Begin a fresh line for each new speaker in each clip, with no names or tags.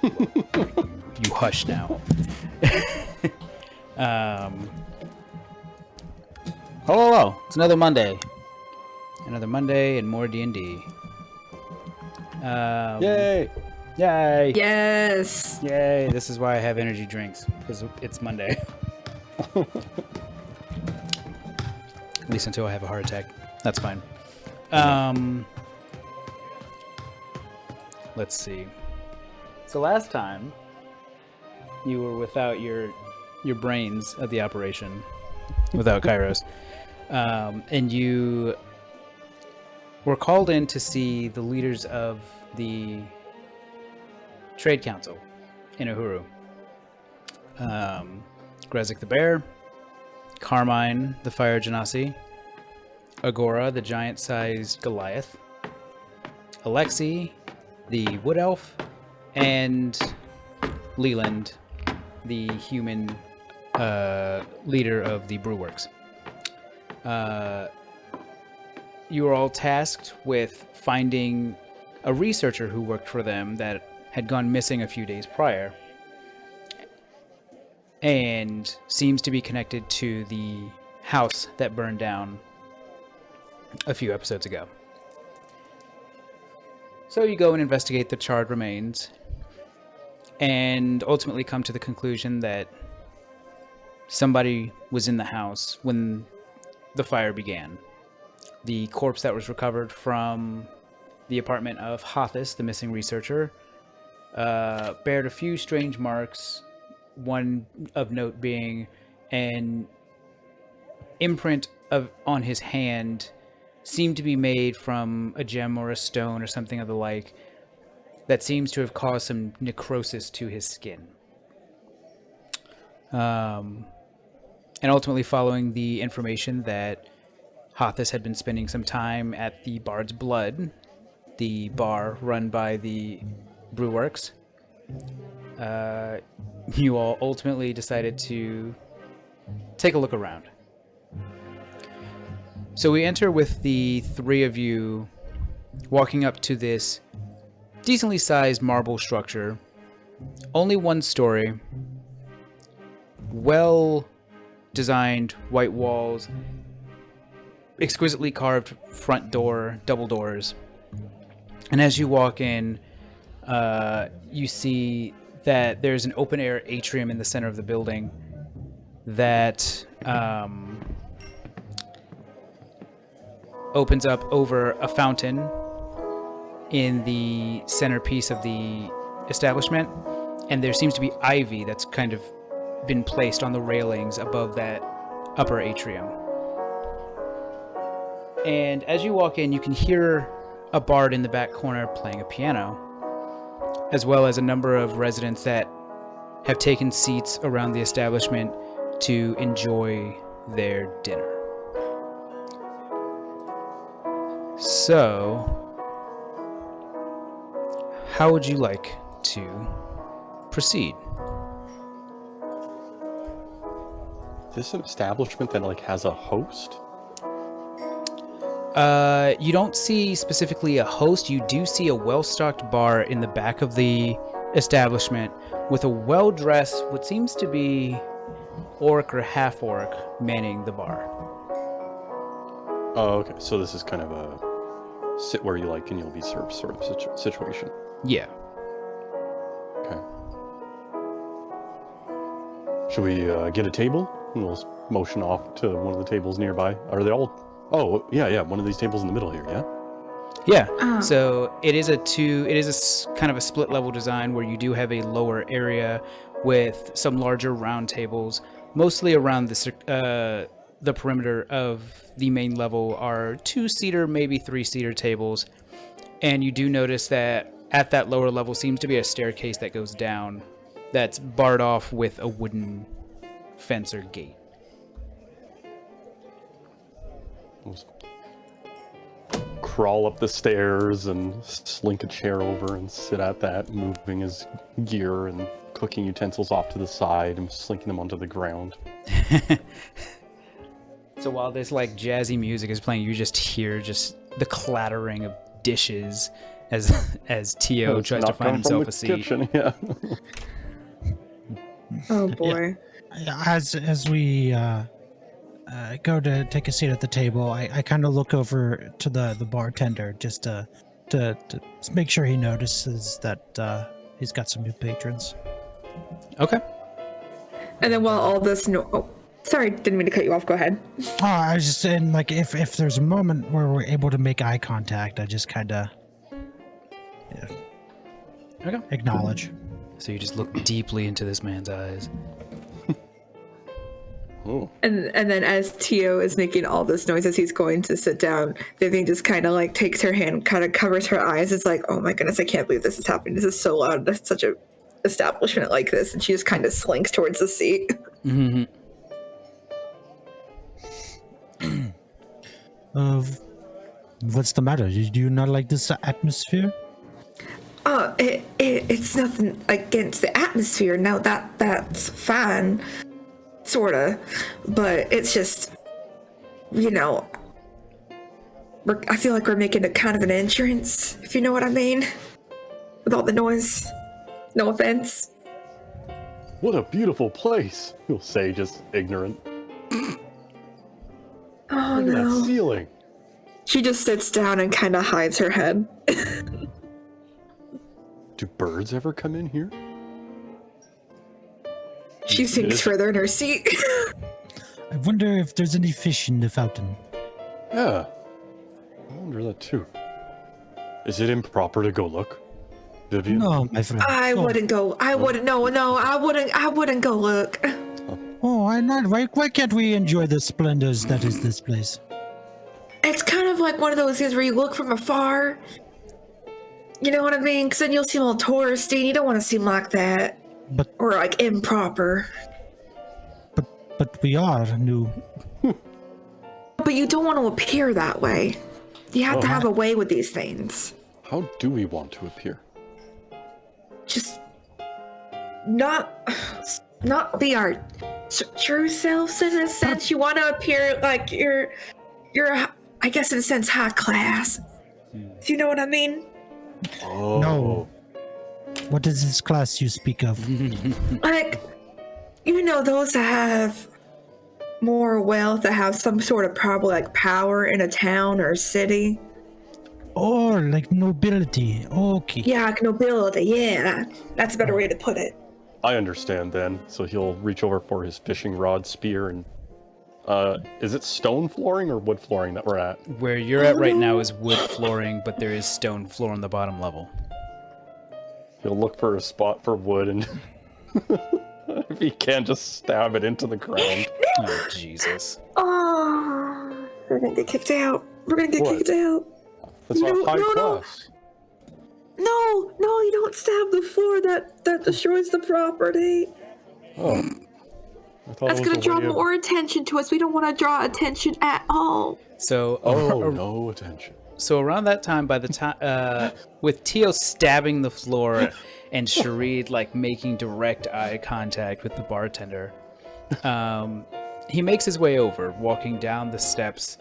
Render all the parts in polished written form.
You hush now. Hello, it's another Monday. Another Monday and more D&D.
Yay!
Yay!
Yes.
Yay! This is why I have energy drinks, because it's Monday. At least until I have a heart attack. That's fine. Let's see. So last time, you were without your brains at the operation, without Kairos, and you were called in to see the leaders of the Trade Council in Uhuru. Grezik the Bear, Carmine the Fire Genasi, Agora the giant-sized Goliath, Alexi the Wood Elf, and Leland the human leader of the Brewworks. You were all tasked with finding a researcher who worked for them that had gone missing a few days prior and seems to be connected to the house that burned down a few episodes ago. So you go and investigate the charred remains and ultimately come to the conclusion that somebody was in the house when the fire began. The corpse that was recovered from the apartment of Hothis, the missing researcher, bared a few strange marks, one of note being an imprint on his hand seemed to be made from a gem or a stone or something of the like that seems to have caused some necrosis to his skin. And ultimately following the information that Hothis had been spending some time at the Bard's Blood, the bar run by the Brewworks, you all ultimately decided to take a look around. So we enter with the three of you walking up to this decently sized marble structure, only one story, well designed white walls, exquisitely carved front door, double doors. And as you walk in, you see that there's an open air atrium in the center of the building that opens up over a fountain in the centerpiece of the establishment, and there seems to be ivy that's kind of been placed on the railings above that upper atrium. And as you walk in, you can hear a bard in the back corner playing a piano, as well as a number of residents that have taken seats around the establishment to enjoy their dinner. So, how would you like to proceed?
Is this an establishment that like has a host?
You don't see specifically a host. You do see a well-stocked bar in the back of the establishment with a well-dressed, what seems to be orc or half-orc manning the bar.
Oh, okay. So this is kind of a sit where you like and you'll be served sort of situation.
Yeah.
Okay. Should we get a table? And we'll motion off to one of the tables nearby. Are they all... Oh, yeah, one of these tables in the middle here, yeah?
Yeah.
Oh.
So it is kind of a split level design where you do have a lower area with some larger round tables, mostly around the perimeter of the main level are 2-seater, maybe 3-seater tables. And you do notice that at that lower level seems to be a staircase that goes down that's barred off with a wooden fence or gate.
Crawl up the stairs and slink a chair over and sit at that, moving his gear and cooking utensils off to the side and slinking them onto the ground.
So while this like jazzy music is playing, you just hear just the clattering of dishes as Tio tries to
Not
find
coming from
himself
the
a seat.
kitchen, yeah.
Oh boy.
As we go to take a seat at the table, I kind of look over to the bartender just to make sure he notices that he's got some new patrons.
Okay.
And then while all this sorry, didn't mean to cut you off. Go ahead.
Oh, I was just saying, like, if there's a moment where we're able to make eye contact, I just kind of
Okay.
acknowledge.
So you just look deeply into this man's eyes.
Oh.
And then as Tio is making all this noise as he's going to sit down, Vivian just kind of like takes her hand, kind of covers her eyes. It's like, oh my goodness, I can't believe this is happening. This is so loud. That's such a establishment like this. And she just kind of slinks towards the seat.
Mm-hmm.
What's the matter? Do you not like this atmosphere?
It's nothing against the atmosphere. No, that's fine, sorta. But it's just, I feel like we're making a kind of an entrance, if you know what I mean, with all the noise. No offense.
What a beautiful place, you'll say, just ignorant.
Oh
Look at that
no.
ceiling.
She just sits down and kind of hides her head.
Do birds ever come in here?
She sinks further in her seat.
I wonder if there's any fish in the fountain.
Yeah. I wonder that too. Is it improper to go look, Vivian?
No, my friend.
I wouldn't go. I wouldn't. No, I wouldn't go look.
Oh, why not? Why can't we enjoy the splendors that is this place?
It's kind of like one of those things where you look from afar. You know what I mean? Because then you'll seem all touristy, and you don't want to seem like that.
But
Or like improper.
but we are new.
But you don't want to appear that way. You have to have a way with these things.
How do we want to appear?
Just not be our true selves in a sense. You want to appear like you're I guess in a sense high class. Do you know what I mean?
Oh.
No. What is this class you speak of?
Like, those that have more wealth, that have some sort of probably like power in a town or city.
Oh, like nobility. Okay.
Yeah, like nobility. Yeah, that's a better way to put it.
I understand then. So he'll reach over for his fishing rod, spear, and is it stone flooring or wood flooring that we're at?
Where you're at right now is wood flooring, but there is stone floor on the bottom level.
He'll look for a spot for wood, and if he can, just stab it into the ground.
Oh, Jesus.
Oh, we're gonna get kicked out.
What?
Kicked out.
That's not high
no.
class.
No, you don't stab the floor. That destroys the property.
Oh. I thought
That's
it was
gonna
a
draw
way of-
more attention to us. We don't want to draw attention at all.
So,
Oh, no attention.
So around that time, by the time, with Tio stabbing the floor and Sharid like making direct eye contact with the bartender, he makes his way over, walking down the steps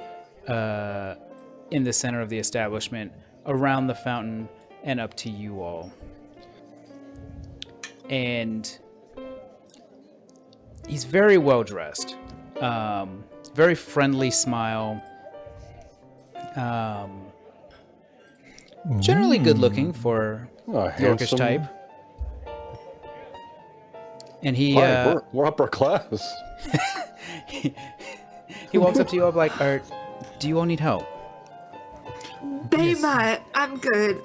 in the center of the establishment, around the fountain, and up to you all. And he's very well dressed, very friendly smile. Generally good looking for Yorkish
handsome.
type. And he
Hi, we're upper class.
he walks up to you all like, do you all need help?
They might. I'm good.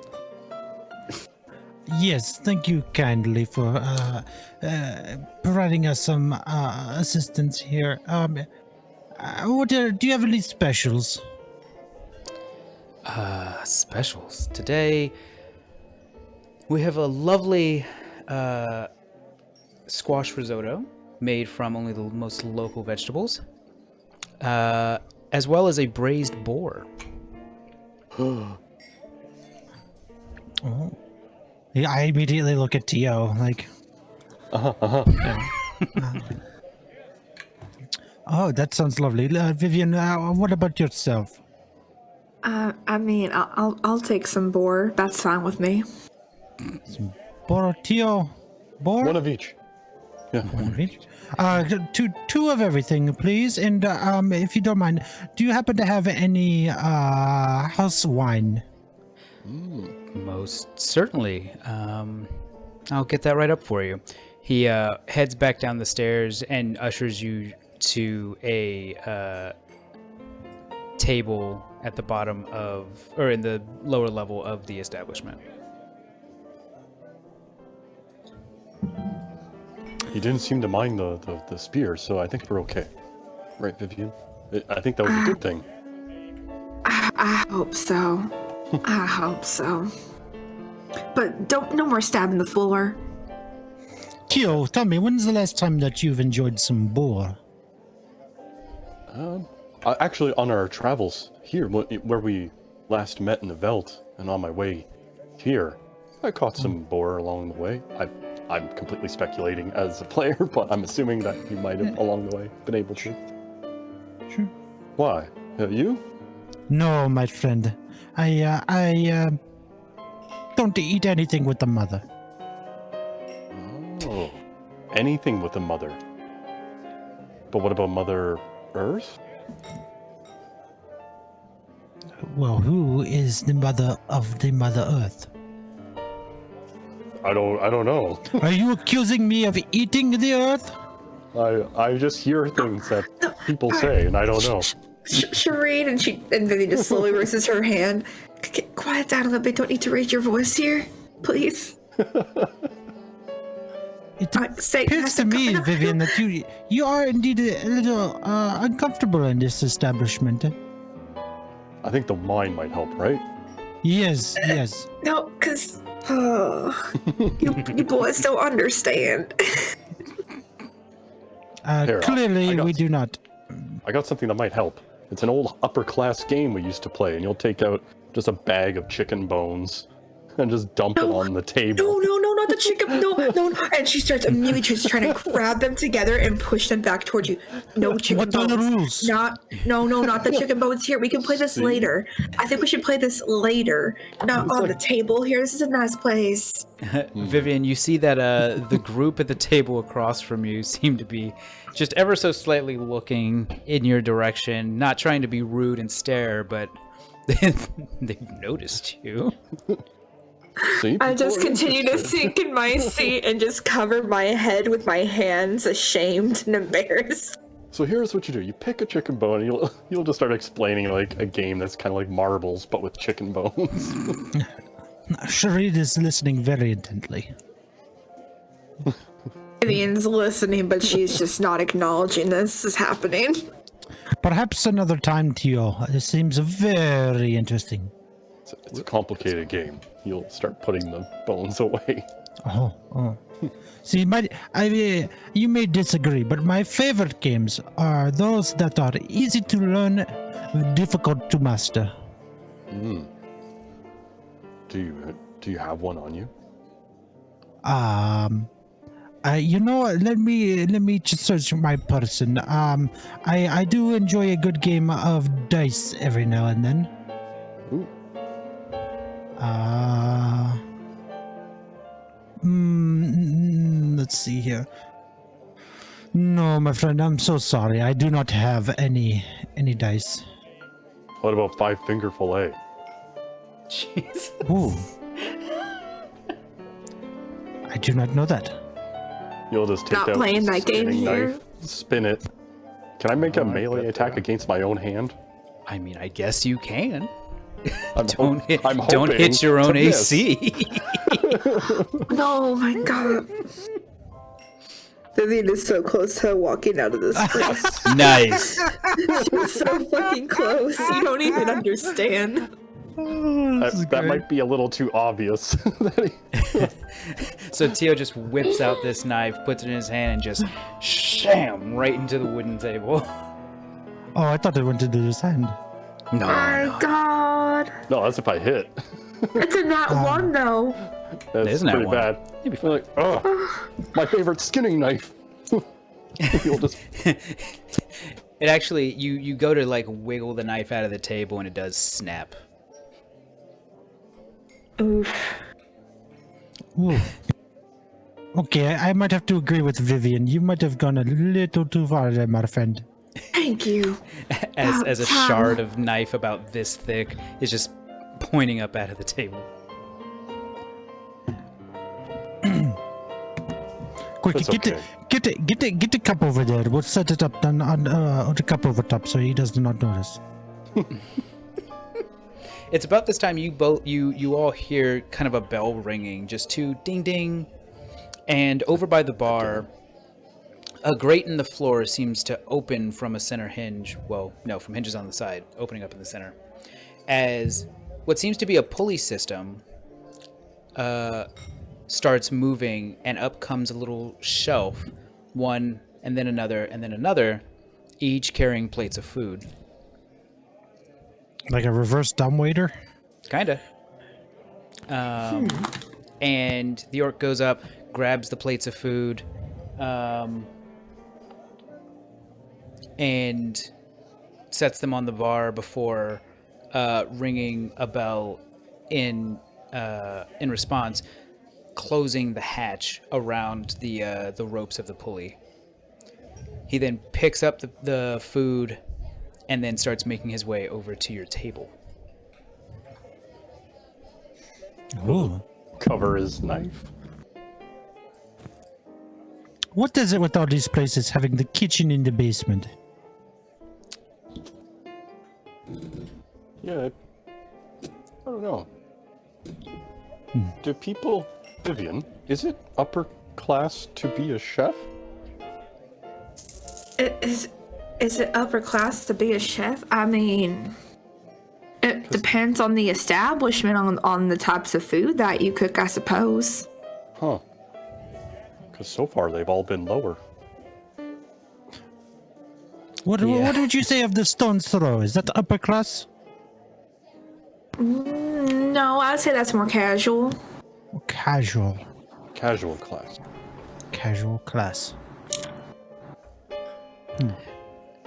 Yes, thank you kindly for providing us some assistance here. Do you have any specials?
Specials. Today, we have a lovely squash risotto made from only the most local vegetables, as well as a braised boar.
Oh. Yeah, I immediately look at Tio, like... Oh, that sounds lovely. Vivian, what about yourself?
I mean, I'll take some boar. That's fine with me.
Borotio. Bor?
One of each. Yeah.
One of each. Two of everything, please. And if you don't mind, do you happen to have any house wine?
Most certainly. I'll get that right up for you. He heads back down the stairs and ushers you to a table at the bottom of, or in the lower level of the establishment.
He didn't seem to mind the spear, so I think we're okay. Right, Vivian? I think that was a good thing.
I hope so. I hope so. But no more stabbing the floor.
Tio, tell me, when's the last time that you've enjoyed some boar?
Actually, on our travels here, where we last met in the Veld, and on my way here, I caught some boar along the way. I'm completely speculating as a player, but I'm assuming that you might have along the way been able to.
Sure.
Why? Have you?
No, my friend. I don't eat anything with the mother.
Oh, anything with the mother. But what about Mother Earth?
Well, who is the mother of the Mother Earth?
I don't know.
Are you accusing me of eating the Earth?
I just hear things that people say, and I don't know.
Shireen, and Vivian just slowly raises her hand. Quiet down a little bit. Don't need to raise your voice here, please.
It appears to me, Vivian, that you are indeed a little uncomfortable in this establishment.
I think the wine might help, right?
Yes.
No, because you boys don't understand.
Clearly, we do not.
I got something that might help. It's an old upper-class game we used to play, and you'll take out just a bag of chicken bones and just dump it on the table.
No, not the chicken. No. And she starts immediately just trying to grab them together and push them back towards you. No chicken bones.
What are the rules?
Not the chicken bones here. We can play this later. I think we should play this later. Not on the table here. This is a nice place.
Vivian, you see that the group at the table across from you seem to be just ever so slightly looking in your direction, not trying to be rude and stare, but they've noticed you.
See,
I just
people are
continue to
interested.
sink in my seat and just cover my head with my hands, ashamed and embarrassed.
So here's what you do: you pick a chicken bone, and you'll just start explaining like a game that's kind of like marbles, but with chicken bones.
Sharid is listening very intently.
Vivian's listening, but she's just not acknowledging this is happening.
Perhaps another time, Tio. This seems very interesting.
It's a complicated game. You'll start putting the bones away.
Oh. See, you may disagree, but my favorite games are those that are easy to learn, difficult to master.
Do you have one on you?
Let me just search my person. I do enjoy a good game of dice every now and then.
Ooh.
Let's see here. No, my friend, I'm so sorry. I do not have any dice.
What about five-finger fillet?
Jeez.
Ooh. I do not know that.
You'll just take
Not
out
playing
the
that game
spinning
here.
knife, spin it. Can I make a melee attack against my own hand?
I mean, I guess you can.
I'm
Don't
hoping
hit your
to
own
miss.
AC.
No, my God. Vivian is so close to walking out of this place.
Nice.
She's so fucking close. You don't even understand.
That might be a little too obvious.
So Tio just whips out this knife, puts it in his hand, and just sham right into the wooden table.
Oh, I thought it went into his hand.
No,
My God.
No, that's if I hit.
It's a nat one, though.
That's
Isn't that
pretty
one?
bad.
You'd be
You're like, oh, my favorite skinning knife. You'll just
It actually, you go to like wiggle the knife out of the table and it does snap.
Oof.
Ooh. Okay, I might have to agree with Vivian. You might have gone a little too far there, my friend.
Thank you.
As a
Tom.
shard of knife about this thick is just pointing up out of the table.
Quick,
That's
get
okay.
the cup over there. We'll set it up on the cup over top so he does not notice.
It's about this time you all hear kind of a bell ringing, just two ding ding, and over by the bar, a grate in the floor seems to open from a center hinge. Well, no, from hinges on the side, opening up in the center, as what seems to be a pulley system starts moving, and up comes a little shelf, one and then another, each carrying plates of food.
Like a reverse dumbwaiter?
Kinda. And the orc goes up, grabs the plates of food, and sets them on the bar before ringing a bell in response, closing the hatch around the ropes of the pulley. He then picks up the food and then starts making his way over to your table.
Ooh.
Cover his knife.
What is it with all these places having the kitchen in the basement?
Yeah, I don't know. Do people, Vivian, is it upper class to be a chef?
Is it upper class to be a chef? I mean, it depends on the establishment, on the types of food that you cook, I suppose.
Huh. Because so far they've all been lower.
What would you say of the stone's throw? Is that upper class?
No, I would say that's more casual.
Casual.
Casual class.
Casual class.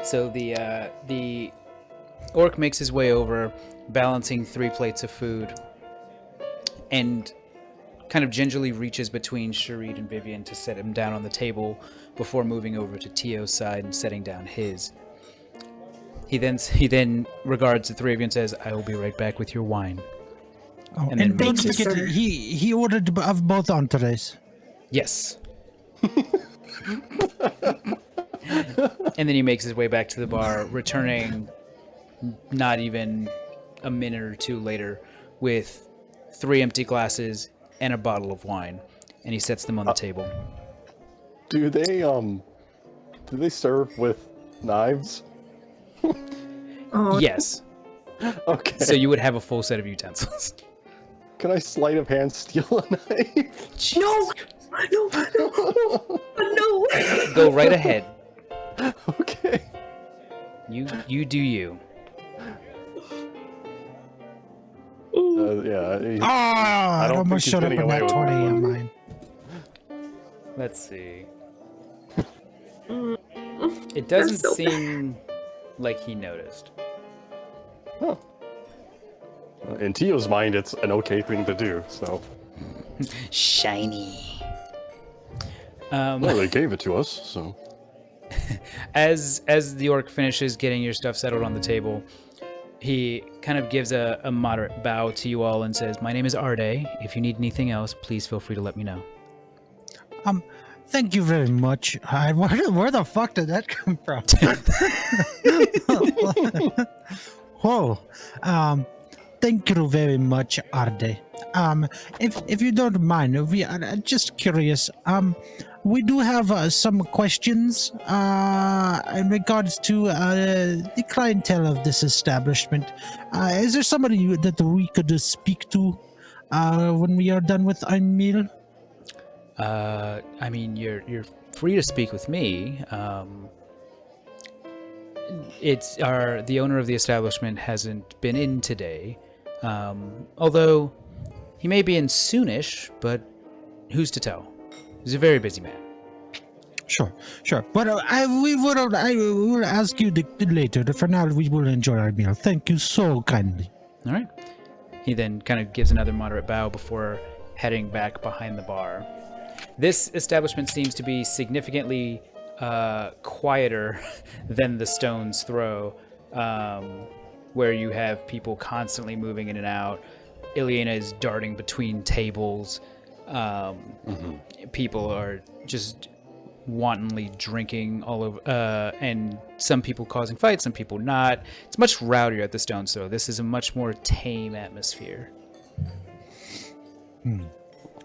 So the orc makes his way over, balancing 3 plates of food, and kind of gingerly reaches between Sharid and Vivian to set him down on the table before moving over to Tio's side and setting down his. He then regards the 3 of you and says, "I will be right back with your wine."
Oh,
And
and
then
don't
makes-
forget, he ordered of both entrees.
Yes. And then he makes his way back to the bar, returning not even a minute or two later with 3 empty glasses and a bottle of wine, and he sets them on the table.
Do they serve with knives?
Oh,
Yes.
Okay.
So you would have a full set of utensils.
Can I sleight of hand steal a knife?
no, no.
Go right ahead.
Okay.
You do you.
Yeah.
Ah,
I
I
don't
almost
think he's
showed up
getting
on
away
that
with
20
it.
on mine.
Let's see. It doesn't
so
seem like he noticed.
Huh. In Tio's mind, it's an okay thing to do. So.
Shiny.
Well, they gave it to us, so.
As the orc finishes getting your stuff settled on the table, he kind of gives a moderate bow to you all and says, "My name is Arde. If you need anything else, please feel free to let me know."
Thank you very much. Where the fuck did that come from? Whoa. Thank you very much, Arde. If you don't mind, we are just curious. We do have some questions in regards to the clientele of this establishment. Is there somebody that we could speak to when we are done with our meal?
I mean, you're free to speak with me. It's the owner of the establishment hasn't been in today, although he may be in soonish. But who's to tell? He's a very busy man.
Sure. But I will ask you later. For now, we will enjoy our meal. Thank you so kindly.
All right. He then kind of gives another moderate bow before heading back behind the bar. This establishment seems to be significantly quieter than the Stone's Throw, where you have people constantly moving in and out. Ileana is darting between tables. People are just wantonly drinking all over, and some people causing fights, some people not. It's much rowdier at the Stone's Throw. This is a much more tame atmosphere.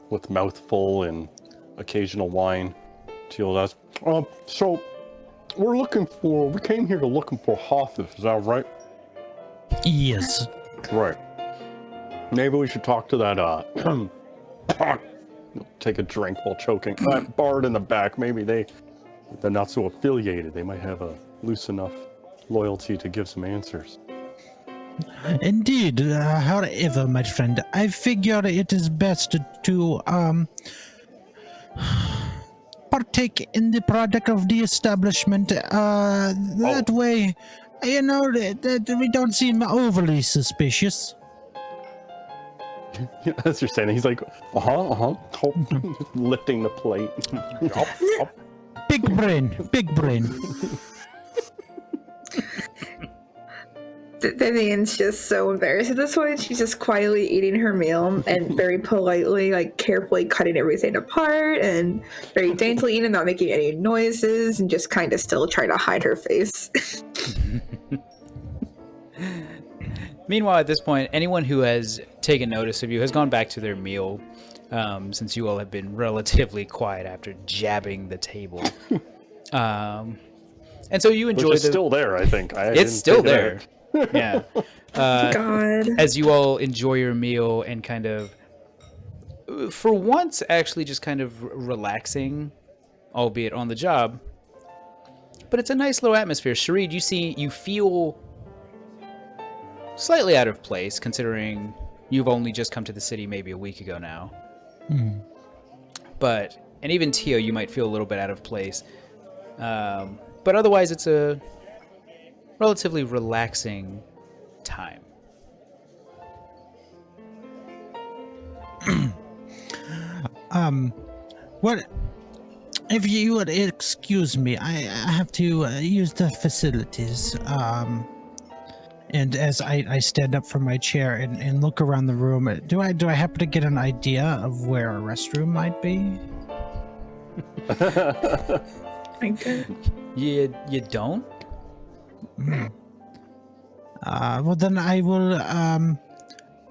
With mouthful and occasional wine, Teal asks, so we came here looking for Hothus, is that right?
Yes.
Right. Maybe we should talk to that, take a drink while choking. That bard in the back, maybe they're not so affiliated. They might have a loose enough loyalty to give some answers.
Indeed. However, my friend, I figure it is best to partake in the product of the establishment. That way, that we don't seem overly suspicious.
As you're saying, he's like, lifting the plate.
Big brain.
Vivian's just so embarrassed at this point. She's just quietly eating her meal and very politely, carefully cutting everything apart and very daintily eating, not making any noises, and just kind of still trying to hide her face.
Meanwhile, at this point, anyone who has taken notice of you has gone back to their meal, since you all have been relatively quiet after jabbing the table. And so you enjoy
Which is still there, I think.
It's still there. Yeah.
God.
As you all enjoy your meal and kind of, for once, actually just kind of relaxing, albeit on the job. But it's a nice little atmosphere. Sharid, you feel slightly out of place, considering you've only just come to the city maybe a week ago now. And even Tio, you might feel a little bit out of place. But otherwise, it's a relatively relaxing time.
What? If you would excuse me, I have to use the facilities. And as I stand up from my chair and look around the room, do I happen to get an idea of where a restroom might be?
Okay.
You don't?
Well, then I will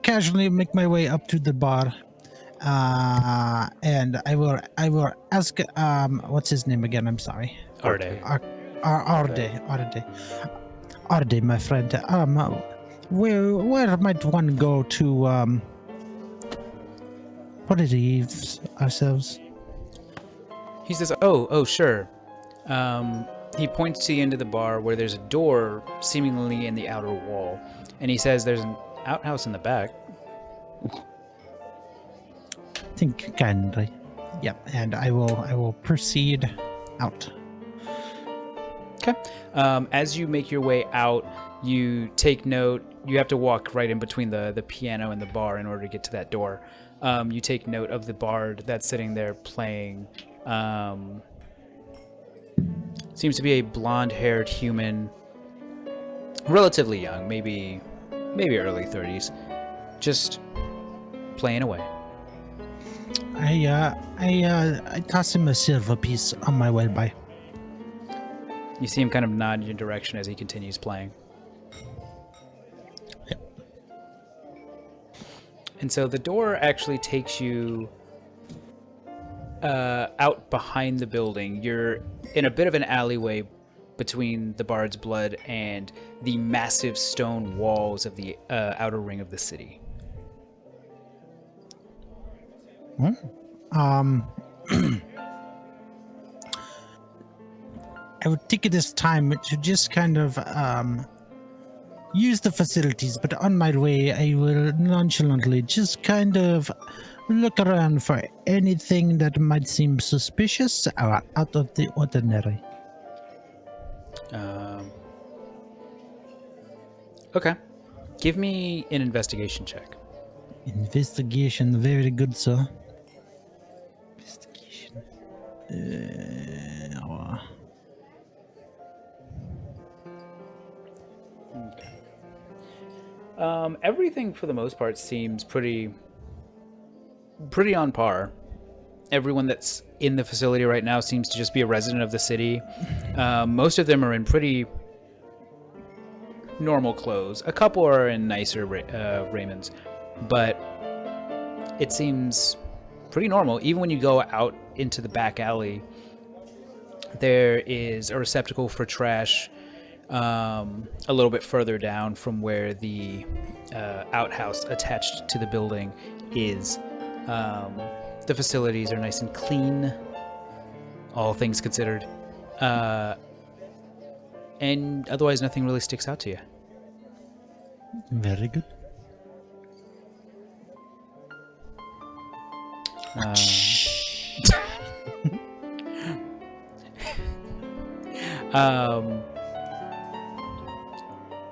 casually make my way up to the bar, and I will ask what's his name again? I'm sorry.
Arde.
Arde, my friend. Where might one go to relieve ourselves?
He says, "Oh, sure." He points to the end of the bar where there's a door seemingly in the outer wall, and he says there's an outhouse in the back.
Think kindly. Yep, and I will proceed out.
Okay. As you make your way out, you take note. You have to walk right in between the piano and the bar in order to get to that door. You take note of the bard that's sitting there playing. Seems to be a blonde-haired human, relatively young, maybe early 30s, just playing away.
I toss him a silver piece on my way by.
You see him kind of nod in your direction as he continues playing.
Yep.
And so the door actually takes you out behind the building. You're in a bit of an alleyway between the Bard's Blood and the massive stone walls of the outer ring of the city.
I would take this time to just kind of use the facilities, but on my way I will nonchalantly just kind of look around for anything that might seem suspicious or out of the ordinary.
Okay. Give me an investigation check.
Investigation, very good, sir. Investigation.
Everything for the most part seems pretty on par. Everyone that's in the facility right now seems to just be a resident of the city. Most of them are in pretty normal clothes. A couple are in nicer raiments, but it seems pretty normal. Even when you go out into the back alley, there is a receptacle for trash a little bit further down from where the outhouse attached to the building is. The facilities are nice and clean, all things considered. And otherwise, nothing really sticks out to you.
Very good.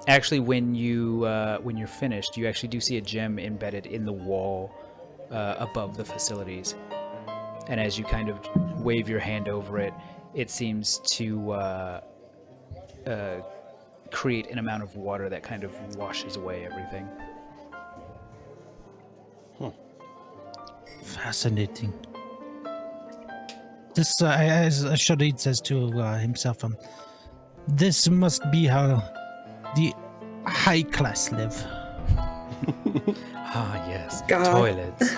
Actually, when you're finished, you actually do see a gem embedded in the wall above the facilities, and as you kind of wave your hand over it, it seems to create an amount of water that kind of washes away everything.
Fascinating. This, as Shadid says to himself, this must be how the high class live.
Ah, yes.
God.
Toilets.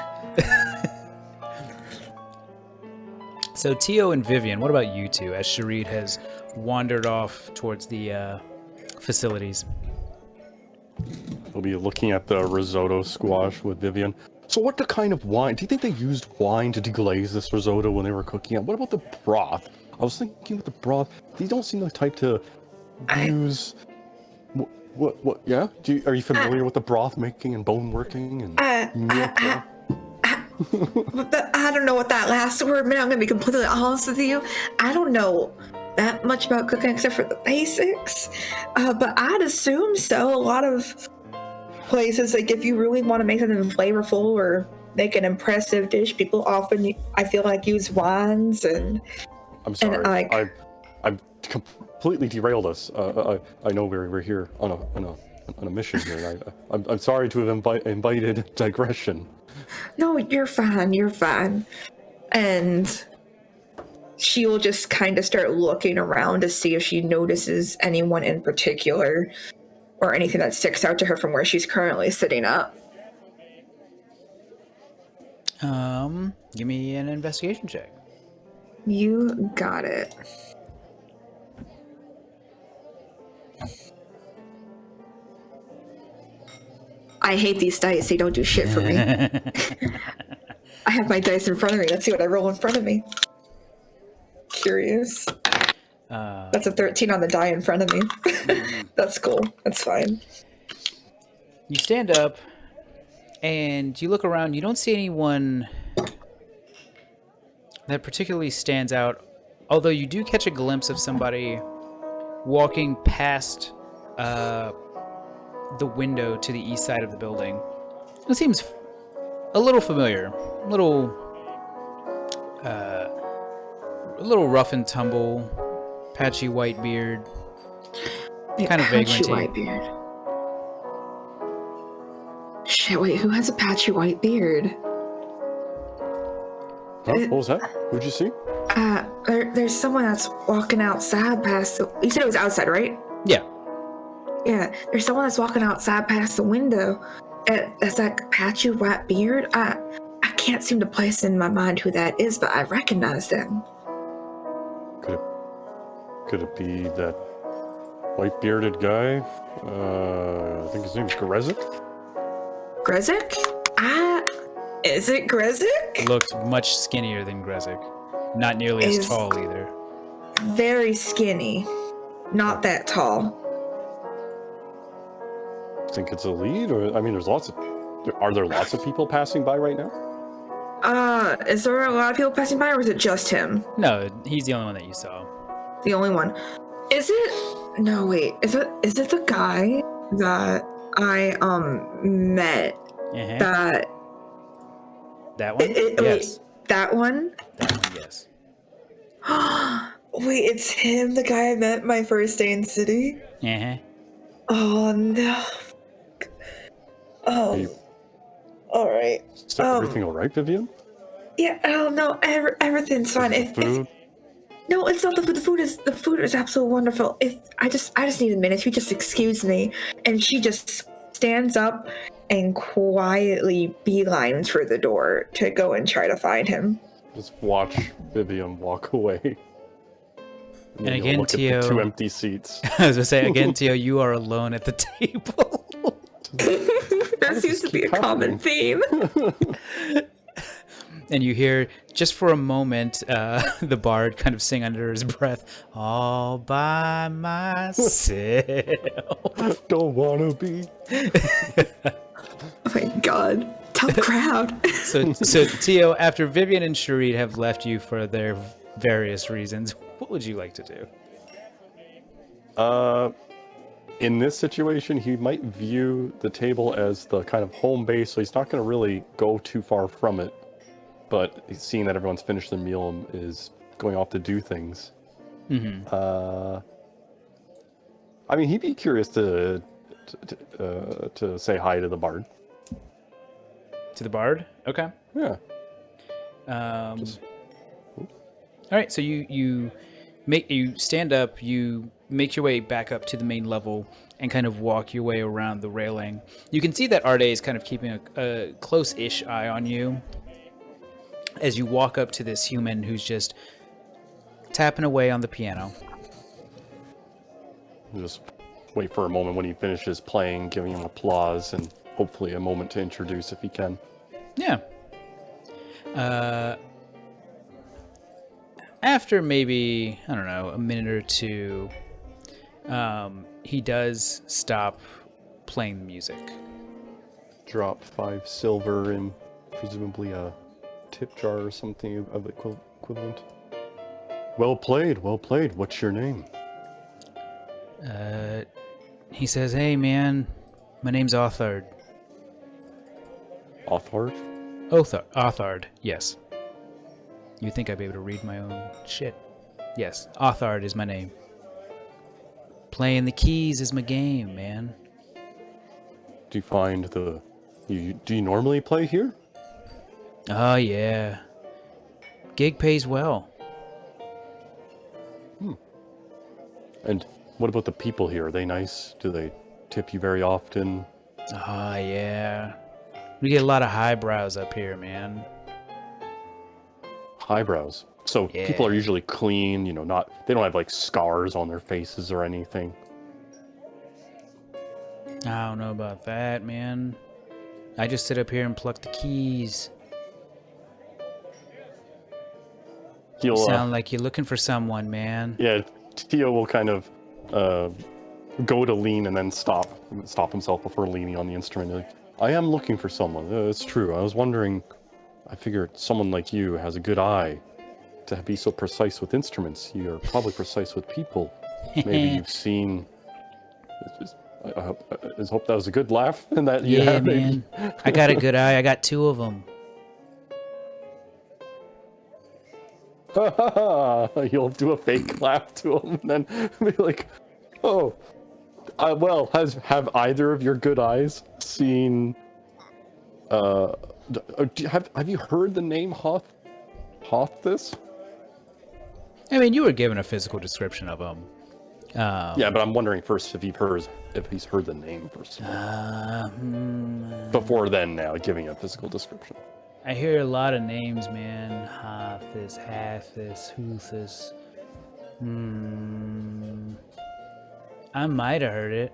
So, Tio and Vivian, what about you two, as Sharid has wandered off towards the facilities?
We'll be looking at the risotto squash with Vivian. So what kind of wine? Do you think they used wine to deglaze this risotto when they were cooking it? What about the broth? I was thinking with the broth, these don't seem the type to use... What, yeah? Are you familiar with the broth making and bone working and milk broth?
I don't know what that last word meant. I'm going to be completely honest with you. I don't know that much about cooking except for the basics. But I'd assume so. A lot of places, like if you really want to make something flavorful or make an impressive dish, people often, I feel like, use wines and...
I'm sorry.
And, like,
I've completely derailed us. I know we're here on a mission here. And I'm sorry to have invited digression.
No, you're fine. You're fine. And she will just kind of start looking around to see if she notices anyone in particular or anything that sticks out to her from where she's currently sitting up.
Give me an investigation check.
You got it. I hate these dice. They don't do shit for me. I have my dice in front of me. Let's see what I roll in front of me. Curious. That's a 13 on the die in front of me. That's cool. That's fine.
You stand up and you look around. You don't see anyone that particularly stands out, although you do catch a glimpse of somebody walking past the window to the east side of the building. It seems a little familiar, a little rough and tumble, patchy white beard, kind of
Patchy
vagranty.
white beard. Shit, wait, who has a patchy white beard?
Huh? What was that? Who'd you see?
There's someone that's walking outside past the... You said it was outside, right?
Yeah.
Yeah, there's someone that's walking outside past the window. That's that patchy white beard. I can't seem to place in my mind who that is, but I recognize them.
Could it be that white bearded guy? I think his name's Grezik.
Grezik? Is it Grezik?
Looked much skinnier than Grezik. Not nearly as tall either.
Very skinny. Not that tall.
Think it's a lead, or I mean, are there lots of people passing by right now?
Is there a lot of people passing by, or is it just him?
No, he's the only one that you saw.
The only one. Is it? No, wait. Is it the guy that I met?
Uh-huh.
That
That one?
wait,
Yes.
that one?
That one, yes.
Wait, it's him, the guy I met my first day in city.
Uh-huh.
Oh no. Oh.
Hey,
All right.
is everything all right, Vivian?
Yeah. Oh no. Everything's fine.
Is the food?
No, it's not the food. The food is absolutely wonderful. I just need a minute. You just excuse me. And she just stands up and quietly beelines for the door to go and try to find him.
Just watch Vivian walk away.
And
then
again,
you'll look
Tio-
at the 2 empty seats.
I was gonna say again, Tio, you are alone at the table.
That seems to be a common theme.
And you hear, just for a moment, the bard kind of sing under his breath, all by myself.
Don't wanna be.
Oh my god. Tough crowd.
So Tio, after Vivian and Sharid have left you for their various reasons, what would you like to do?
In this situation, he might view the table as the kind of home base, so he's not going to really go too far from it. But seeing that everyone's finished their meal and is going off to do things,
Mm-hmm.
I mean, he'd be curious to say hi to the bard.
To the bard? Okay.
Yeah.
All
Just-
right. So you stand up. You make your way back up to the main level and kind of walk your way around the railing. You can see that Arde is kind of keeping a close-ish eye on you as you walk up to this human who's just tapping away on the piano.
Just wait for a moment when he finishes playing, giving him applause, and hopefully a moment to introduce if he can.
Yeah. After maybe, I don't know, a minute or two, he does stop playing the music.
Drop 5 silver in presumably a tip jar or something of equivalent. Well played, well played. What's your name?
He says, "Hey, man, my name's Othard."
Othard?
Othard, yes. You'd think I'd be able to read my own shit. Yes, Othard is my name. Playing the keys is my game, man.
Do you find do you normally play here?
Oh, yeah. Gig pays well.
And what about the people here? Are they nice? Do they tip you very often?
Oh, yeah. We get a lot of highbrows up here, man.
Highbrows. So
Yeah.
people are usually clean, they don't have like scars on their faces or anything.
I don't know about that, man. I just sit up here and pluck the keys. You
He'll,
sound like you're looking for someone, man.
yeah, Tio will kind of go to lean and then stop himself before leaning on the instrument. Like, I am looking for someone. It's true. I was wondering. I figured someone like you has a good eye to be so precise with instruments. You're probably precise with people. Maybe you've seen. I hope that was a good laugh and that you
Yeah,
have
man. I got a good eye. I got 2 of them.
You'll do a fake laugh to him and then be like, "Oh, well, have either of your good eyes seen? Have you heard the name Hoth? This?
I mean, you were given a physical description of him.
Yeah, but I'm wondering first if he's heard the name first. Before then, now giving a physical description.
I hear a lot of names, man. Hathis, Hathis, Huthis. I might have heard it.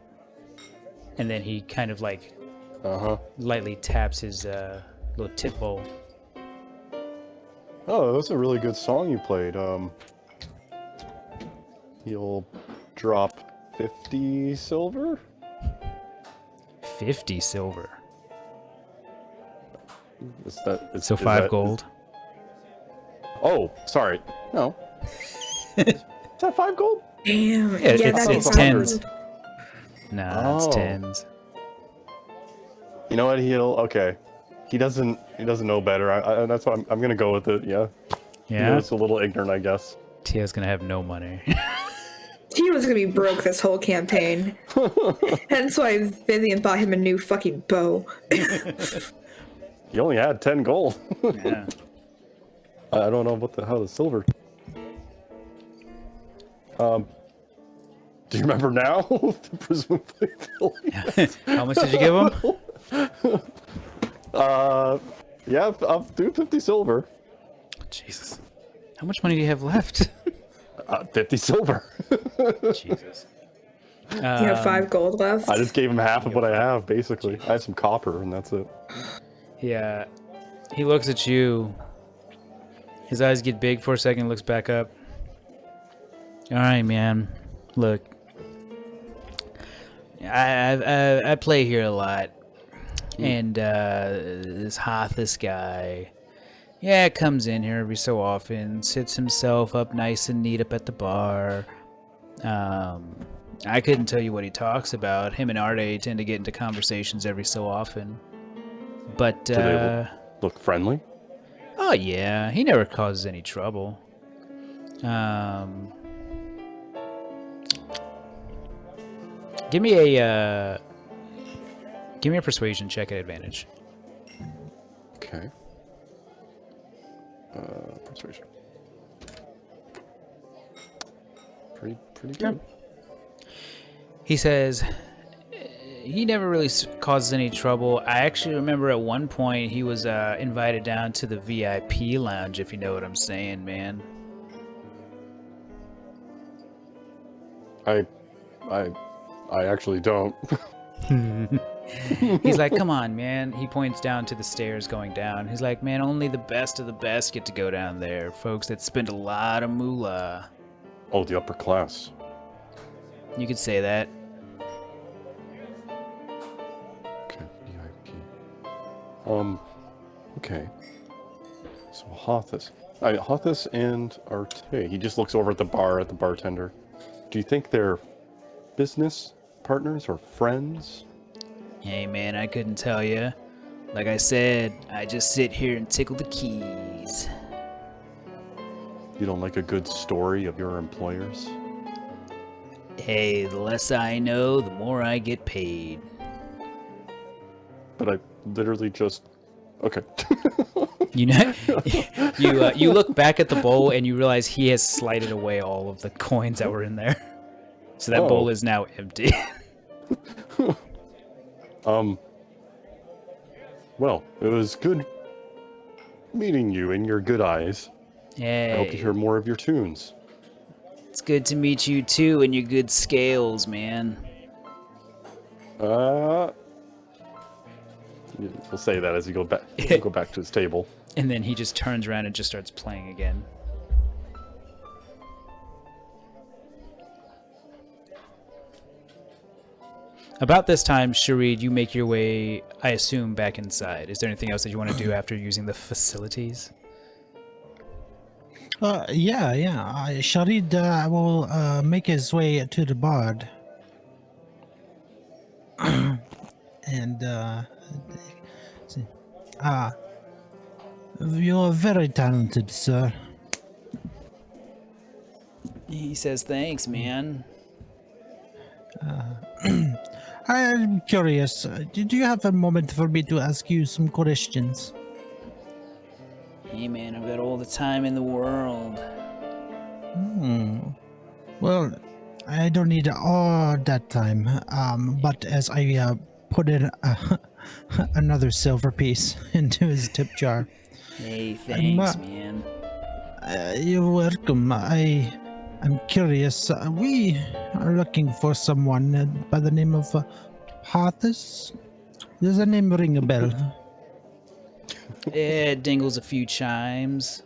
And then he kind of like lightly taps his little tip bowl.
Oh, that's a really good song you played. You'll drop 50 silver?
50 silver.
Is that is,
So
is
5
that-
gold.
Oh, sorry. No. Is that 5 gold?
Damn.
Yeah, it's-
that's
it's tens.
Nah, it's
Oh.
10s.
You know what? Okay. He doesn't know better. That's why I'm gonna go with it. Yeah.
Yeah?
It's a little ignorant, I guess.
Tia's gonna have no money.
He was gonna be broke this whole campaign. Hence why Vivian bought him a new fucking bow.
He only had 10 gold.
Yeah.
I don't know how the silver. Do you remember now? Presumably.
How much did you give him?
Yeah, I'll do 50 silver.
Jesus. How much money do you have left?
50 silver.
Jesus.
You have 5 gold left.
I just gave him half of what I have, basically. I have some copper, and that's it.
Yeah. He looks at you. His eyes get big for a second, looks back up. All right, man. Look. I play here a lot. And this Hothus guy, yeah, comes in here every so often, sits himself up nice and neat up at the bar. I couldn't tell you what he talks about. Him and Arde tend to get into conversations every so often. But,
Do they look friendly?
oh yeah, he never causes any trouble. Give me a persuasion check at advantage.
Okay. Persuasion. Pretty good.
He says he never really causes any trouble. I actually remember at one point he was invited down to the VIP lounge, if you know what I'm saying, man.
I actually don't.
He's like, come on, man. He points down to the stairs going down. He's like, man, only the best of the best get to go down there. Folks that spend a lot of moolah.
Oh, the upper class.
You could say that.
Okay, VIP. Okay. So Hothus and Arte. He just looks over at the bar at the bartender. Do you think they're business partners or friends?
Hey, man, I couldn't tell you. Like I said, I just sit here and tickle the keys.
You don't like a good story of your employers?
Hey, the less I know, the more I get paid.
But I literally just... Okay.
You know, you look back at the bowl and you realize he has slighted away all of the coins that were in there. So that bowl is now empty.
Well, it was good meeting you in your good eyes. I hope to
Hey,
hear more of your tunes.
it's good to meet you too and your good scales, man.
We'll say that as you go back to his table.
And then he just turns around and just starts playing again. About this time, Sharid, you make your way, I assume, back inside. Is there anything else that you want to do after using the facilities?
Yeah. Sharid will make his way to the bar. And, see. You're very talented, sir.
He says, thanks, man.
I'm curious. Do you have a moment for me to ask you some questions?
Hey, man, I've got all the time in the world.
Well, I don't need all that time. But as I put in another silver piece into his tip jar.
Hey, thanks, man.
You're welcome. I'm curious. We are looking for someone by the name of Hothus. Does the name ring a bell?
It dingles a few chimes.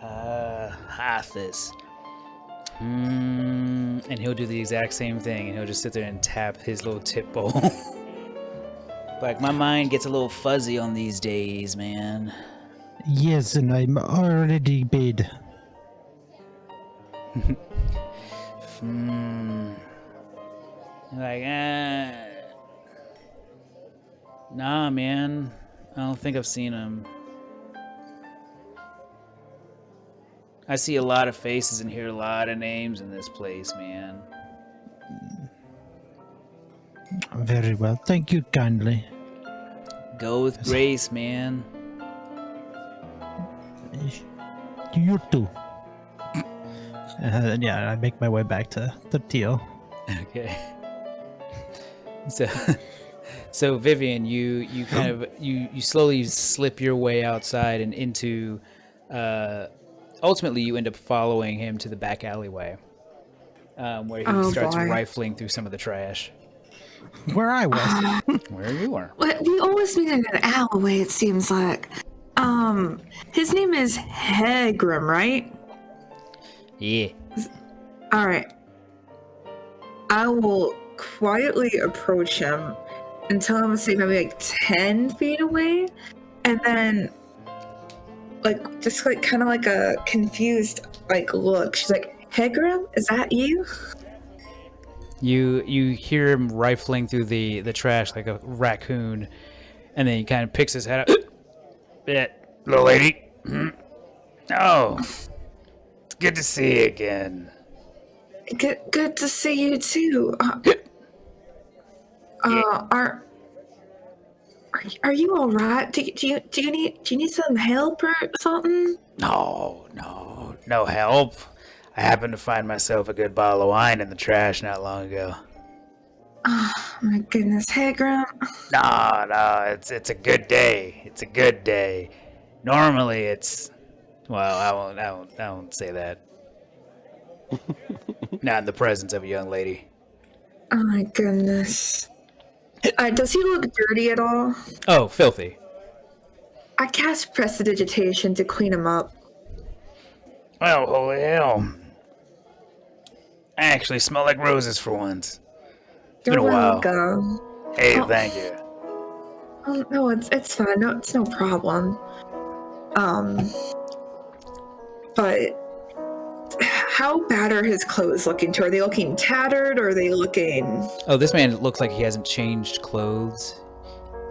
Hothus. And he'll do the exact same thing, and he'll just sit there and tap his little tip bowl. Like, my mind gets a little fuzzy on these days, man.
Yes, and I'm already paid.
Like, nah, man. I don't think I've seen him. I see a lot of faces and hear a lot of names in this place, man.
Very well. Thank you kindly.
Go with grace, man.
You too. Yeah, I make my way back to the Teal.
Okay. So Vivian, you kind of you slowly slip your way outside and into. Ultimately, you end up following him to the back alleyway, where he starts
boy.
rifling through some of the trash.
Where I was.
Where you are.
We always meet in an alleyway, it seems like. His name is Hegrim, right?
Yeah.
Alright. I will quietly approach him and tell him to stay maybe like 10 feet away, and then just like kind of like a confused look. She's like, Hegrim, is that you?
You hear him rifling through the trash like a raccoon, and then he kind of picks his head up. Yeah, little lady. Oh, it's good to see you again.
Good to see you too. Are you all right? Do you need some help or something?
No help. I happened to find myself a good bottle of wine in the trash not long ago.
Oh my goodness, Hegrim.
No, it's a good day. It's a good day. Normally it's, well, I won't say that. Not in the presence of a young lady.
Oh my goodness. Does he look dirty at all?
Oh, filthy.
I cast prestidigitation to clean him up.
Well, holy hell. I actually smell like roses for once.
You're
been a while.
welcome.
Hey,
Oh.
thank you.
Oh, no, it's fine. No, it's no problem. But how bad are his clothes looking to? Are they looking tattered, or are they looking...
Oh, this man looks like he hasn't changed clothes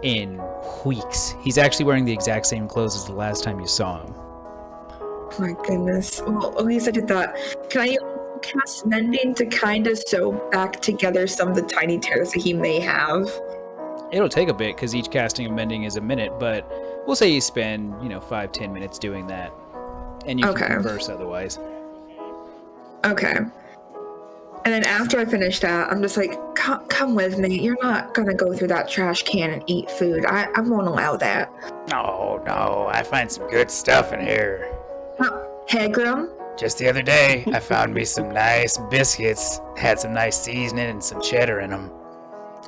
in weeks. He's actually wearing the exact same clothes as the last time you saw him.
Oh my goodness. Well, at least I did that. Can I cast mending to kind of sew back together some of the tiny tears that he may have?
It'll take a bit because each casting and mending is a minute, but we'll say you spend, 5-10 minutes doing that. And you can converse otherwise.
Okay. And then after I finish that, I'm just like, come with me. You're not going to go through that trash can and eat food. I won't allow that.
No, I find some good stuff in here.
Hegrim?
Just the other day, I found me some nice biscuits. Had some nice seasoning and some cheddar in them.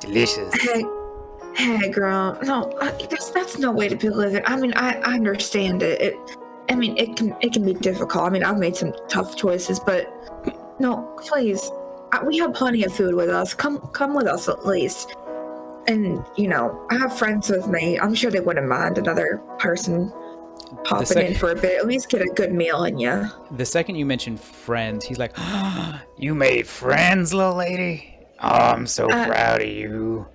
Delicious.
Hegrim. No, that's no way to be living. I mean, I understand it. It can be difficult. I mean, I've made some tough choices, but no, please. We have plenty of food with us. Come with us at least. And, I have friends with me. I'm sure they wouldn't mind another person popping in for a bit. At least get a good meal in you.
The second you mention friends, he's like, oh, you made friends, little lady? Oh, I'm so proud of you.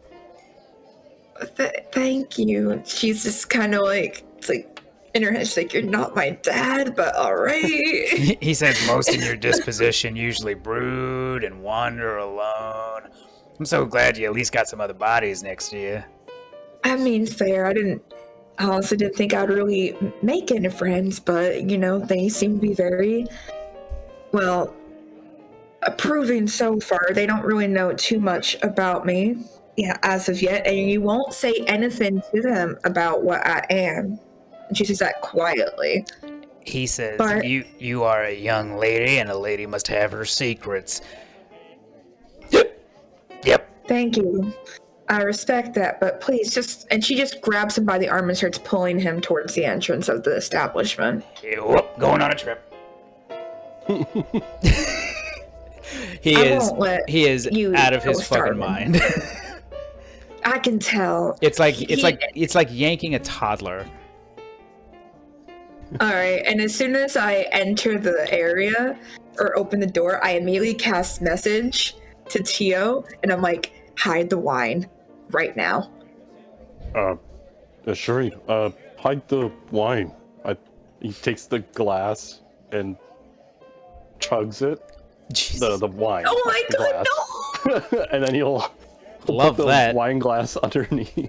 Thank you. She's just kind of it's like, in her head, she's like, you're not my dad, but all right.
He says most in your disposition usually brood and wander alone. I'm so glad you at least got some other bodies next to you.
I mean, fair. I honestly didn't think I'd really make any friends, but, they seem to be very, approving so far. They don't really know too much about me, as of yet, and you won't say anything to them about what I am. And she says that quietly.
He says, you are a young lady, and a lady must have her secrets. Yep.
Thank you. I respect that, but please and she just grabs him by the arm and starts pulling him towards the entrance of the establishment.
Whoop, going on a trip. He is out of his fucking mind.
I can tell.
It's like yanking a toddler.
All right, and as soon as I enter the area or open the door, I immediately cast message to Tio, and I'm like, hide the wine right now.
Shireen, hide the wine. He takes the glass and chugs it.
Jesus.
The wine.
Oh my
the
god,
glass.
no!
And then he'll
Love
put the
that.
wine glass underneath.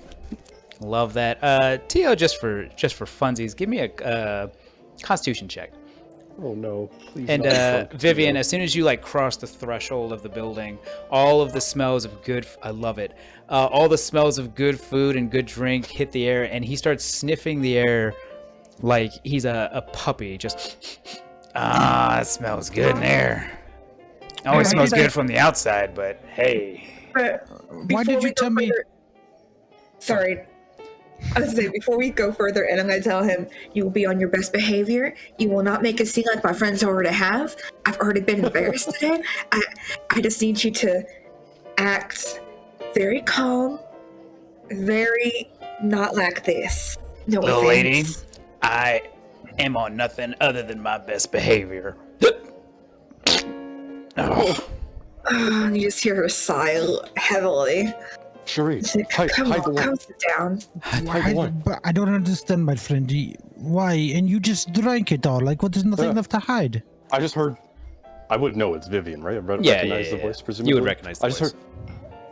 Love that. Tio, just for funsies, give me a Constitution check.
Oh no! Please.
And
not drunk
Vivian,
Tio.
as soon as you like cross the threshold of the building, all of the smells of good, I love it. All the smells of good food and good drink hit the air, and he starts sniffing the air like he's a puppy. Just, it smells good in there. Always smells good from the outside, but hey.
But
Why did
before we
you
go
tell me?
further- Sorry. I was saying, before we go further, and I'm going to tell him, you will be on your best behavior. You will not make a scene like my friends already have. I've already been embarrassed today. I just need you to act very calm, very not like this. No
Little lady,
offense.
I am on nothing other than my best behavior. Oh.
You just hear her sigh heavily.
Shireen,
Come
hide the
on,
wine.
come sit down.
Hide the wine.
But I don't understand, my friend. Why? And you just drank it all. Like, what? There's nothing
Yeah.
left to hide.
I just heard. I would know it's Vivian, right? I
Yeah,
recognize the
yeah.
voice, presumably.
You would recognize the
I just
voice.
heard.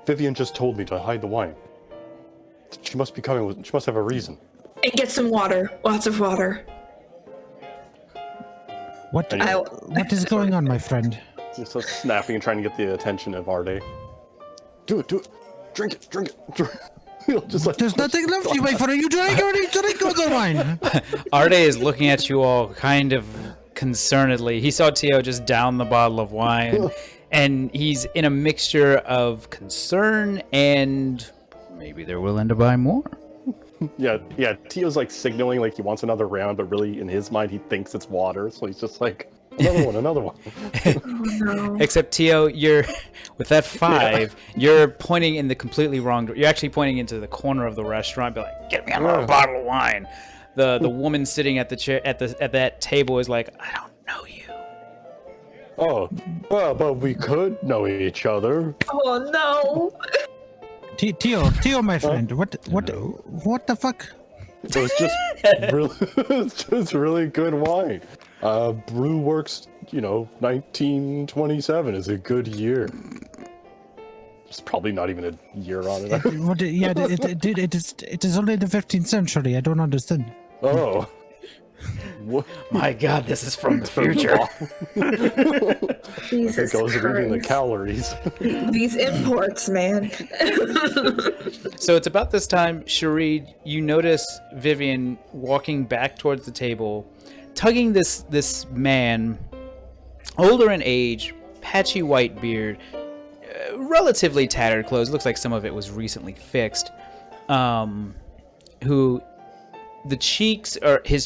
Vivian just told me to hide the wine. She must be coming. She must have a reason.
And get some water. Lots of water.
What?
Anyway.
What is going on, my friend?
He starts snapping and trying to get the attention of Arde. Do it. Drink it. He'll just like.
There's nothing left. You wait for it. You drank already. Drink all the wine.
Arde is looking at you all kind of concernedly. He saw Tio just down the bottle of wine, and he's in a mixture of concern and maybe they're willing to buy more.
Yeah. Tio's like signaling like he wants another round, but really in his mind he thinks it's water, so he's just like another one.
Oh no.
Except Tio, you're with that 5, you're pointing in the completely wrong. You're actually pointing into the corner of the restaurant. Be like, get me another bottle of wine. The woman sitting at the chair at that table is like, I don't know you.
Oh, well, but we could know each other.
Oh no.
Tio, my friend. What the fuck?
It was just it's just really good wine. Brew Works, 1927 is a good year. It's probably not even a year on it.
What? Yeah, it is only the 15th century. I don't understand.
Oh. What?
My God, this is from the future.
I
Jesus
think I was reading the
Christ.
calories.
These imports, man.
So it's about this time, Sharid, you notice Vivian walking back towards the table, tugging this man, older in age, patchy white beard, relatively tattered clothes. Looks like some of it was recently fixed. Who his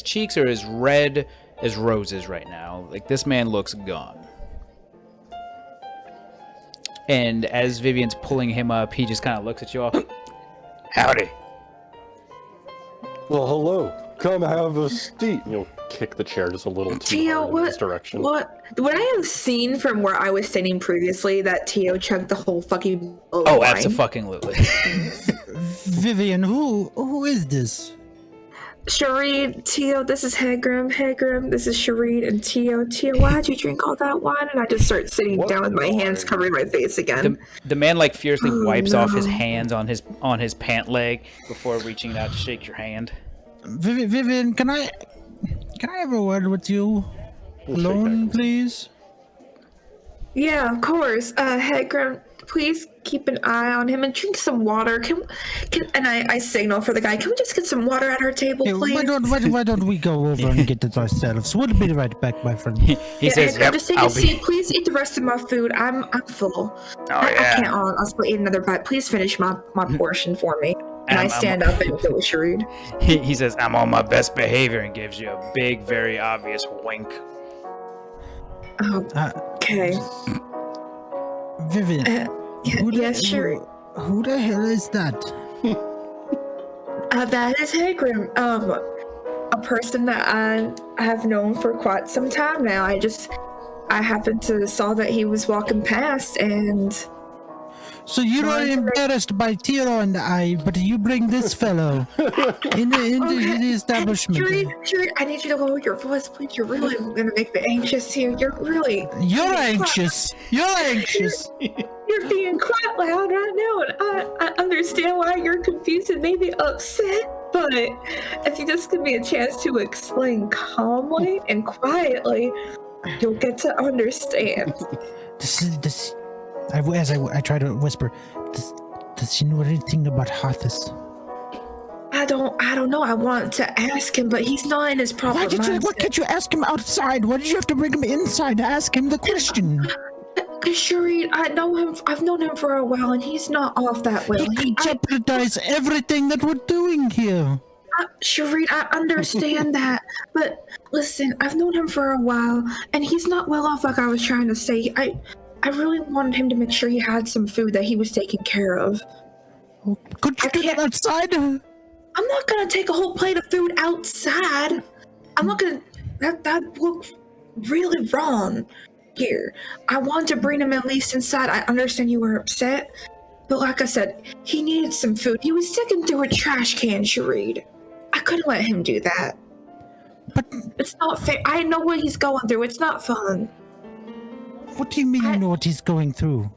cheeks are as red as roses right now. Like, this man looks gone. And as Vivian's pulling him up, he just kind of looks at you all. Howdy.
Well, hello. Come have a seat. You'll kick the chair just a little too
Tio,
hard in his direction.
what? Would I have seen from where I was standing previously that Tio chugged the whole fucking
Oh,
wine?
abso-fucking-lutely.
Vivian, who is this?
Sharid, Tio, this is Hegram, this is Sharid, and Tio, why'd you drink all that wine? And I just start sitting
What
down with my hands
wine?
covering my face again.
the man like fiercely
Oh,
wipes off his
no.
hands on his pant leg before reaching out to shake your hand.
Vivian, can I have a word with you?
We'll shake
Alone,
hands.
please.
Yeah, of course. Hegram, please keep an eye on him and drink some water. And I signal for the guy. Can we just get some water at our table,
Hey,
please?
why don't we go over and get it ourselves? We'll be right back, my friend.
He
Yeah,
says,
Hegram,
"Yep,
just take
I'll
a
be."
seat. Please eat the rest of my food. I'm full. I can't. I'll still eat another bite. Please finish my portion for me. And I
I'm-
stand up and go with Sharid.
He says, "I'm on my best behavior," and gives you a big, very obvious wink.
Oh,
Uh,
okay.
Vivian,
Yes, Sharid.
who the hell is that?
That is Hagrim. A person that I have known for quite some time now. I happened to saw that he was walking past, and
So you are embarrassed by Tiro and I, but you bring this fellow into the establishment.
Sherry, I need you to lower your voice, please. You're really gonna make me anxious here. You're
anxious. You're anxious.
You're being quite loud right now, and I understand why you're confused and maybe upset. But if you just give me a chance to explain calmly and quietly, you'll get to understand.
I try to whisper, does he know anything about Hathis?
I don't know. I want to ask him, but he's not in his proper mindset.
Why can't you ask him outside? Why did you have to bring him inside to ask him the question?
Because Shireen, I know him. I've known him for a while, and he's not off that well.
He could jeopardize everything that we're doing here.
Shireen, I understand that, but listen, I've known him for a while, and he's not well off like I was trying to say. I really wanted him to make sure he had some food, that he was taken care of.
Could you do that outside?
I'm not gonna take a whole plate of food outside. I'm not gonna. That looked really wrong here. I wanted to bring him at least inside. I understand you were upset, but like I said, he needed some food. He was sticking through a trash can, Shareed. I couldn't let him do that.
But
it's not fair. I know what he's going through. It's not fun.
What do you mean you know what he's going through?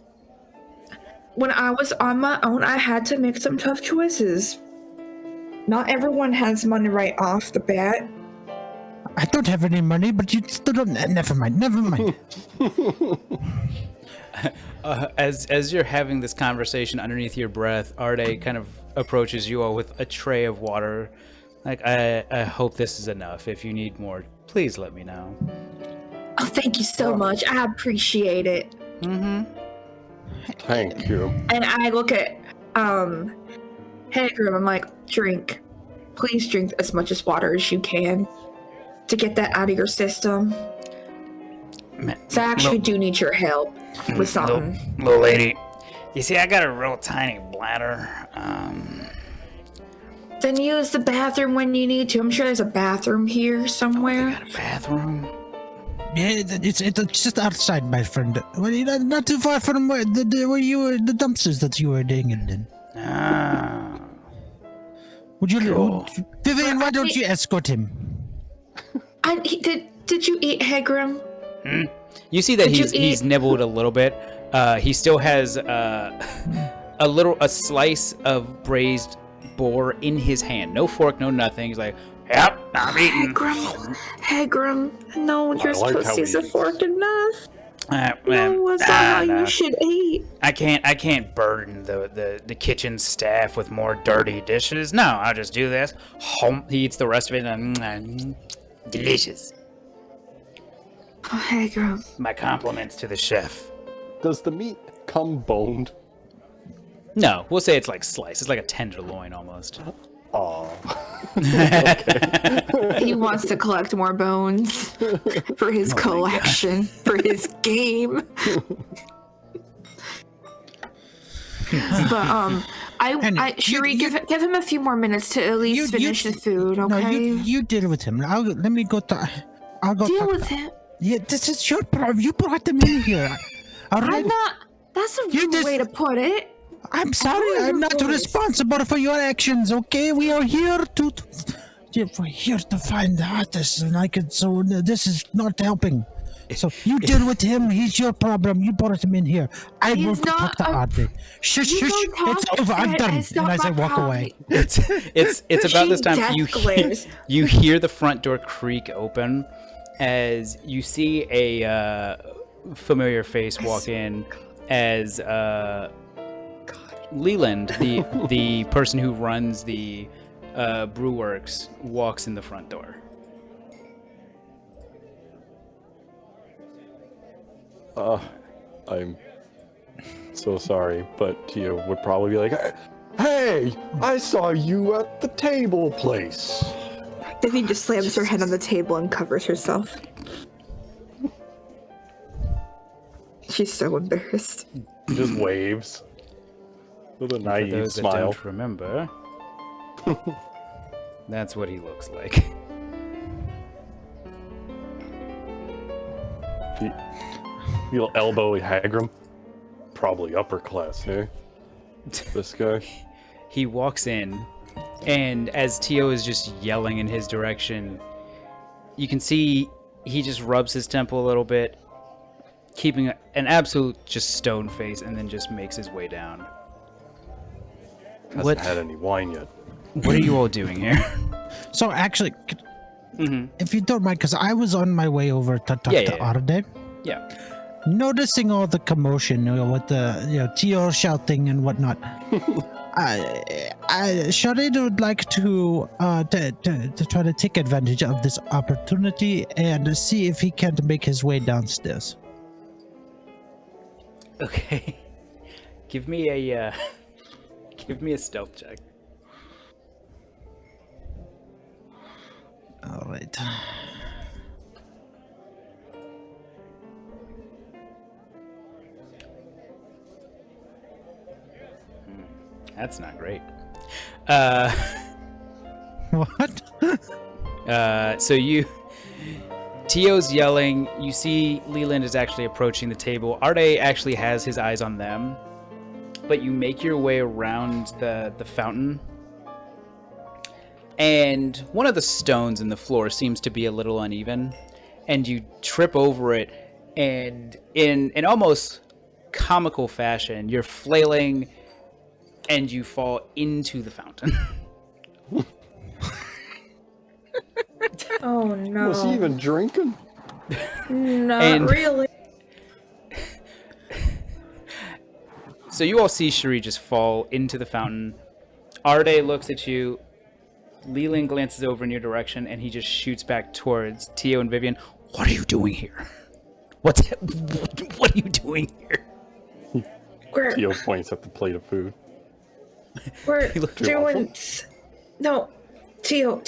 When I was on my own, I had to make some tough choices. Not everyone has money right off the bat.
I don't have any money, but you still don't. Never mind.
As you're having this conversation underneath your breath, Arde kind of approaches you all with a tray of water. Like, I hope this is enough. If you need more, please let me know.
Oh, thank you so much. I appreciate it.
Mm-hmm.
Thank you.
And I look at Hagrim. I'm like, drink. Please drink as much as water as you can to get that out of your system. So I actually do need your help with something.
Little lady, you see, I got a real tiny bladder.
Then use the bathroom when you need to. I'm sure there's a bathroom here somewhere.
You got a bathroom?
Yeah, it's just outside, my friend. Well, not too far from where the dumpsters that you were digging in.
Ah.
Would you,
cool.
Vivian? Why don't you escort him?
Did you eat Hagrim?
You see that he's nibbled a little bit. He still has a slice of braised boar in his hand. No fork, no nothing. He's like, yep, I'm eating.
Hagrim, no, you're supposed to use a fork and knife. That's not how you should eat.
I can't burden the kitchen staff with more dirty dishes. No, I'll just do this. He eats the rest of it and delicious.
Oh, Hagrim.
My compliments to the chef.
Does the meat come boned?
No, we'll say it's like sliced. It's like a tenderloin almost.
Aw.
He wants to collect more bones for his collection, for his game. But Cherie, give him a few more minutes to at least finish the food, okay?
No, you deal with him. I'll go
deal with him.
Yeah, this is your problem. You brought them in here. All right?
I'm not. That's a rude way to put it.
I'm sorry. I'm not responsible for your actions. Okay, we are here to find the artist, and so this is not helping. So you deal with him. He's your problem. You brought him in here. I will talk to Audrey. Shush. It's over. I'm done. And as I walk away.
It's about this time you hear the front door creak open as you see a familiar face walk in as Leland, the person who runs the Brewworks, walks in the front door.
I'm so sorry, but Tia would probably be like, "Hey, I saw you at the table place."
Vivian just slams her head on the table and covers herself. She's so embarrassed.
Just waves. With a
And for
naive
those that
smile.
don't remember, that's what he looks like.
You'll elbow Hagram. Probably upper class, eh? This guy.
He walks in, and as Tio is just yelling in his direction, you can see he just rubs his temple a little bit, keeping an absolute just stone face, and then just makes his way down.
Hasn't
What?
had any wine yet.
What are you all doing here?
So actually,
Mm-hmm.
if you don't mind, because I was on my way over to talk
Yeah,
to
yeah,
Arde.
Yeah.
Noticing all the commotion, with the Tio shouting and whatnot, Sharid would like to try to take advantage of this opportunity and see if he can't make his way downstairs.
Okay. Give me a stealth check.
All right.
That's not great.
What?
So Tio's yelling. You see Leland is actually approaching the table. Arde actually has his eyes on them, but you make your way around the fountain, and one of the stones in the floor seems to be a little uneven, and you trip over it, and in an almost comical fashion, you're flailing, and you fall into the fountain.
Oh no.
Was he even drinking?
Not
And-
really.
So you all see Cherie just fall into the fountain. Arde looks at you. Leland glances over in your direction, and he just shoots back towards Tio and Vivian. What are you doing here? What are you doing here?
We're,
Theo points at the plate of food.
we're
He looked
doing. No, Tio,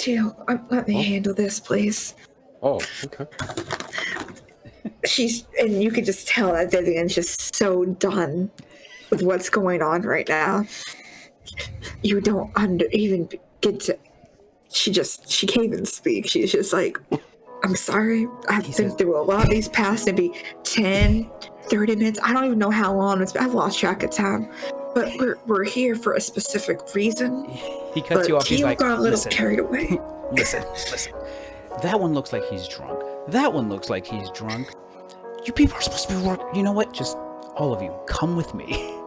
let me handle this, please.
Oh, okay.
And you could just tell that Vivian's just so done with what's going on right now. You don't even get to. She can't even speak. She's just like, I'm sorry. I've been through a lot these past maybe 10, 30 minutes. I don't even know how long it's been. I've lost track of time. But we're here for a specific reason.
He cuts you off. He's
Tio
like,
got a little
listen,
carried away.
listen. That one looks like he's drunk. That one looks like he's drunk. You people are supposed to be working. You know what? Just all of you, come with me.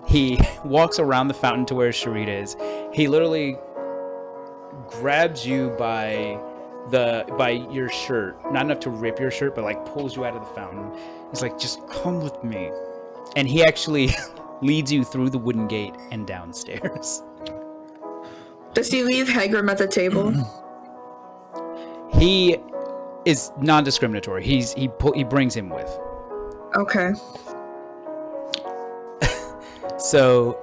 He walks around the fountain to where Sharita is. He literally grabs you by your shirt, not enough to rip your shirt, but like pulls you out of the fountain. He's like, just come with me. And he actually leads you through the wooden gate and downstairs.
Does he leave Hagram at the table?
He is non-discriminatory. He brings him with.
Okay.
So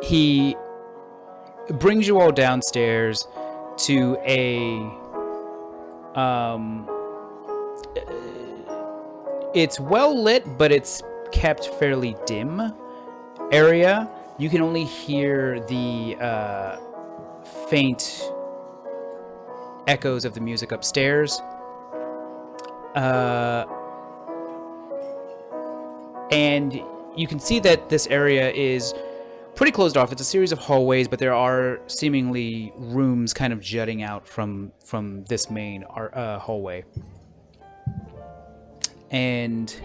he brings you all downstairs to it's well lit, but it's kept fairly dim area. You can only hear the faint echoes of the music upstairs. And you can see that this area is pretty closed off. It's a series of hallways, but there are seemingly rooms kind of jutting out from this main hallway. And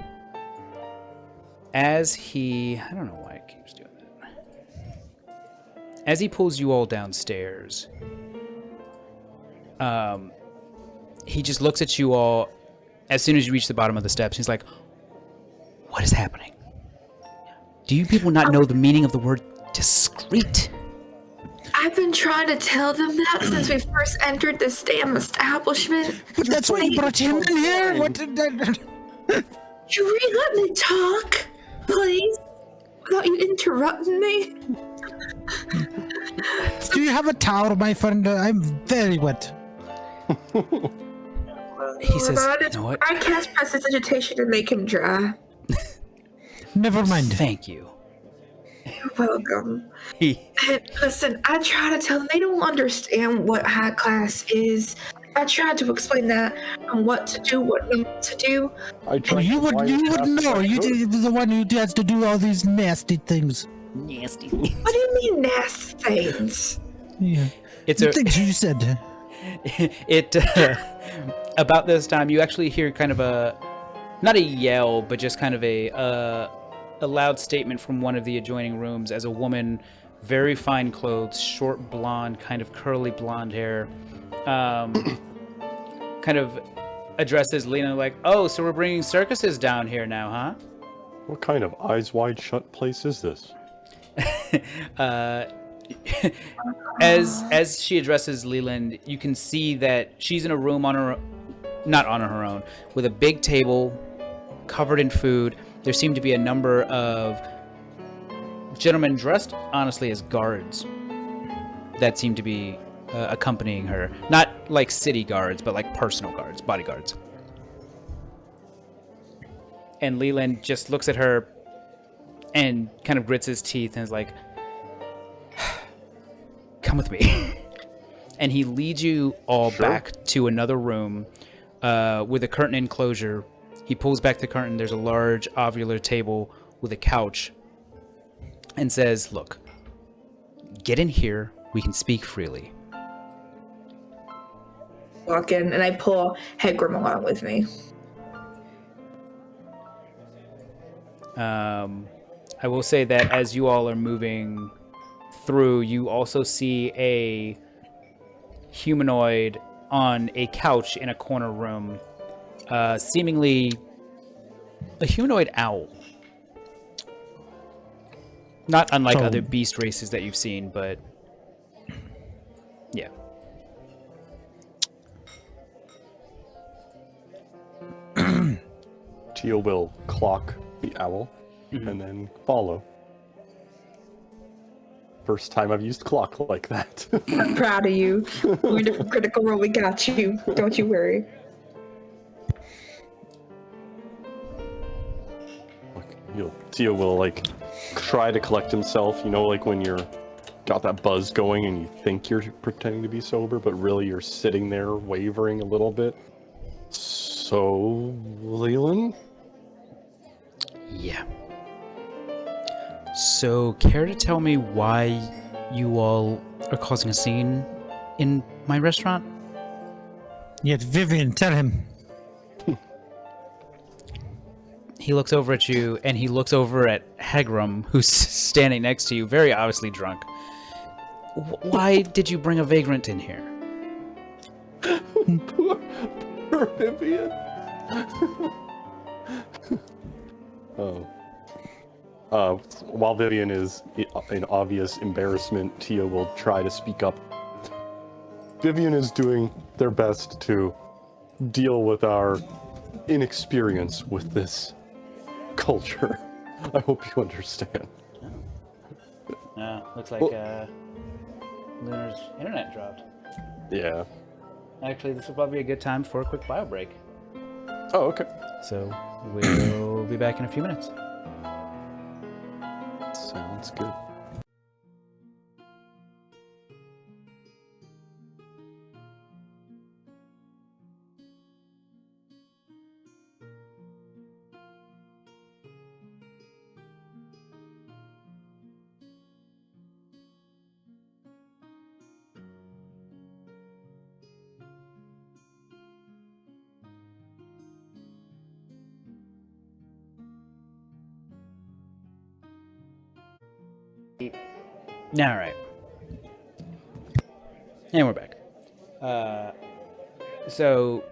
as I don't know why it keeps doing that. As he pulls you all downstairs, he just looks at you all as soon as you reach the bottom of the steps. He's like, what is happening? Do you people not know the meaning of the word discreet?
I've been trying to tell them that since we first entered this damn establishment.
But that's why you brought him in here? What did that?
Yuri, let me talk, please, without you interrupting me.
Do you have a towel, my friend? I'm very wet.
He says, you know what?
I cast prestidigitation to make him dry.
Never mind.
Thank you.
You're welcome.
He,
And listen, I try to tell them they don't understand what high class is. I tried to explain that and what to do, what not to do.
I
Oh,
tried
you
to
would
wire
know.
fast as I
You're
could.
the one who has to do all these nasty things.
nasty.
What do you mean nasty things?
Yeah.
It's
The
a
things you said.
it about this time you actually hear kind of a not a yell but just kind of a loud statement from one of the adjoining rooms as a woman, very fine clothes, short blonde, kind of curly blonde hair, kind of addresses Lena like, "Oh, so we're bringing circuses down here now, huh?"
What kind of eyes wide shut place is this?
uh, as she addresses Leland, you can see that she's in a room not on her own, with a big table covered in food. There seem to be a number of gentlemen dressed, honestly, as guards that seem to be accompanying her. Not like city guards, but like personal guards, bodyguards. And Leland just looks at her and kind of grits his teeth and is like, "Come with me." And he leads you all
Sure.
back to another room with a curtain enclosure. He pulls back the curtain. There's a large ovular table with a couch and says, "Look, get in here. We can speak freely."
Walk in and I pull Hegram along with me.
I will say that as you all are moving through, you also see a humanoid on a couch in a corner room, seemingly a humanoid owl. Not unlike
So-
other beast races that you've seen, but yeah.
Teal will clock the owl and then follow. First time I've used clock like that.
I'm proud of you. We're in a critical role. We got you. Don't you worry.
Teal will like try to collect himself, you know, like when you're got that buzz going and you think you're pretending to be sober, but really you're sitting there wavering a little bit. So, Leland?
Yeah. So, care to tell me why you all are causing a scene in my restaurant?
Yet, Vivian, tell him.
He looks over at you, and he looks over at Hegram, who's standing next to you, very obviously drunk. Why did you bring a vagrant in here?
Poor Vivian. Oh. While Vivian is in obvious embarrassment, Tia will try to speak up. Vivian is doing their best to deal with our inexperience with this culture. I hope you understand.
Looks like Lunar's internet dropped.
Yeah.
Actually, this will probably be a good time for a quick bio break.
Oh, okay.
So, we'll be back in a few minutes.
Sounds good.
All right. And we're back. So,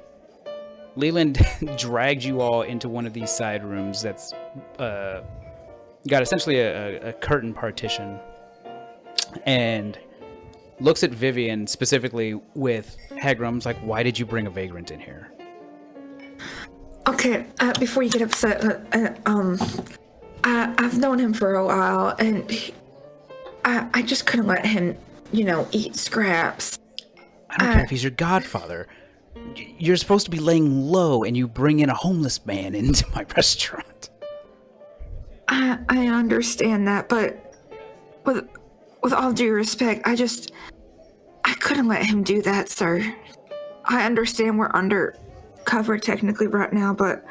Leland dragged you all into one of these side rooms that's got essentially a curtain partition, and looks at Vivian specifically with Hegram's like, "Why did you bring a vagrant in here?"
Okay, before you get upset, I've known him for a while, and I just couldn't let him, eat scraps.
I don't care if he's your godfather. You're supposed to be laying low, and you bring in a homeless man into my restaurant.
I understand that, but with all due respect, I couldn't let him do that, sir. I understand we're under cover technically right now, but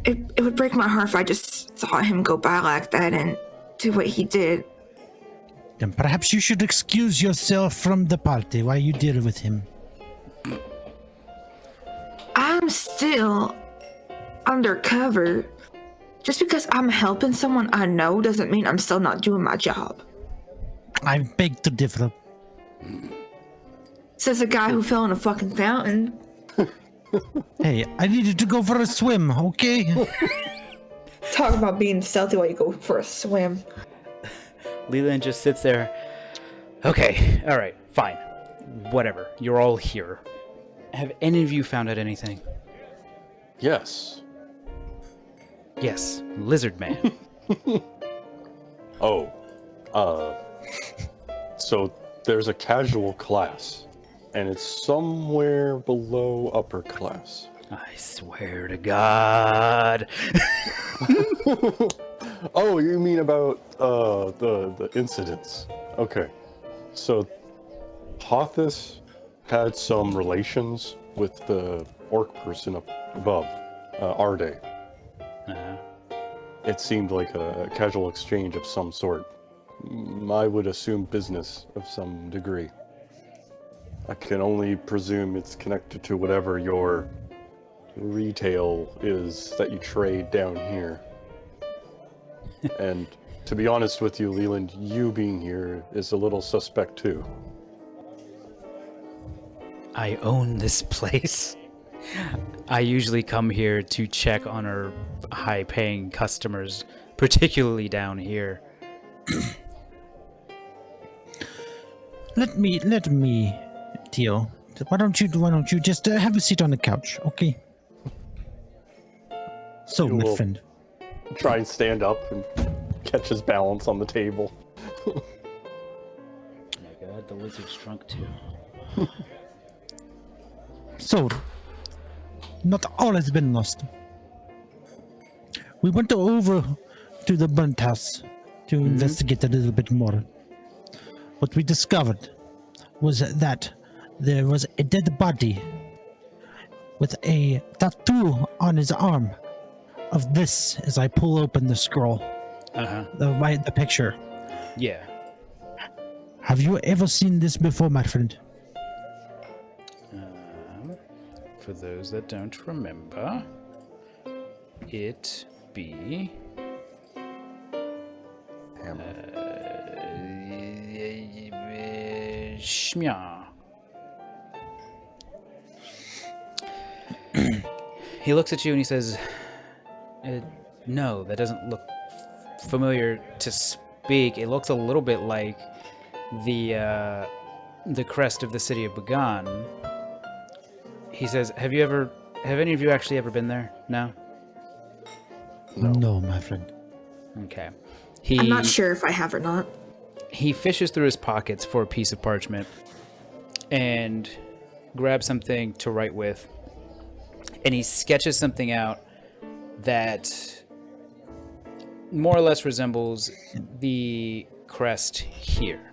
it would break my heart if I just saw him go by like that and do what he did.
Then perhaps you should excuse yourself from the party while you deal with him.
I'm still undercover. Just because I'm helping someone I know doesn't mean I'm still not doing my job.
I beg to differ.
Says a guy who fell in a fucking fountain.
Hey, I needed to go for a swim, okay?
Talk about being stealthy while you go for a swim.
Leland just sits there. Okay, all right, fine. Whatever. You're all here. Have any of you found out anything?
Yes.
Yes, Lizard Man.
Oh. So there's a casual class, and it's somewhere below upper class.
I swear to God.
Oh, you mean about the incidents? Okay. So Hothus had some relations with the orc person up above, Arde.
Uh-huh.
It seemed like a casual exchange of some sort. I would assume business of some degree. I can only presume it's connected to whatever your retail is that you trade down here. And to be honest with you, Leland, you being here is a little suspect too.
I own this place. I usually come here to check on our high-paying customers, particularly down here.
Let me deal. Why don't you just have a seat on the couch, okay? So, my
Cool.
friend.
Try and stand up and catch his balance on the table.
Oh my God, the lizard's drunk too.
So, not all has been lost. We went over to the burnt house to investigate a little bit more. What we discovered was that there was a dead body with a tattoo on his arm of this as I pull open the scroll,
Uh-huh.
the picture.
Yeah.
Have you ever seen this before, my friend?
For those that don't remember, it be... Shmya. He looks at you and he says, no, that doesn't look familiar to speak. It looks a little bit like the crest of the city of Bagan. He says, have any of you actually ever been there? No?
No, my friend.
Okay.
I'm not sure if I have or not.
He fishes through his pockets for a piece of parchment and grabs something to write with. And he sketches something out that more or less resembles the crest here.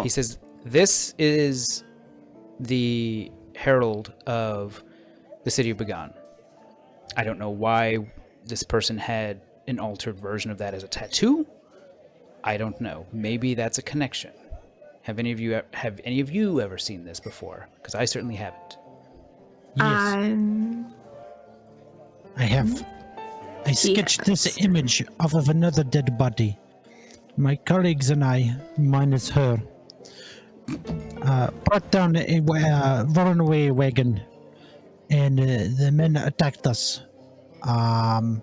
He says, this is the herald of the city of Bagan. I don't know why this person had an altered version of that as a tattoo. I don't know. Maybe that's a connection. Have any of you ever seen this before? Because I certainly haven't.
Yes, I have. I sketched this image off of another dead body. My colleagues and I, minus her, brought down a runaway wagon, and the men attacked us. And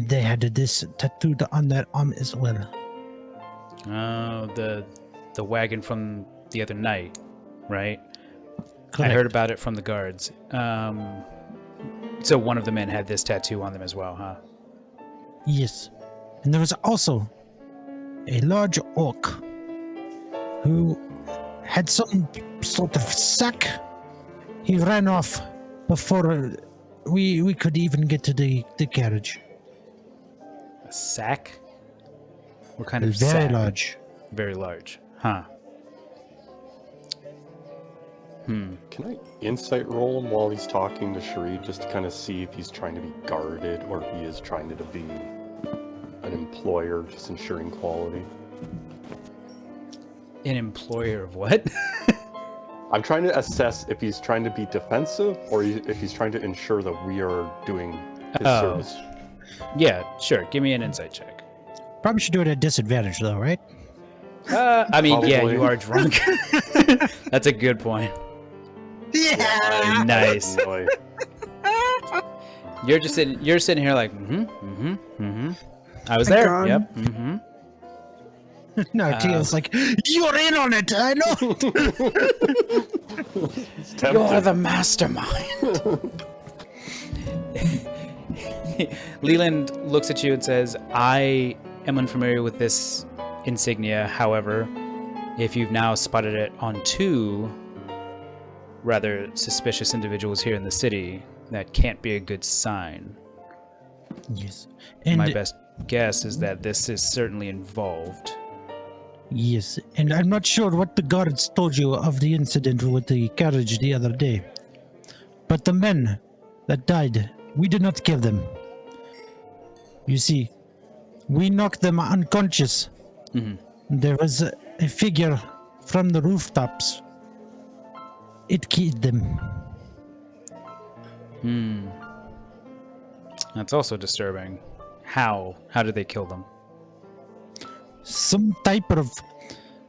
they had this tattooed on their arm as well.
Oh, the wagon from the other night, right?
Correct.
I heard about it from the guards. So one of the men had this tattoo on them as well, huh?
Yes. And there was also a large orc who had some sort of sack. He ran off before we could even get to the carriage.
A sack? What kind of
Very
sack?
large.
Very large. Huh.
Can I insight roll him while he's talking to Sheree, just to kind of see if he's trying to be guarded or if he is trying to be an employer, just ensuring quality?
An employer of what?
I'm trying to assess if he's trying to be defensive or if he's trying to ensure that we are doing his service.
Yeah, sure. Give me an insight check.
Probably should do it at disadvantage, though, right?
I mean, yeah,
Probably.
you are drunk. That's a good point.
Yeah.
Nice.
Boy.
You're sitting here like, I was
My
there.
God.
Yep. Mm-hmm.
No, Teal's like, you're in on it. I know.
It's tempting.
You're the mastermind. Leland looks at you and says, I am unfamiliar with this insignia. However, if you've now spotted it on two rather suspicious individuals here in the city, that can't be a good sign.
Yes. And
My best guess is that this is certainly involved.
yes, and I'm not sure what the guards told you of the incident with the carriage the other day. But the men that died, we did not kill them. You see, we knocked them unconscious. There was a figure from the rooftops. It killed them.
That's also disturbing. How? How did they kill them?
Some type of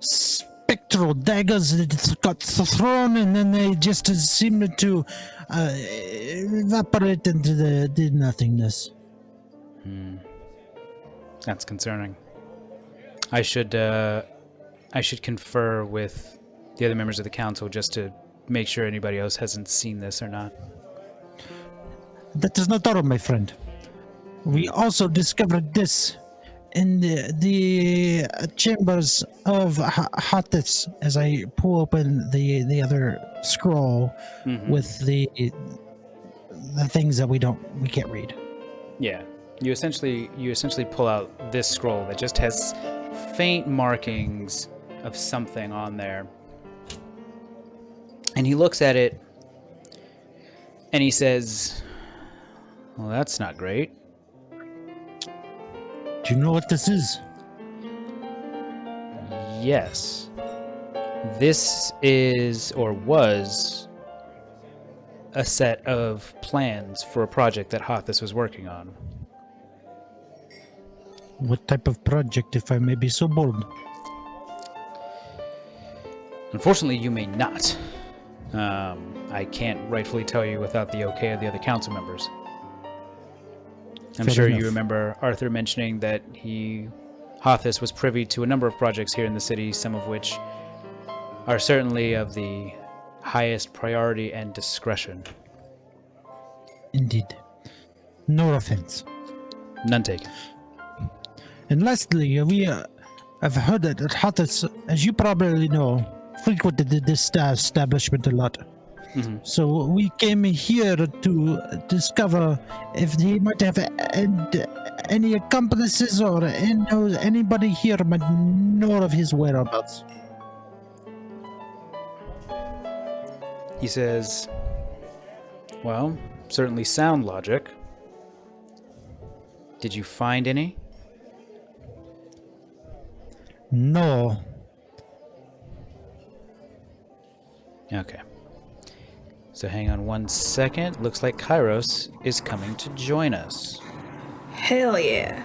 spectral daggers that got thrown and then they just seemed to evaporate into the nothingness.
That's concerning. I should confer with the other members of the council just to make sure anybody else hasn't seen this or not.
That is not all, my friend. We also discovered this in the chambers of Hathis as I pull open the other scroll with the things that we can't read.
Yeah. You essentially pull out this scroll that just has faint markings of something on there. And he looks at it and he says, "Well, that's not great."
Do you know what this is?
Yes. This is, or was, a set of plans for a project that Hathis was working on.
What type of project, if I may be so bold?
Unfortunately, you may not. I can't rightfully tell you without the okay of the other council members. I'm
Fair
sure
enough.
you remember Arthur mentioning that Hathis was privy to a number of projects here in the city, some of which are certainly of the highest priority and discretion.
Indeed. No offense.
None taken.
And lastly, we have heard that Hathis, as you probably know, frequented this establishment a lot. So we came here to discover if he might have any accomplices or anybody here might know of his whereabouts.
He says, "Well, certainly sound logic. Did you find any?"
No.
Okay. So hang on one second. Looks like Kairos is coming to join us.
Hell yeah.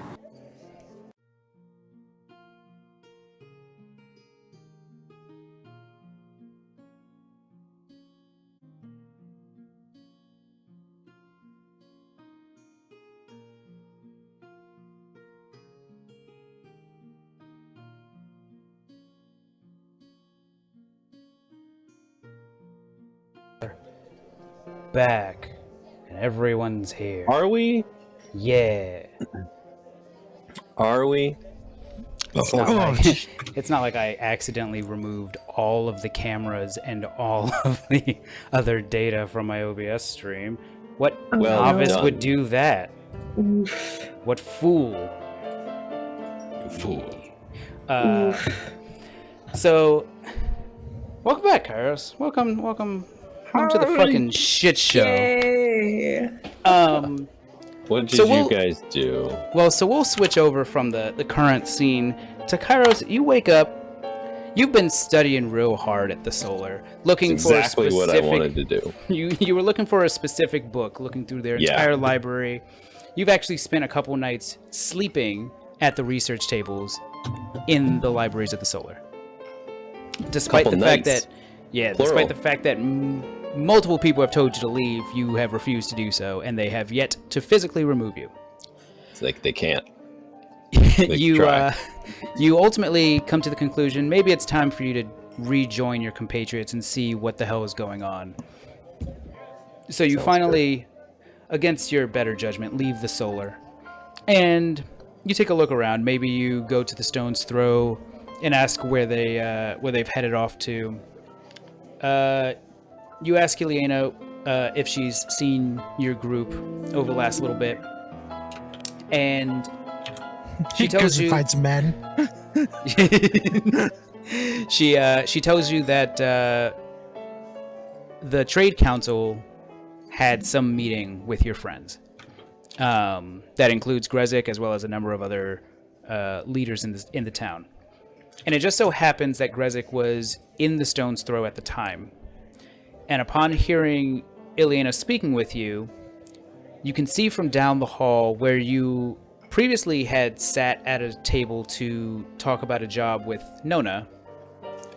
Back. And everyone's here.
Are we?
Yeah.
Are we?
It's not,
Oh,
like, it's not like I accidentally removed all of the cameras and all of the other data from my OBS stream. What
Well
novice
done.
would do that?
Oof.
What fool?
Fool.
Oof.
So, welcome back, Kairos. Welcome to the fucking shit show.
Yay.
What did
So
you guys do?
Well, so we'll switch over from the current scene to Kairos. You wake up. You've been studying real hard at the solar, looking
It's
for a
exactly
specific.
what I wanted to do.
You were looking for a specific book, looking through their entire library. You've actually spent a couple nights sleeping at the research tables in the libraries of the solar. Despite
Couple
the fact
nights.
that, yeah,
Plural.
despite the fact that multiple people have told you to leave, you have refused to do so, and they have yet to physically remove you.
It's like they can't.
You ultimately come to the conclusion maybe it's time for you to rejoin your compatriots and see what the hell is going on. So you finally, against your better judgment, leave the solar, and you take a look around. Maybe you go to the Stone's Throw and ask where they've headed off to. You ask Ileana if she's seen your group over the last little bit, and she tells you
fights men.
she tells you that the trade council had some meeting with your friends. That includes Grezik as well as a number of other leaders in the town. And it just so happens that Grezik was in the Stone's Throw at the time. And upon hearing Ileana speaking with you, you can see from down the hall where you previously had sat at a table to talk about a job with Nona.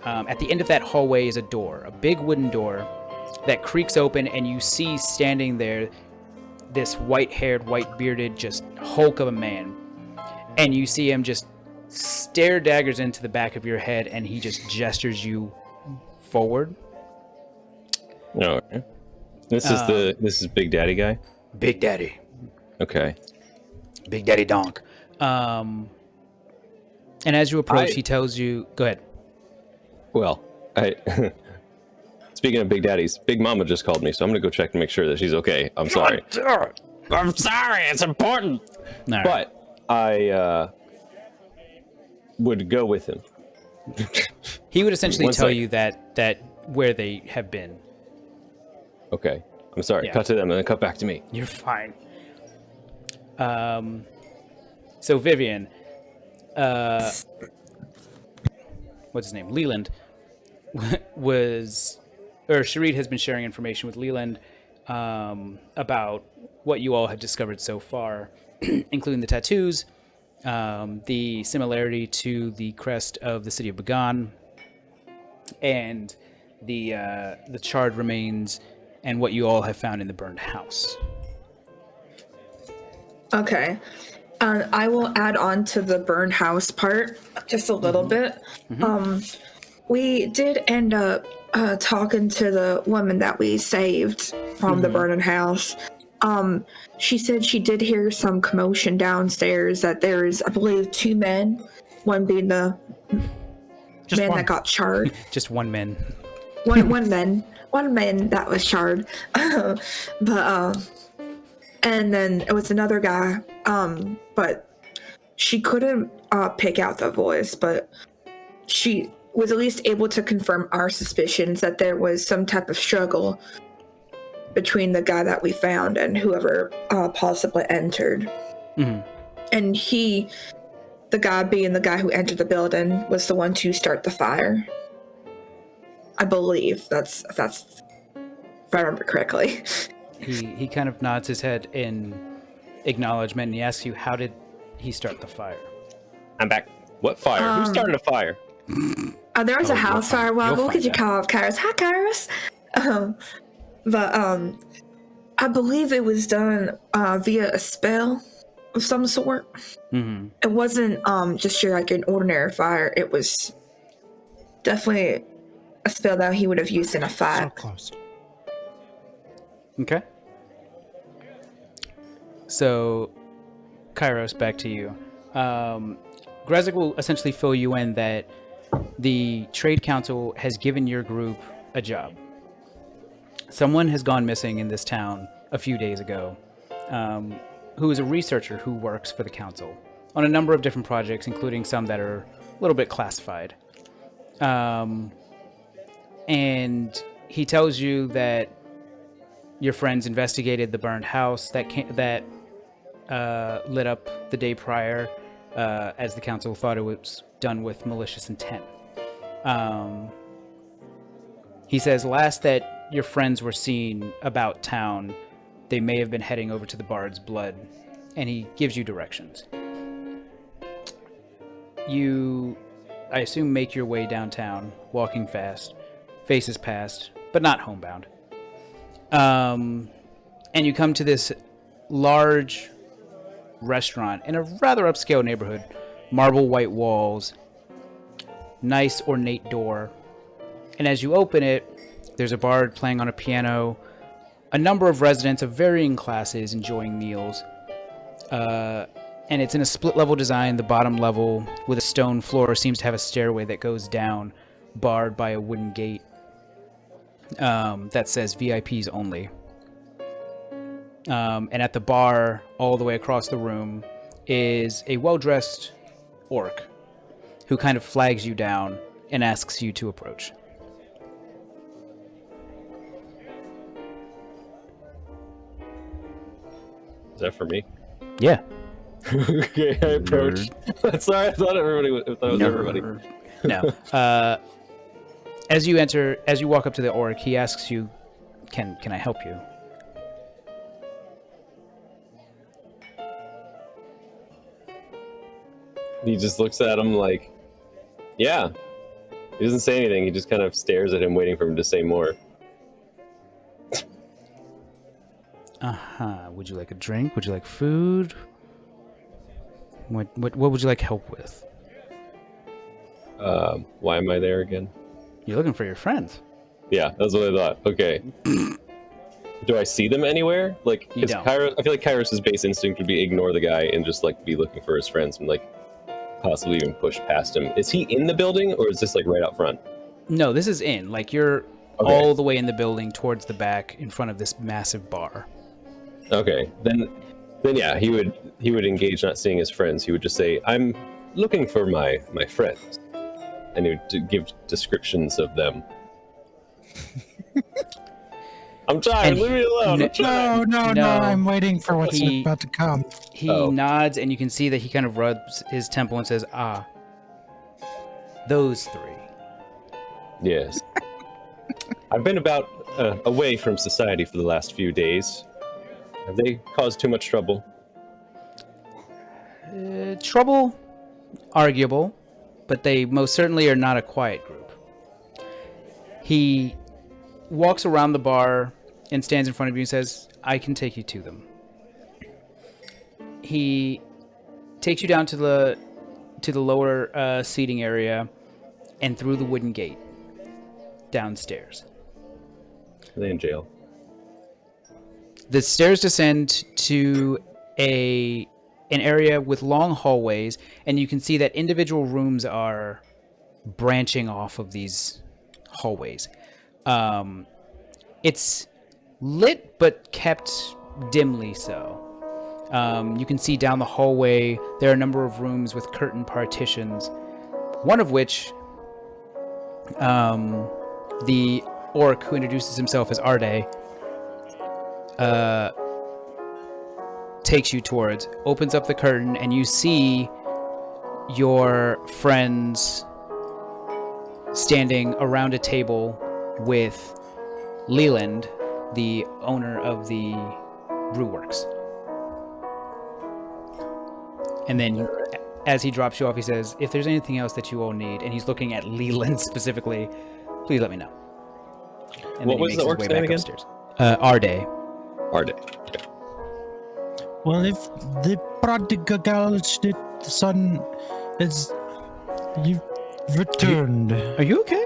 At the end of that hallway is a door, a big wooden door that creaks open, and you see standing there this white-haired, white-bearded, just hulk of a man. And you see him just stare daggers into the back of your head, and he just gestures you forward.
No, okay. This is Big Daddy guy.
Big Daddy.
Okay.
Big Daddy Donk. And as you approach, he tells you, go ahead.
Well, speaking of Big Daddies, Big Mama just called me, so I'm gonna go check to make sure that she's okay. I'm sorry. I'm sorry. It's important.
All right.
But I would go with him.
He would essentially
One
tell
sec.
you that where they have been.
Okay. I'm sorry.
Yeah.
Cut to them and then cut back to me.
You're fine. So Vivian, what's his name? Leland Sharid has been sharing information with Leland about what you all have discovered so far, including the tattoos, the similarity to the crest of the city of Bagan, and the charred remains, and what you all have found in the burned house.
Okay. I will add on to the burned house part just a little bit. We did end up talking to the woman that we saved from the burning house. She said she did hear some commotion downstairs, that there's, I believe, 2 men, one being the
Just
man
one.
that got charred.
Just one man.
one man that was charred. But and then it was another guy, but she couldn't pick out the voice, but she was at least able to confirm our suspicions that there was some type of struggle between the guy that we found and whoever possibly entered. And the guy being the guy who entered the building, was the one to start the fire. I believe that's if I remember correctly.
He kind of nods his head in acknowledgement, and he asks you, how did he start the fire?
I'm back. What fire? Who started a fire?
There was a house fire. Well,
You'll
what could you
find
call it, Kairos? Hi, Kairos. But I believe it was done via a spell of some sort. It wasn't just like an ordinary fire. It was definitely a spell that he would have used in a
So
fight.
close.
Okay. So, Kairos, back to you. Grezik will essentially fill you in that the Trade Council has given your group a job. Someone has gone missing in this town a few days ago, who is a researcher who works for the council on a number of different projects, including some that are little bit classified. And he tells you that your friends investigated the burned house that lit up the day prior, as the council thought it was done with malicious intent. He says last that your friends were seen about town, they may have been heading over to the Bard's Blood, and he gives you directions. You, I assume, make your way downtown, walking fast, faces past, but not homebound. And you come to this large restaurant in a rather upscale neighborhood. Marble white walls, nice ornate door. And as you open it, there's a bard playing on a piano, a number of residents of varying classes enjoying meals. And it's in a split level design. The bottom level with a stone floor seems to have a stairway that goes down, barred by a wooden gate that says VIPs only. And at the bar, all the way across the room, is a well-dressed orc who kind of flags you down and asks you to approach.
Is that for me?
Yeah.
Okay, I approach. Sorry, I thought it was everybody.
No. As you walk up to the orc, he asks you, "Can I help you?"
He just looks at him like, yeah. He doesn't say anything. He just kind of stares at him, waiting for him to say more.
Would you like a drink? Would you like food? What would you like help with?
Why am I there again?
You're looking for your friends.
Yeah, that's what I thought. Okay. Do I see them anywhere? Like,
You don't.
I feel like Kairos' base instinct would be ignore the guy and just like be looking for his friends and like possibly even push past him. Is he in the building or is this like right out front?
No, this is in. Like, you're all the way in the building towards the back in front of this massive bar.
Okay, then yeah, he would engage not seeing his friends. He would just say, "I'm looking for my friends," and he would give descriptions of them. I'm trying. Leave me alone. I'm trying.
No, I'm waiting for what's about to come.
He nods, and you can see that he kind of rubs his temple and says, those three.
Yes. I've been about away from society for the last few days. Have they caused too much trouble?
Trouble? Arguable. But they most certainly are not a quiet group. He walks around the bar and stands in front of you and says, I can take you to them. He takes you down to the lower seating area and through the wooden gate downstairs.
Are they in jail?
The stairs descend to an area with long hallways, and you can see that individual rooms are branching off of these hallways. It's lit, but kept dimly so. You can see down the hallway there are a number of rooms with curtain partitions, one of which the orc who introduces himself as Arde takes you towards, opens up the curtain, and you see your friends standing around a table with Leland, the owner of the Brewworks. And then as he drops you off, he says, if there's anything else that you all need, and he's looking at Leland specifically, please let me know. And
What was the orc's name again?
Arde.
Arde. Okay.
Well, if the prodigal son is returned.
Are you okay?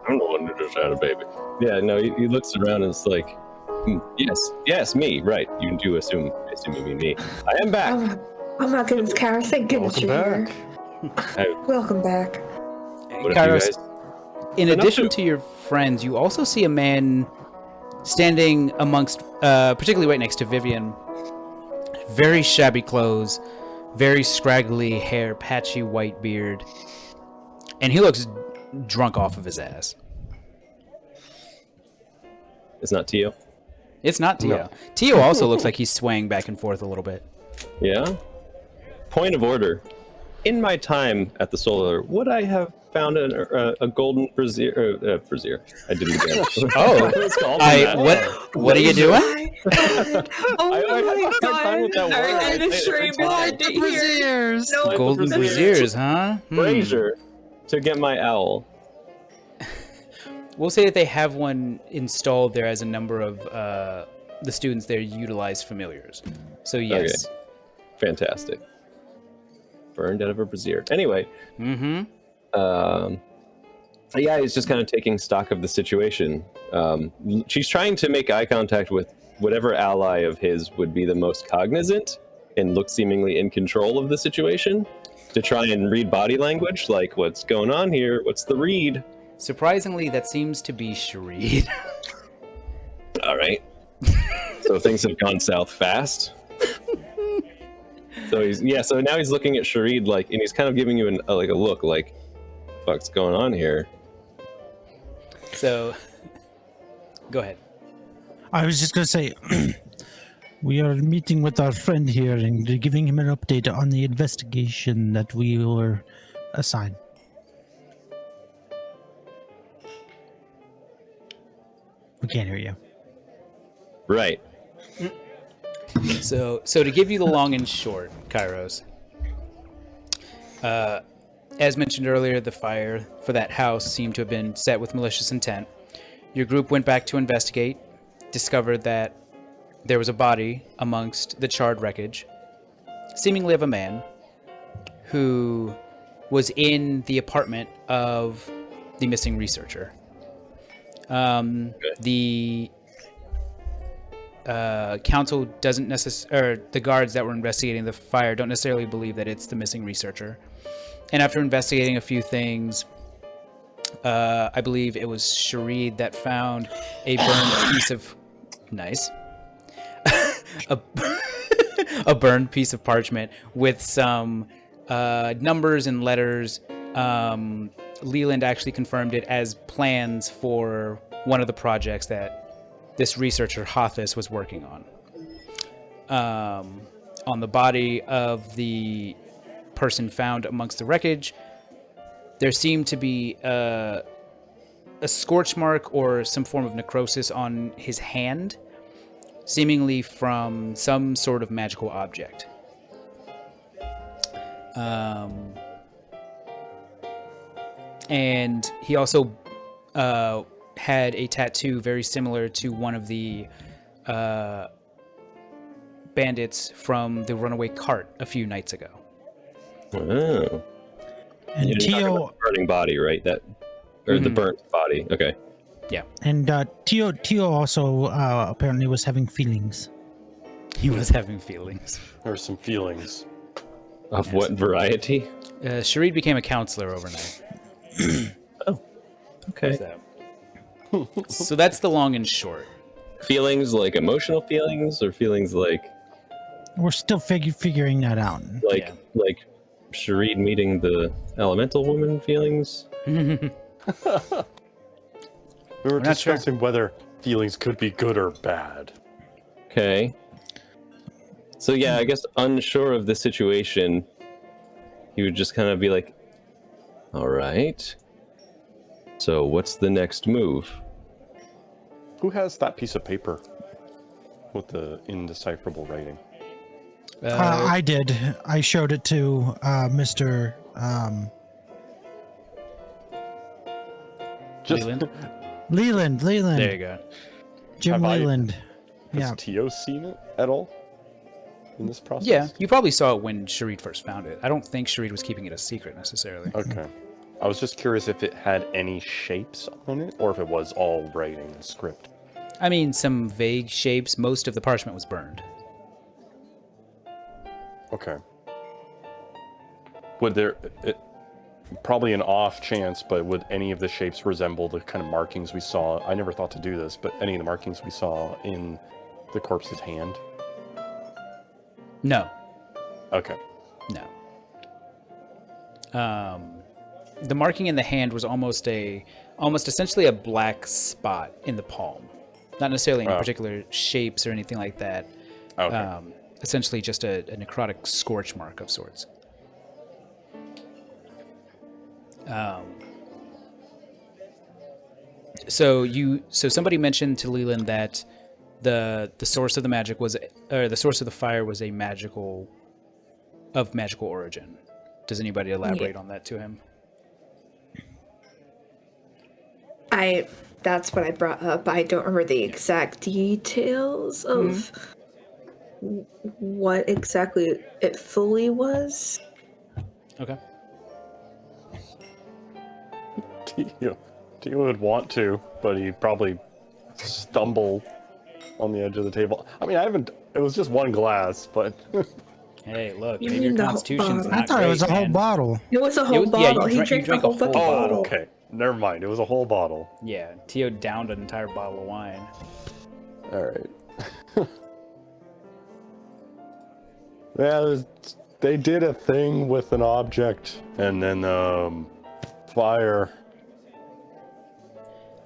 I'm the one who just had a baby. Yeah, no, he looks around and it's like, yes, me, right. You do assume you mean me. I am back.
Oh my goodness, Kairos, thank goodness you're here. Welcome back.
What have you
Kairos,
guys
in
been up
addition
to?
to your friends, you also see a man standing amongst, particularly right next to Vivian, very shabby clothes, very scraggly hair, patchy white beard, and he looks drunk off of his ass.
It's not Tio.
It's not Tio.
No.
Tio also looks like he's swaying back and forth a little bit.
Yeah. Point of order. In my time at the Solar, would I have found a golden brazier? Brazier. I did it again.
Oh,
It's called that.
what are you doing?
Oh
I had
my
a hard time with that
god!
word.
And the stream is ending here.
Braziers.
No,
Golden braziers, huh?
Brazier to get my owl.
We'll say that they have one installed there as a number of the students there utilize familiars. So yes.
Okay. Fantastic. Burned out of a brazier. Anyway.
Mm-hmm.
Yeah, he's just kind of taking stock of the situation. She's trying to make eye contact with whatever ally of his would be the most cognizant and look seemingly in control of the situation to try and read body language, like what's going on here, what's the read.
Surprisingly, that seems to be Shareed.
All right. So things have gone south fast. So now he's looking at Shareed and he's kind of giving you a look like, what's going on here?
So, go ahead.
I was just going to say, we are meeting with our friend here and giving him an update on the investigation that we were assigned. We can't hear you.
Right.
So to give you the long and short, Kairos. As mentioned earlier, the fire for that house seemed to have been set with malicious intent. Your group went back to investigate, discovered that there was a body amongst the charred wreckage, seemingly of a man, who was in the apartment of the missing researcher. The council doesn't necessarily, or the guards that were investigating the fire don't necessarily believe that it's the missing researcher. And after investigating a few things, I believe it was Shareed that found a burned piece of a burned piece of parchment with some numbers and letters. Leland actually confirmed it as plans for one of the projects that this researcher Hothus was working on. On the body of the person found amongst the wreckage, there seemed to be a scorch mark or some form of necrosis on his hand, seemingly from some sort of magical object. And he also had a tattoo very similar to one of the bandits from the runaway cart a few nights ago.
Oh.
And
You didn't talk
Tio,
about the burning body, right? The burnt body. Okay.
Yeah,
and Tio also apparently was having feelings.
he was having feelings.
There are some feelings.
Of what variety?
Shareed became a counselor overnight.
Okay.
So that's the long and short.
Feelings like emotional feelings, or feelings like
We're still figuring that out.
Yeah.
like Shareed meeting the elemental woman feelings?
We were
not sure.
discussing whether feelings could be good or bad.
Okay. So yeah, I guess unsure of the situation, he would just kind of be like, all right. So what's the next move?
Who has that piece of paper with the indecipherable writing?
I did. I showed it to Mr.
Just
Leland?
Leland.
There you go.
Jim
Have I-
Leland.
has
Yeah.
Tio seen it at all in this process?
Yeah, you probably saw it when Shareed first found it. I don't think Shareed was keeping it a secret necessarily.
Okay. I was just curious if it had any shapes on it, or if it was all writing and script.
I mean, some vague shapes. Most of the parchment was burned.
Okay. Would there... probably an off chance, but would any of the shapes resemble the kind of markings we saw? I never thought to do this, but any of the markings we saw in the corpse's hand?
No.
Okay.
No. The marking in the hand was almost essentially a black spot in the palm. Not necessarily any particular shapes or anything like that.
Okay.
Essentially just a necrotic scorch mark of sorts. So somebody mentioned to Leland that the source of the magic was, or the source of the fire was magical origin. Does anybody elaborate on that to him?
That's what I brought up. I don't remember the exact details of what exactly it fully was.
Okay.
Tio would want to, but he'd probably stumble on the edge of the table. I mean, it was just one glass, but...
Hey, look,
You
maybe
mean
your
the whole
constitution's
bottle?
not
I thought
great,
it was a whole
man.
bottle.
It was a whole
was- yeah,
bottle.
you
He
drank
drank
a
the whole
whole
fucking
bottle.
bottle.
Okay, never mind. It was a whole bottle.
Yeah, Tio downed an entire bottle of wine.
All right. Yeah, they did a thing with an object, and then fire.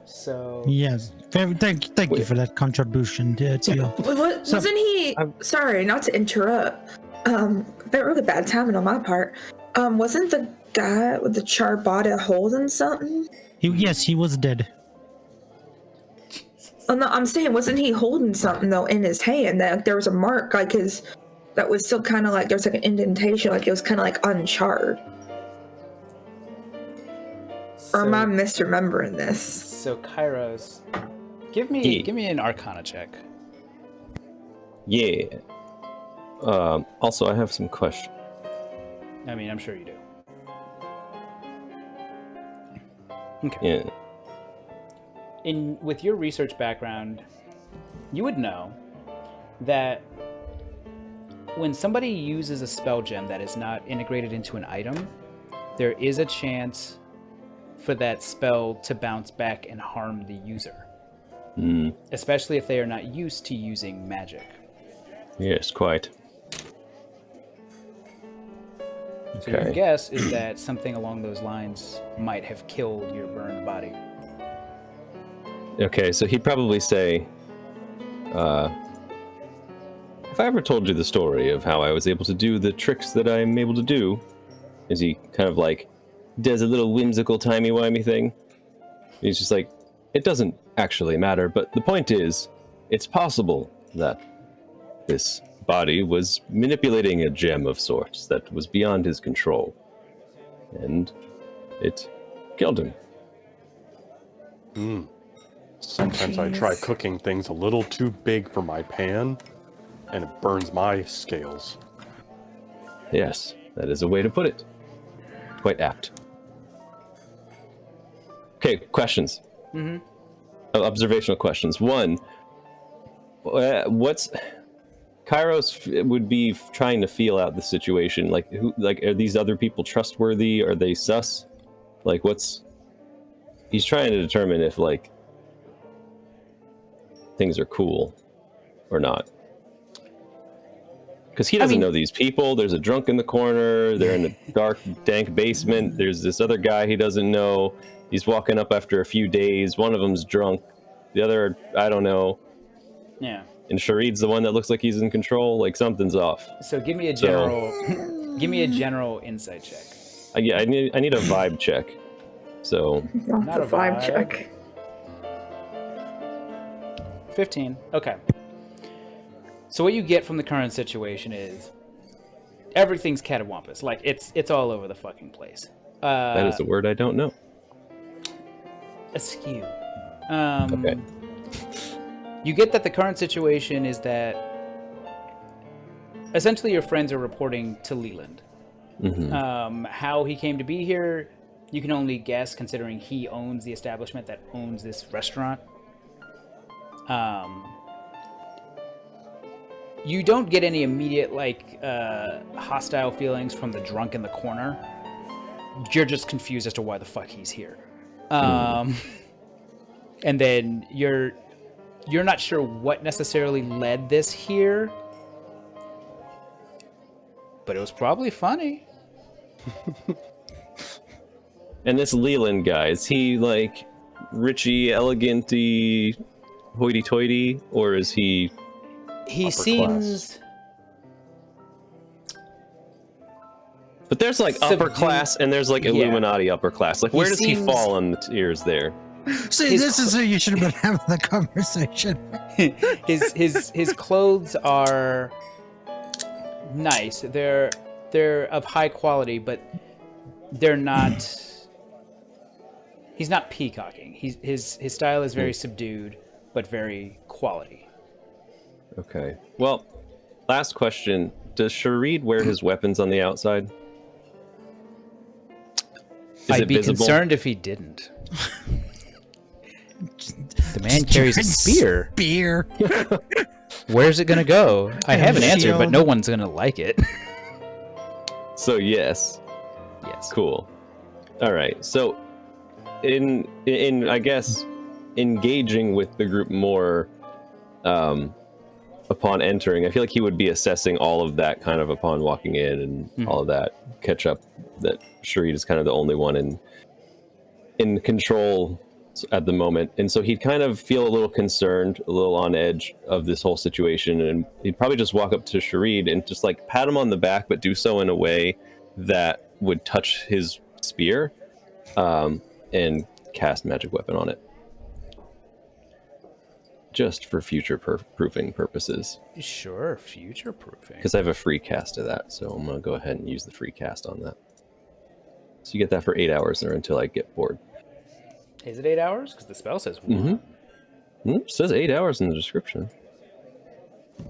So
Yes. Thank you for that contribution, Tio.
Wasn't he? Sorry, not to interrupt. Bit really bad timing on my part. Wasn't the guy with the charred body holding something?
Yes, he was dead.
Oh no, I'm saying, wasn't he holding something though in his hand? That there was a mark, like that was still kind of like there was like an indentation, like it was kind of like uncharred. Or am I misremembering this?
So Kairos, give me an Arcana check.
Yeah. Also, I have some questions.
I mean, I'm sure you do. Okay.
Yeah.
With your research background, you would know that when somebody uses a spell gem that is not integrated into an item, there is a chance for that spell to bounce back and harm the user. Especially if they are not used to using magic.
Yes, quite.
So your guess is that something along those lines might have killed your burned body.
Okay, so he'd probably say, have I ever told you the story of how I was able to do the tricks that I'm able to do? Is he kind of like, does a little whimsical timey-wimey thing? He's just like, it doesn't actually matter, but the point is, it's possible that this body was manipulating a gem of sorts that was beyond his control. And it killed him.
Sometimes I try cooking things a little too big for my pan, and it burns my scales.
Yes, that is a way to put it. Quite apt. Okay, questions. Observational questions. One, what's Kairos would be trying to feel out the situation? Like, are these other people trustworthy? Are they sus? Like, he's trying to determine if like things are cool or not. Because he doesn't know these people. There's a drunk in the corner. They're in a dark, dank basement. There's this other guy he doesn't know. He's walking up after a few days. One of them's drunk. The other, I don't know.
Yeah.
And Sharid's the one that looks like he's in control. Like something's off.
So give me a general, give me a general insight check.
Yeah, I need a vibe check. So
Not a vibe check.
15. Okay. So what you get from the current situation is everything's catawampus. Like it's all over the fucking place.
that is a word I don't know.
Askew.
Okay.
You get that the current situation is that essentially your friends are reporting to Leland. How he came to be here, you can only guess considering he owns the establishment that owns this restaurant. You don't get any immediate hostile feelings from the drunk in the corner. You're just confused as to why the fuck he's here. And then you're not sure what necessarily led this here. but it was probably funny.
And this Leland guy, is he like Richie, eleganty, hoity-toity, or is he?
He
Upper
seems
But there's like upper class and there's like Illuminati upper class. Like, where does he fall on the tiers there?
See, this is who you should have been having the conversation.
his clothes are nice. They're of high quality, but they're not. He's not peacocking. His style is very subdued, but very quality.
Okay. Well, last question: does Sharid wear his weapons on the outside? Is
I'd
it
be
visible?
concerned if he didn't. The man carries a spear.
Spear.
Where's it gonna go? I
And
have
a
an answer, but
shield.
no one's gonna like it.
So yes.
Yes.
Cool. All right. So, in I guess engaging with the group more upon entering, I feel like he would be assessing all of that kind of upon walking in and all of that. Catch up that Sharid is kind of the only one in control at the moment, and so he'd kind of feel a little concerned, a little on edge of this whole situation, and he'd probably just walk up to Sharid and just like pat him on the back, but do so in a way that would touch his spear, and cast magic weapon on it, just for future proofing purposes.
Sure, future proofing.
Because I have a free cast of that, so I'm gonna go ahead and use the free cast on that. So you get that for 8 hours or until I get bored.
Is it 8 hours? Because the spell says 1.
It says 8 hours in the description.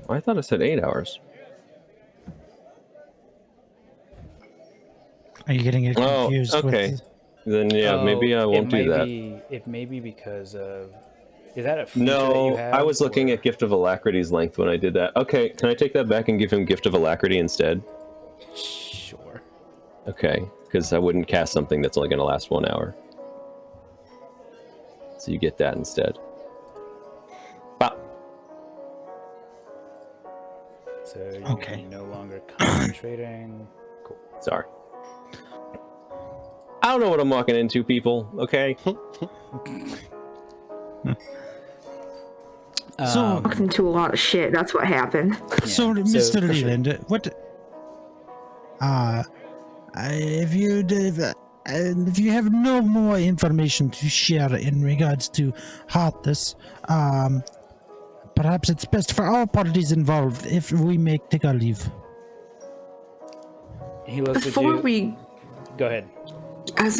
I thought it said 8 hours.
Are you getting it
Oh,
confused
okay.
with...
Then yeah, maybe I won't do that.
It may be because of... Is that a feature that
No,
you have?
I was looking
or-
at Gift of Alacrity's length when I did that. Okay, can I take that back and give him Gift of Alacrity instead?
Sure.
Okay, because I wouldn't cast something that's only going to last 1 hour. So you get that instead. Bop.
So you're
Okay.
no longer concentrating. Cool.
Sorry. I don't know what I'm walking into, people. Okay.
So-
Walked into a lot of shit. That's what happened.
So,
Yeah,
Mr.
so-
Leland, what? If you have no more information to share in regards to Harthus, perhaps it's best for all parties involved if we take our leave.
He looks at
Before
you.
we,
Go ahead.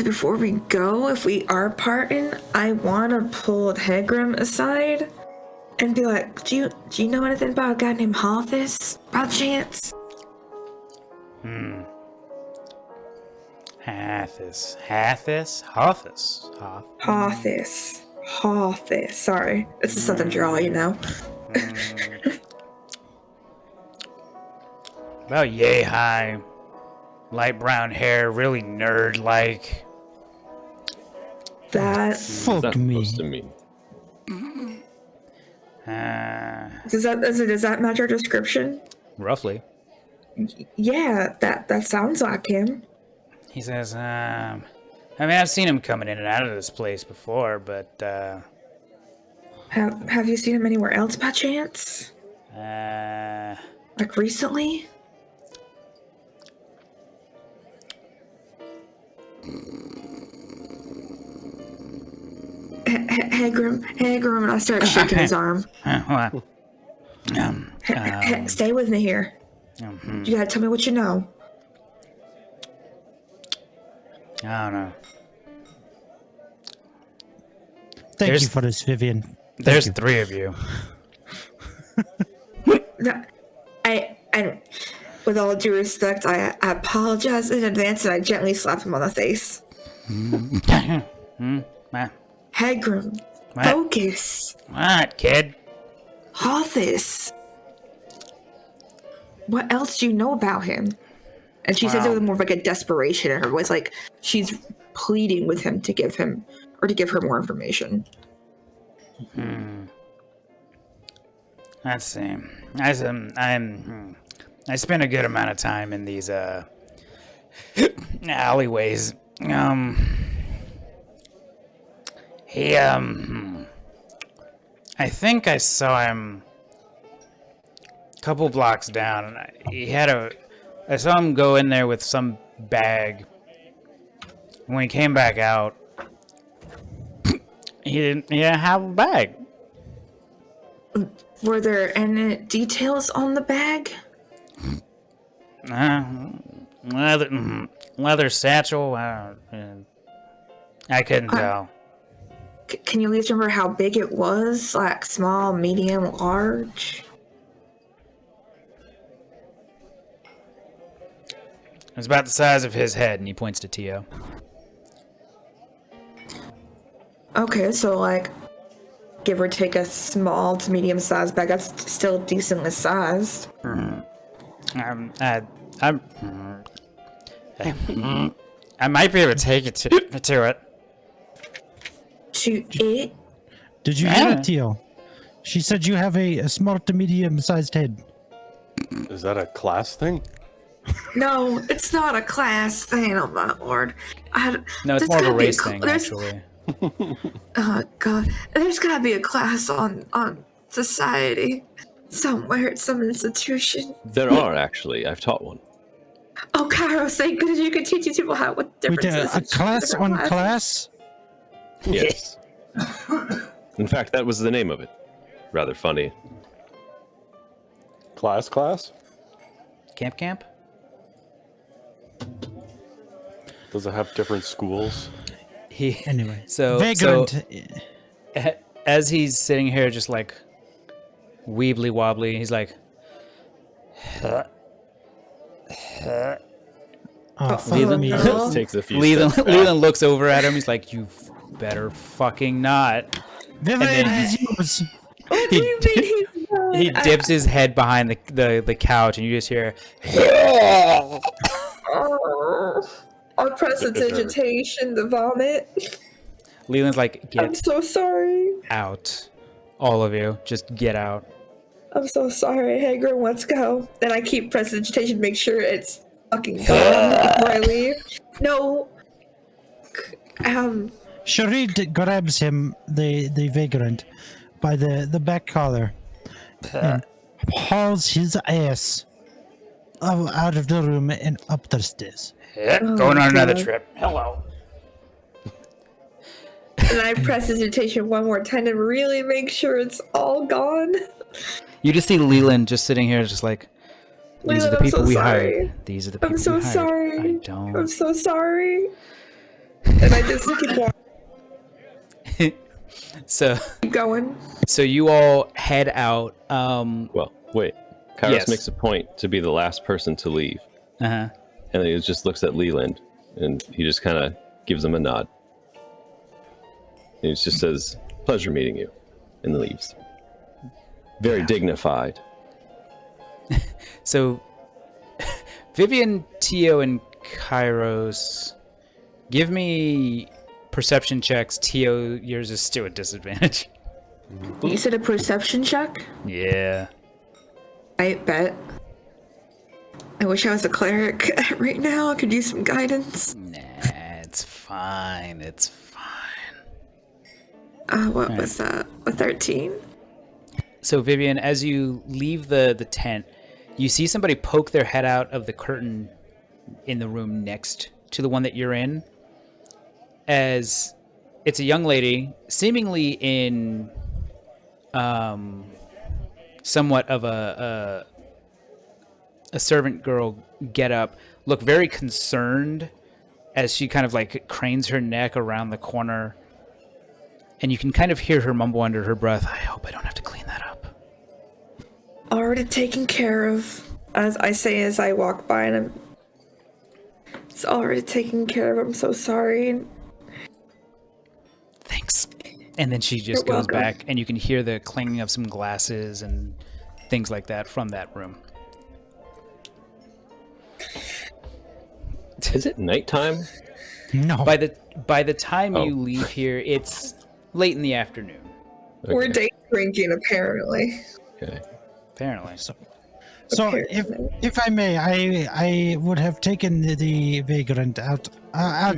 before we go, if we are parting, I want to pull Hegram aside and be like, do you know anything about a guy named Harthus, by chance?
Harthus.
Harthus. Sorry, it's a southern drawl, you know.
About yay high, light brown hair, really nerd-like.
That
What's that
Fuck me.
supposed to mean?
does that match our description?
Roughly.
Yeah, that sounds like him.
He says, I mean, I've seen him coming in and out of this place before, but,
Have you seen him anywhere else by chance? Like recently? Hegram, and I start shaking his arm. Stay with me here. You gotta tell me what you know.
I don't know.
Thank
There's-
you for this, Vivian.
There's 3 of you.
No, I, with all due respect, I apologize in advance, and I gently slap him on the face. Hegram,
What?
focus.
What, kid?
Harthus. What else do you know about him? And she says it with more of like a desperation in her voice, like she's pleading with him to give her more information.
Let's see. I spent a good amount of time in these alleyways. He I think I saw him a couple blocks down, and I saw him go in there with some bag. When he came back out, he didn't have a bag.
Were there any details on the bag?
Leather satchel. I couldn't tell.
Can you at least remember how big it was? Like small, medium, large?
It was about the size of his head, and he points to Tio.
Okay, so like, give or take a small to medium sized bag. That's still decently sized.
I might be able to take it to it.
To it?
Did you hear it, Tio? She said you have a small to medium-sized head.
Is that a class thing?
No, it's not a class thing. Oh my lord!
No, it's more of a race thing, actually.
Oh god, there's gotta be a class on society somewhere at some institution.
There are, actually. I've taught one.
Oh, Kairos, thank goodness you can teach people how what
Wait,
differences.
a class on class?
Yes. In fact, that was the name of it. Rather funny.
Class?
Camp?
Does it have different schools?
Anyway,
So
vagrant.
as he's sitting here just like weebly wobbly, he's like,
Oh, fuck
Leland-
me.
no.
Takes a few
Leland,
steps back.
Leland looks over at him. He's like, "You better fucking not."
Vivian
then-
is yours.
What do you mean he's not?
He dips his head behind the couch, and you just hear,
I'll press the digitation, the vomit.
Leland's like,
I'm
"Get
so sorry.
out, all of you! Just get out."
I'm so sorry. Hey, girl, let's go. Then I keep pressing digitation to make sure it's fucking gone before I leave. No.
Sharid grabs him, the vagrant, by the back collar and hauls his ass out of the room and up the stairs.
Going on another
God.
trip. Hello.
And I press digitation one more time to really make sure it's all gone.
You just see Leland just sitting here, just like, "These are the
Leland, I'm
people
so
we
sorry.
hired. These are the people
I'm so
we hired.
sorry.
I don't."
I'm so sorry. And I just keep
So
going.
you all head out.
Well, wait. Kairos
Yes.
makes a point to be the last person to leave.
Uh-huh.
And then he just looks at Leland, and he just kind of gives him a nod. And he just says, "Pleasure meeting you," and leaves. Very dignified.
So Vivian, Tio, and Kairos, give me perception checks. Tio, yours is still at disadvantage.
You said a perception check?
Yeah.
I bet. I wish I was a cleric right now. I could use some guidance.
Nah, it's fine. It's fine.
What
Right.
was that? A 13?
So Vivian, as you leave the tent, you see somebody poke their head out of the curtain in the room next to the one that you're in. As it's a young lady, seemingly in somewhat of a servant girl getup, look very concerned as she kind of like cranes her neck around the corner, and you can kind of hear her mumble under her breath, "I hope I don't have to clean that up."
Already taken care of. As I say as I walk by, and it's already taken care of. I'm so sorry.
Thanks. And then she just
You're
goes
welcome.
back, and you can hear the clanging of some glasses and things like that from that room.
Is it nighttime?
No.
By the time
Oh.
you leave here, it's late in the afternoon.
We're
Okay.
day drinking, apparently.
Okay.
Apparently.
So So,
apparently.
if I may, I would have taken the vagrant out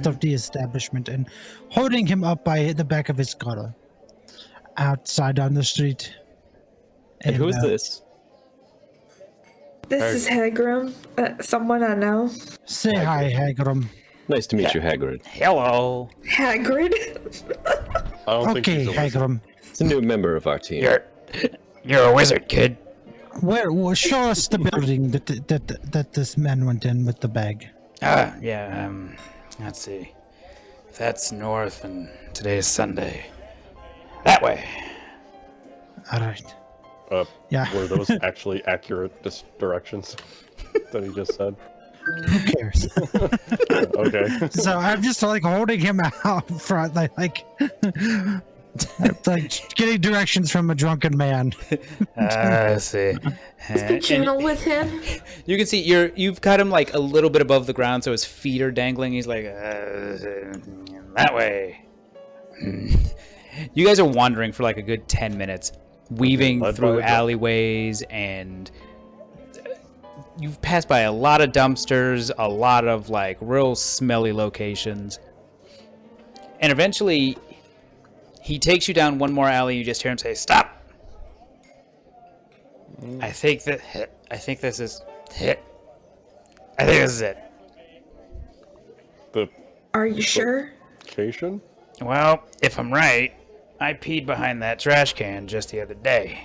of the establishment and holding him up by the back of his collar outside on the street.
And who is
uh,
this?
This is Hagram, someone I know.
Say hi, Hagram.
Nice to meet you, Hagrid.
Hello.
Hagrid.
I don't think
Okay,
he's a wizard.
Hagram.
It's a new member of our team.
You're a wizard, kid.
Where? Show us the building that this man went in with the bag.
Yeah, let's see. That's north, and today is Sunday. That way.
All right.
Uh,
Yeah.
Were those actually accurate directions that he just said?
Who cares?
Okay.
So I'm just like holding him out front, like getting directions from a drunken man.
I see.
The channel with him.
You can see you've got him like a little bit above the ground, so his feet are dangling. He's like that way. You guys are wandering for like a good 10 minutes, weaving
Led by
through
a dog.
alleyways, and you've passed by a lot of dumpsters, a lot of like real smelly locations, and eventually he takes you down one more alley. You just hear him say, "Stop." I think this is it. I think this is it.
The
Are you sure?
location?
Well, if I'm right, I peed behind that trash can just the other day.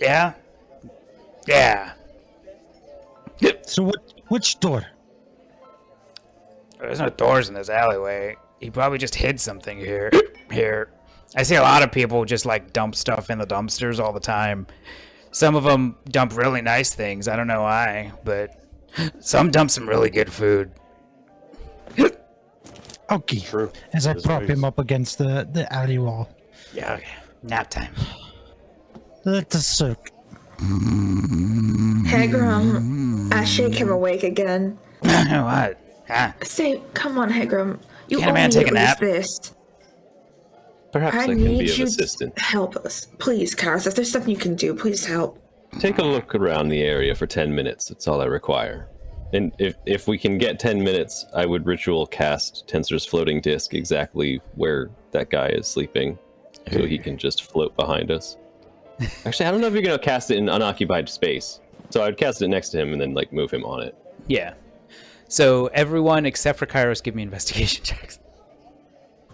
Yeah? Yeah.
So which door?
There's no doors in this alleyway. He probably just hid something here. Here. I see a lot of people just like dump stuff in the dumpsters all the time. Some of them dump really nice things. I don't know why, but some dump some really good food.
Okay.
True.
As I
His
prop
ways.
him up against the alley wall.
Yeah, okay. Nap time.
Let us soak.
Hagram. I shake him awake again.
What? Huh?
Say, come on, Hagram. You
Can a
owe
man
me
take
at
a nap?
least this.
Perhaps I
I
can
need
be of
you
assistance.
to help us. Please, Karis, if there's something you can do, please help.
Take a look around the area for 10 minutes. That's all I require. And if we can get 10 minutes, I would ritual cast Tensor's floating disc exactly where that guy is sleeping, so he can just float behind us. Actually, I don't know if you're going to cast it in unoccupied space. So I'd cast it next to him and then like move him on it.
Yeah. So everyone except for Kairos give me investigation checks.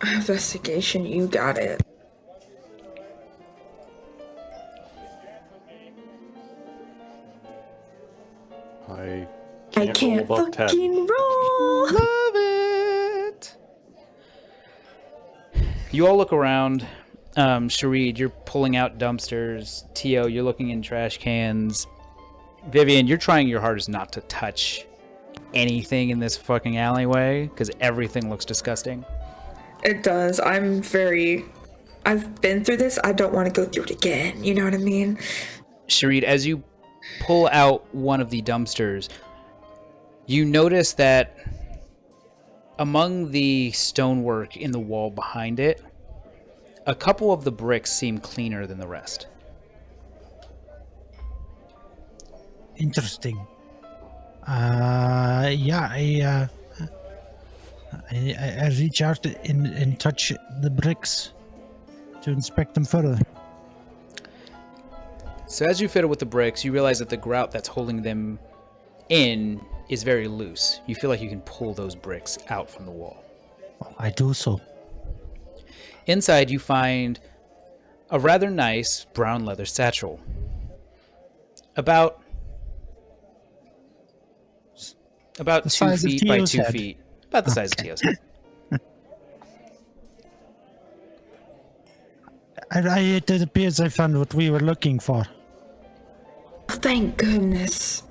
Investigation, you got it.
I
I
can't,
can't
roll above 10.
fucking roll.
Love it. You all look around. Shareed, you're pulling out dumpsters. Tio, you're looking in trash cans. Vivian, you're trying your hardest not to touch anything in this fucking alleyway because everything looks disgusting.
It does. I've been through this. I don't want to go through it again. You know what I mean?
Shareed, as you pull out one of the dumpsters, you notice that among the stonework in the wall behind it, a couple of the bricks seem cleaner than the rest.
Interesting. Yeah, I reach out and touch the bricks to inspect them further.
So as you fiddle with the bricks, you realize that the grout that's holding them in is very loose. You feel like you can pull those bricks out from the wall.
I do so.
Inside, you find a rather nice brown leather satchel. About
The
2
size of
feet by
Tio's
2
head.
feet. About the size of Tio's head.
It appears I found what we were looking for.
Thank goodness.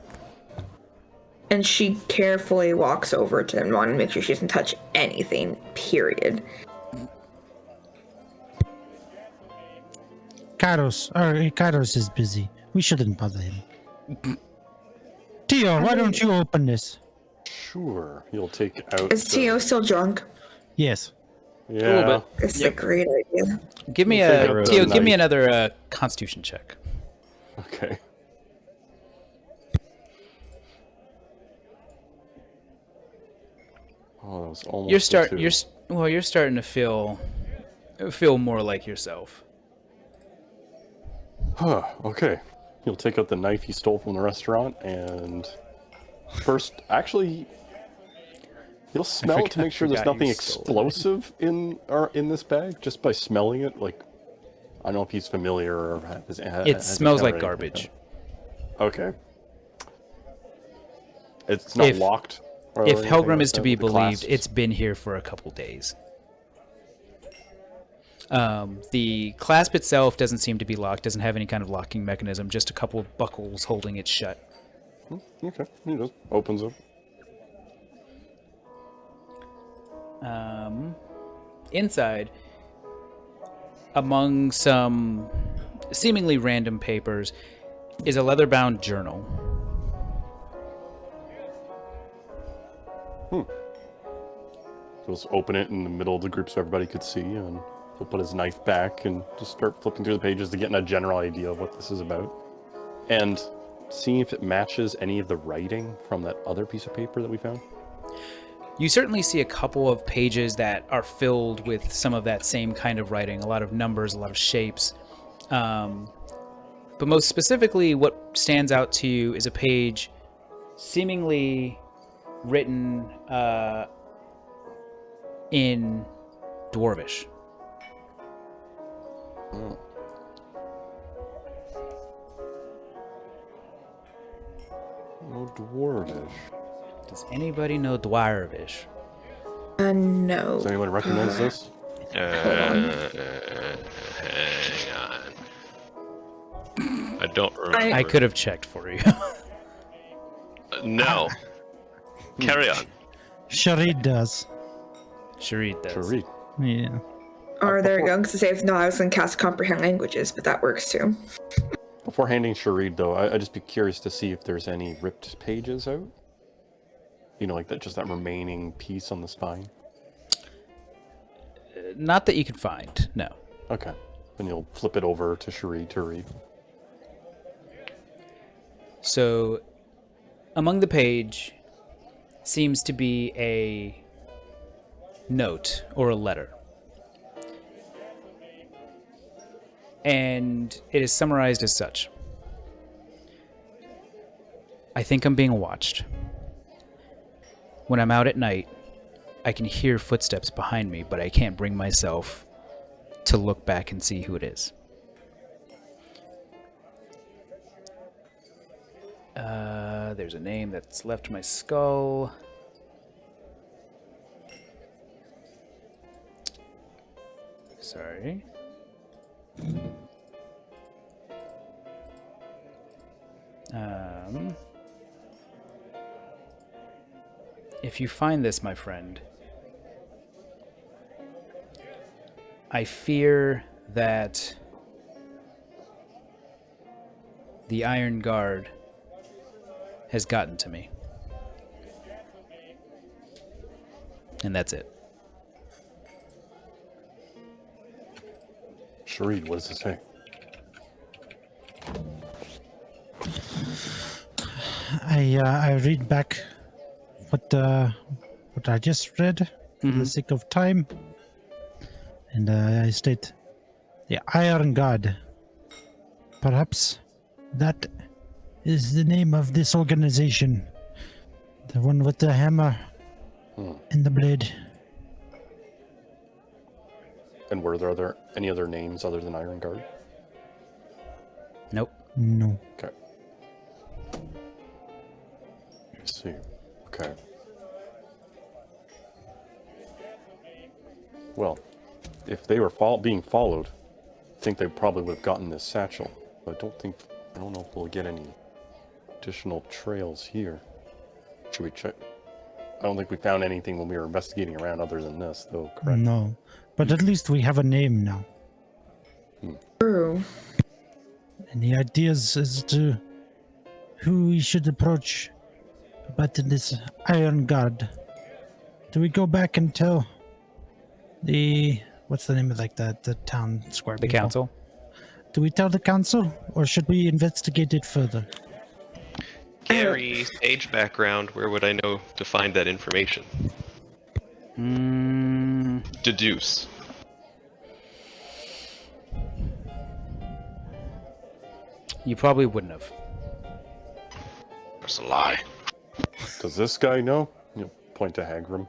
And she carefully walks over to him, wanting to make sure she doesn't touch anything, period.
Kairos is busy. We shouldn't bother him. Tio, why don't you open this?
Sure. You'll take out.
Is Tio still drunk?
Yes.
Yeah.
little bit.
It's a great idea.
Give me
We'll take
a
a
Tio. Give me
knife.
another Constitution check.
Okay. Oh, that was almost a 2.
You're starting to feel more like yourself.
Huh, okay. He'll take out the knife he stole from the restaurant and first, actually, he'll smell it to make sure there's
forgot you
nothing
stole it.
explosive in this bag, just by smelling it. Like, I don't know if he's familiar or
It smells like garbage.
Okay. It's not
If-
locked. or
If
anything
Helgrim
like
is to
that
be
with the
believed,
clasps?
it's been here for a couple days. The clasp itself doesn't seem to be locked, doesn't have any kind of locking mechanism, just a couple of buckles holding it shut.
Okay, he just opens it.
Inside, among some seemingly random papers, is a leather-bound journal.
He'll just open it in the middle of the group so everybody could see, and he'll put his knife back and just start flipping through the pages to get a general idea of what this is about. And seeing if it matches any of the writing from that other piece of paper that we found.
You certainly see a couple of pages that are filled with some of that same kind of writing, a lot of numbers, a lot of shapes. But most specifically, what stands out to you is a page seemingly written in Dwarvish.
Oh. Oh, Dwarvish.
Does anybody know Dwarvish?
No.
Does anyone recognize this?
Hang on. I don't remember.
I could have checked for you.
No. Carry on.
Sharid does.
Sharid does.
Sharid.
Yeah.
Or there you go. Because to say, if not, I was going to cast comprehend languages, but that works too.
Before handing Sharid, though, I'd just be curious to see if there's any ripped pages out. You know, like that, just that remaining piece on the spine.
Not that you can find, no.
Okay. Then you'll flip it over to Sharid to read.
So, among the page seems to be a note or a letter. And it is summarized as such. I think I'm being watched. When I'm out at night, I can hear footsteps behind me, but I can't bring myself to look back and see who it is. There's a name that's left my skull. Sorry. If you find this, my friend, I fear that the Iron Guard has gotten to me. And that's it.
Sharid, what does it say?
I read back what I just read for the sake of time, and I state the Iron God. Perhaps that is the name of this organization, the one with the hammer and the blade.
And were there any other names other than Iron Guard?
Nope.
No.
Okay. Let's see. Okay. Well, if they were being followed, I think they probably would have gotten this satchel. But I don't know if we'll get any additional trails here. Should we check? I don't think we found anything when we were investigating around other than this, though, correct?
No. But at least we have a name now.
True.
Any ideas as to who we should approach about this Iron God? Do we go back and tell what's the name of the town square?
The
people?
council?
Do we tell the council, or should we investigate it further?
Gary, age background, where would I know to find that information? Deduce.
You probably wouldn't have.
That's a lie.
Does this guy know? You point to Hagram.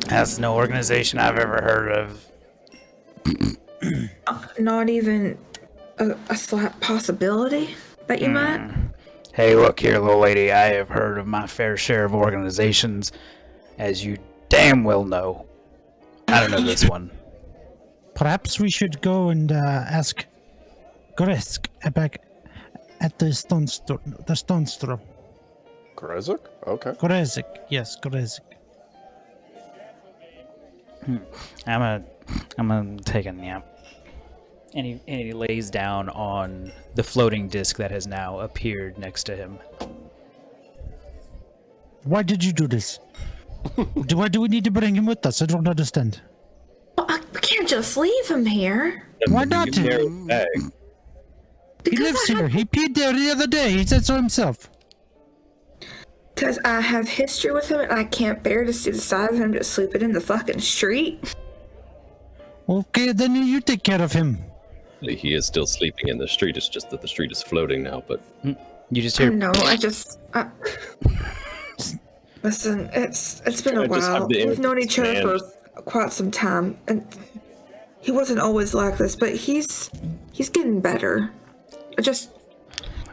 That's no organization I've ever heard of.
Not even a slight possibility that you might?
Hey, look here, little lady. I have heard of my fair share of organizations, as you damn well know. I don't know this one.
Perhaps we should go and ask Goresk back at the Stone's Throw.
Grezek? Okay.
Gorezik, yes, Gorezik.
I'm gonna take a nap. And he lays down on the floating disc that has now appeared next to him.
Why did you do this? Why do we need to bring him with us? I don't understand.
Well, I can't just leave him here.
Why not?
You carry the bag.
He lives here. He peed there the other day. He said so himself.
Because I have history with him and I can't bear to see the sight of him just sleeping in the fucking street.
Okay, then you take care of him.
He is still sleeping in the street. It's just that the street is floating now. But
You just hear.
No, listen, it's been a
I just have
while.
the
We've known each other
man.
for quite some time, and he wasn't always like this, but he's getting better.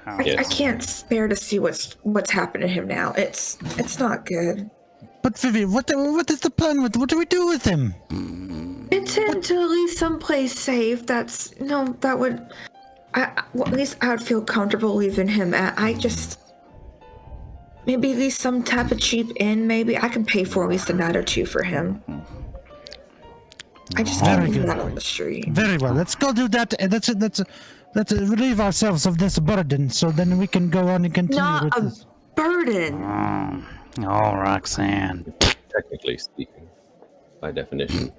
I
Yes.
can't bear to see what's happened to him now. It's not good.
But Vivi, what is the plan? What do we do with him?
Intend to leave someplace safe. That would. Well, at least I would feel comfortable leaving him at. Maybe at least some type of cheap inn. Maybe I can pay for at least a night or two for him. I just can't
Very
leave
good.
him out on the street.
Very well. Let's go do that. And let's relieve ourselves of this burden, so then we can go on and continue
Not
with
a
this.
burden.
Oh, Roxanne.
technically speaking, by definition.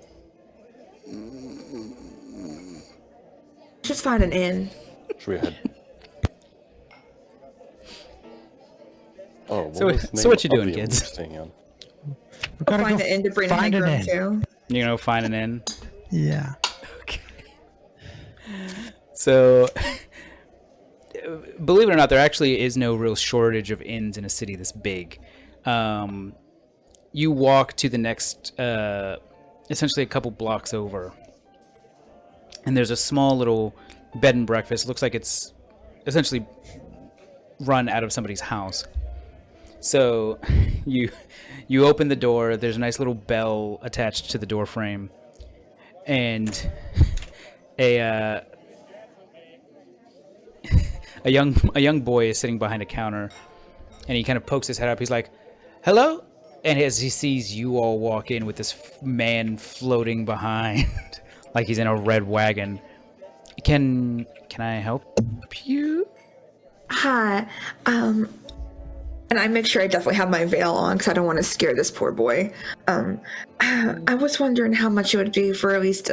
Just find an inn.
Should we head? Oh,
So-
was the
so what
name
you
of
doing,
the inn
kids?
we were staying in?
We gotta
Find
go
an inn to bring
find an
Hagram
inn.
to.
You know, find an inn.
Yeah.
So, believe it or not, there actually is no real shortage of inns in a city this big. You walk to the next, essentially a couple blocks over, and there's a small little bed and breakfast. It looks like it's essentially run out of somebody's house. So, you open the door. There's a nice little bell attached to the door frame, and a young boy is sitting behind a counter, and he kind of pokes his head up. He's like, "Hello," and as he sees you all walk in with this man floating behind, like he's in a red wagon. Can I help you?
Hi. And I make sure I definitely have my veil on because I don't want to scare this poor boy. I was wondering how much it would be for at least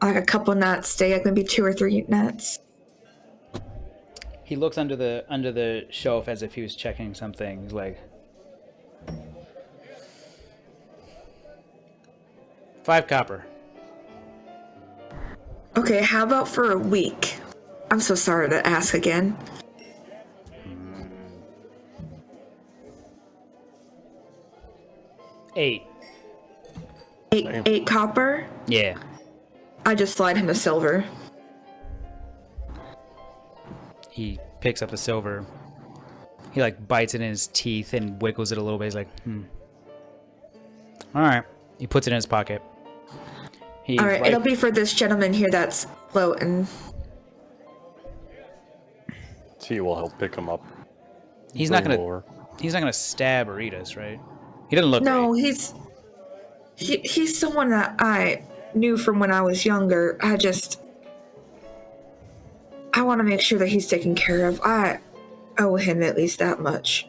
like a couple nights stay, like maybe 2 or 3 nights.
He looks under the shelf as if he was checking something. He's like, 5 copper.
Okay, how about for a week? I'm so sorry to ask again.
$8.
8 copper?
Yeah.
I just slide him a silver.
He picks up the silver. He like bites it in his teeth and wiggles it a little bit. He's like, All right. He puts it in his pocket.
All right, it'll be for this gentleman here that's floating.
T will help pick him up.
He's not
bring him
gonna.
over.
He's not gonna stab or eat us, right? He doesn't look.
No,
right.
he's someone that I knew from when I was younger. I want to make sure that he's taken care of. I owe him at least that much.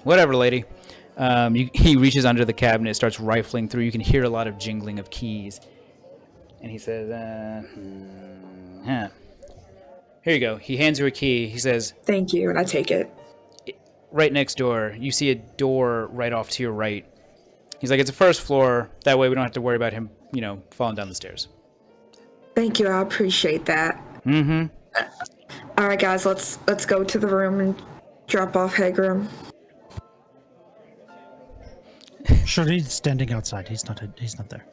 Whatever, lady. He reaches under the cabinet, starts rifling through. You can hear a lot of jingling of keys. And he says, Here you go. He hands you a key. He says,
Thank you, and I take it.
right next door, you see a door right off to your right. He's like, it's a first floor. That way we don't have to worry about him, falling down the stairs.
Thank you, I appreciate that.
Mm-hmm.
All right, guys, let's go to the room and drop off Hagram.
Sure, he's standing outside. He's not there.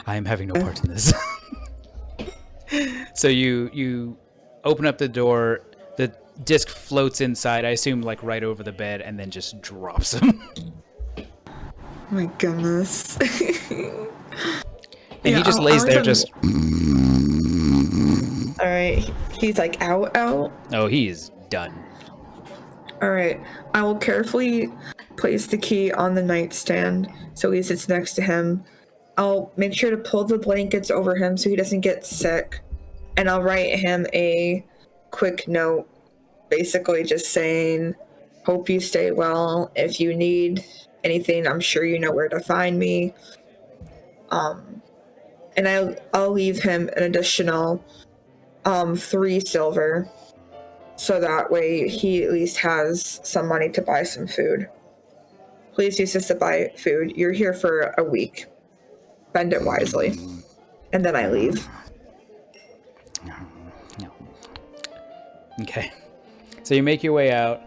I am having no part in this. So you open up the door. The disc floats inside, I assume, like right over the bed, and then just drops him.
My goodness.
And he just lays there just...
All right, he's like out.
Oh, he is done.
All right, I will carefully place the key on the nightstand so he sits next to him. I'll make sure to pull the blankets over him so he doesn't get sick, and I'll write him a quick note, basically just saying, hope you stay well. If you need anything, I'm sure you know where to find me. And I'll leave him an additional 3 silver, so that way he at least has some money to buy some food. Please use this to buy food. You're here for a week. Spend it wisely. And then I leave.
No. Okay. So you make your way out.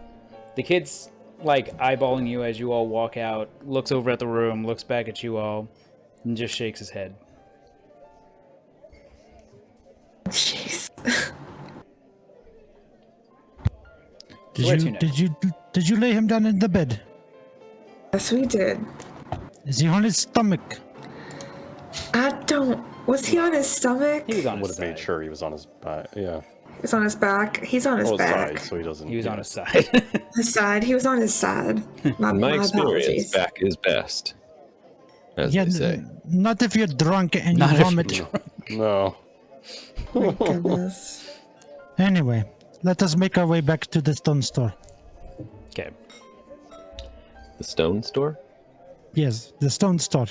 The kid's like eyeballing you as you all walk out, looks over at the room, looks back at you all, and just shakes his head.
Jeez.
Did you lay him down in the bed?
Yes, we did.
Is he on his stomach?
Was he on his stomach?
He was on
Would
his
have made
side.
sure he was on his back. Yeah.
He's on his back. He's on his back.
Side, so he doesn't.
He was on his side.
His side. He was on his side.
In my experience,
apologies.
back is best, as
Yeah,
they say.
not if you're drunk and
Not
you
if
vomit.
you're
No.
My goodness.
Anyway, let us make our way back to the stone store.
Okay.
The stone store?
Yes, the stone store.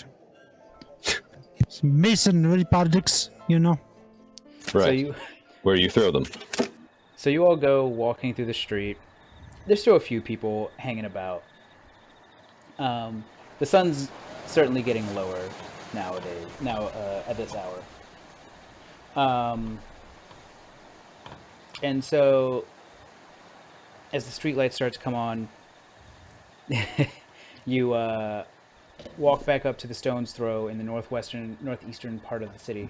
Some masonry products,
Right.
So
Where you throw them.
So you all go walking through the street. There's still a few people hanging about. The sun's certainly getting lower nowadays. Now at this hour. And so, as the street lights start to come on, you walk back up to the Stone's Throw in the northeastern part of the city.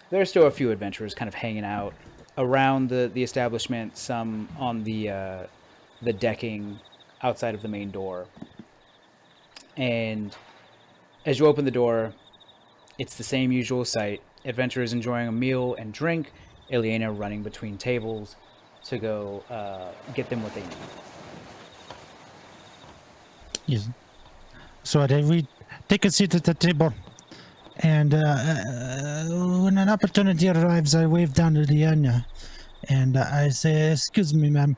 There are still a few adventurers kind of hanging out around the establishment, some on the decking outside of the main door. And as you open the door, it's the same usual sight. Adventurers enjoying a meal and drink, Ileana running between tables to go get them what they need.
Yes. So we take a seat at the table, and when an opportunity arrives, I wave down to Liana, and I say, "Excuse me, ma'am,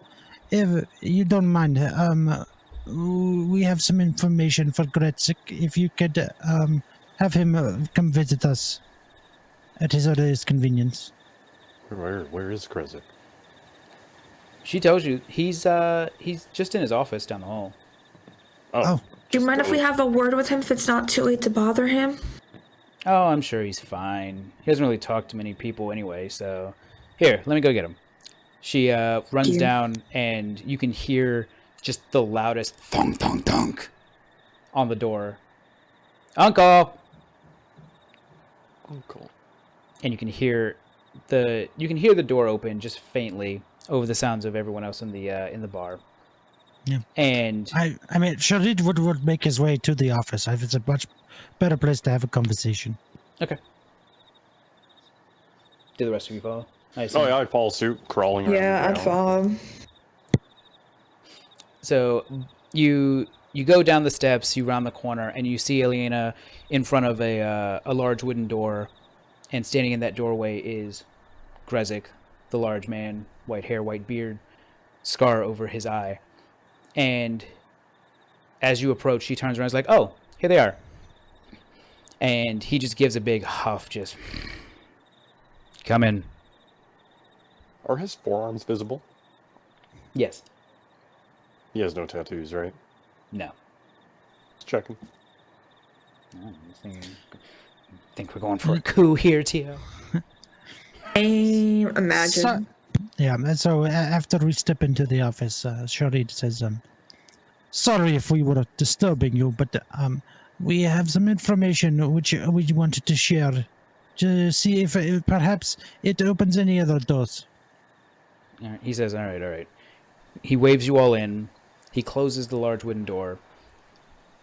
if you don't mind, we have some information for Gretzky. If you could have him come visit us at his earliest convenience."
Where is Krezik?
She tells you he's just in his office down the hall.
Oh.
Do you mind if we have a word with him if it's not too late to bother him?
Oh, I'm sure he's fine. He doesn't really talk to many people anyway, so... Here, let me go get him. She runs down, and you can hear just the loudest thunk, thunk, thunk on the door. Uncle! And you can hear the door open just faintly over the sounds of everyone else in the bar.
Yeah.
And
I mean, Sharid would make his way to the office. It's a much better place to have a conversation.
okay. Do the rest of you follow? I assume.
Oh yeah, I'd follow suit, crawling around.
Yeah,
the
I'd
ground.
follow him.
So you go down the steps, you round the corner, and you see Ileana in front of a large wooden door, and standing in that doorway is Grezik, the large man, white hair, white beard, scar over his eye. And as you approach, she turns around and is like, "Oh, here they are." And he just gives a big huff, just, come in.
Are his forearms visible?
Yes.
He has no tattoos, right?
No.
Just checking.
Oh, think we're going for a coup here, Tio?
Imagine.
So, yeah, and so after we step into the office, Sharid says, sorry if we were disturbing you, but we have some information which we wanted to share to see if perhaps it opens any other doors.
All right, he says, all right. He waves you all in. He closes the large wooden door.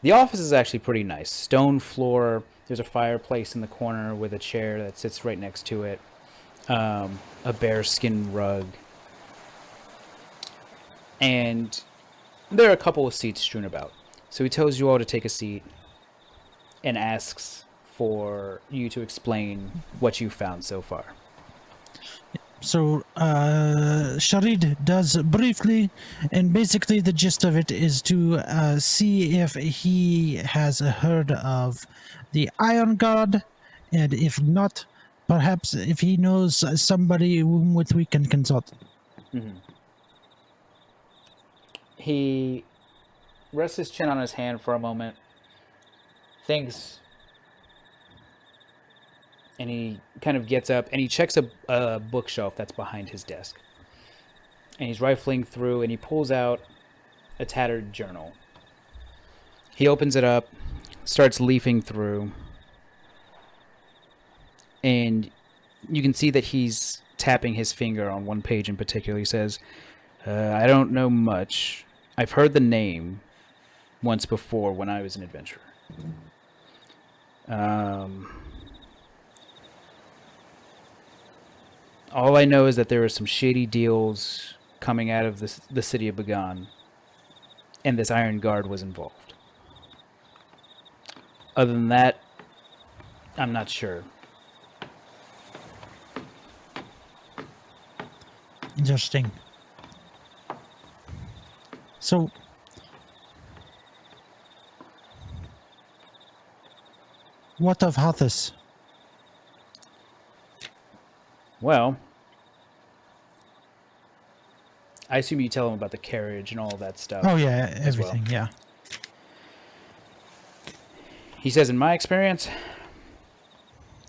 The office is actually pretty nice. Stone floor. There's a fireplace in the corner with a chair that sits right next to it. A bearskin rug. And there are a couple of seats strewn about. So he tells you all to take a seat and asks for you to explain what you found so far.
So, Sharid does briefly, and basically the gist of it is to see if he has heard of the Iron God, and if not, perhaps if he knows somebody with we can consult.
Mm-hmm. He rests his chin on his hand for a moment, thinks, and he kind of gets up and he checks a bookshelf that's behind his desk. And he's rifling through and he pulls out a tattered journal. He opens it up, starts leafing through, and you can see that he's tapping his finger on one page in particular. He says, I don't know much. I've heard the name once before when I was an adventurer. All I know is that there were some shady deals coming out of the city of Bagan, and this Iron Guard was involved. Other than that, I'm not sure.
Interesting. So, what of Hathis?
Well, I assume you tell him about the carriage and all of that stuff.
Oh yeah,
as well.
everything, yeah.
He says, in my experience,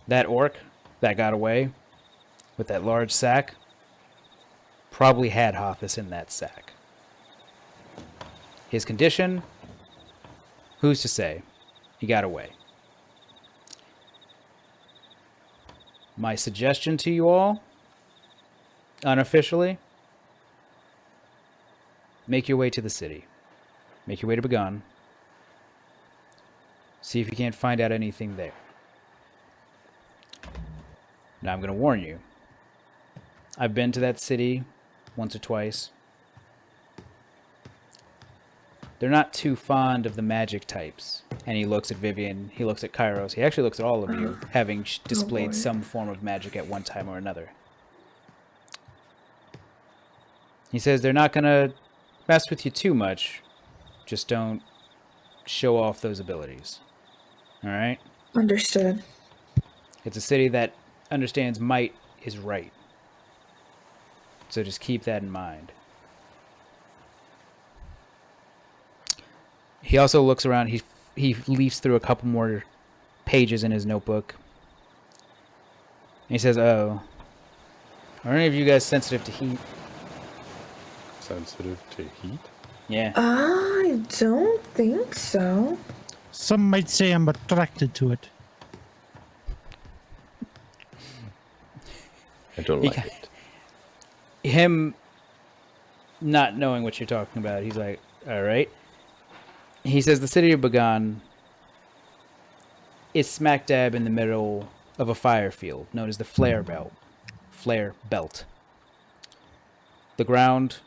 that orc that got away with that large sack probably had Hathis in that sack. His condition, who's to say? He got away. My suggestion to you all, unofficially, make your way to the city. Make your way to Bagan. See if you can't find out anything there. Now I'm going to warn you. I've been to that city once or twice. They're not too fond of the magic types. And he looks at Vivian, he looks at Kairos, he actually looks at all of you, having displayed some form of magic at one time or another. He says they're not going to mess with you too much, just don't show off those abilities. Alright?
Understood.
It's a city that understands might is right. So just keep that in mind. He also looks around. He leafs through a couple more pages in his notebook. And he says, "Oh, are any of you guys sensitive to heat?"
Sensitive to heat?
Yeah.
I don't think so.
Some might say I'm attracted to it.
I don't like it.
Him not knowing what you're talking about, he's like, "All right." He says the city of Bagan is smack dab in the middle of a fire field known as the Flare Belt. Flare Belt. The ground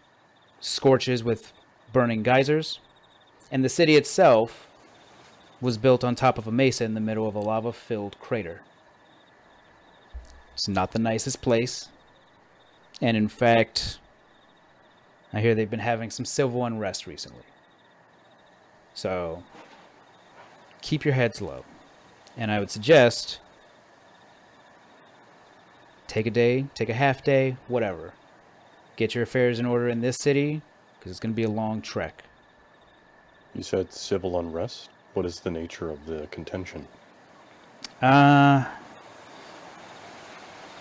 scorches with burning geysers, and the city itself was built on top of a mesa in the middle of a lava-filled crater. It's not the nicest place, and in fact, I hear they've been having some civil unrest recently. So, keep your heads low And I would suggest take a day, take a half day, whatever. Get your affairs in order in this city, because it's going to be a long trek.
You said civil unrest? What is the nature of the contention?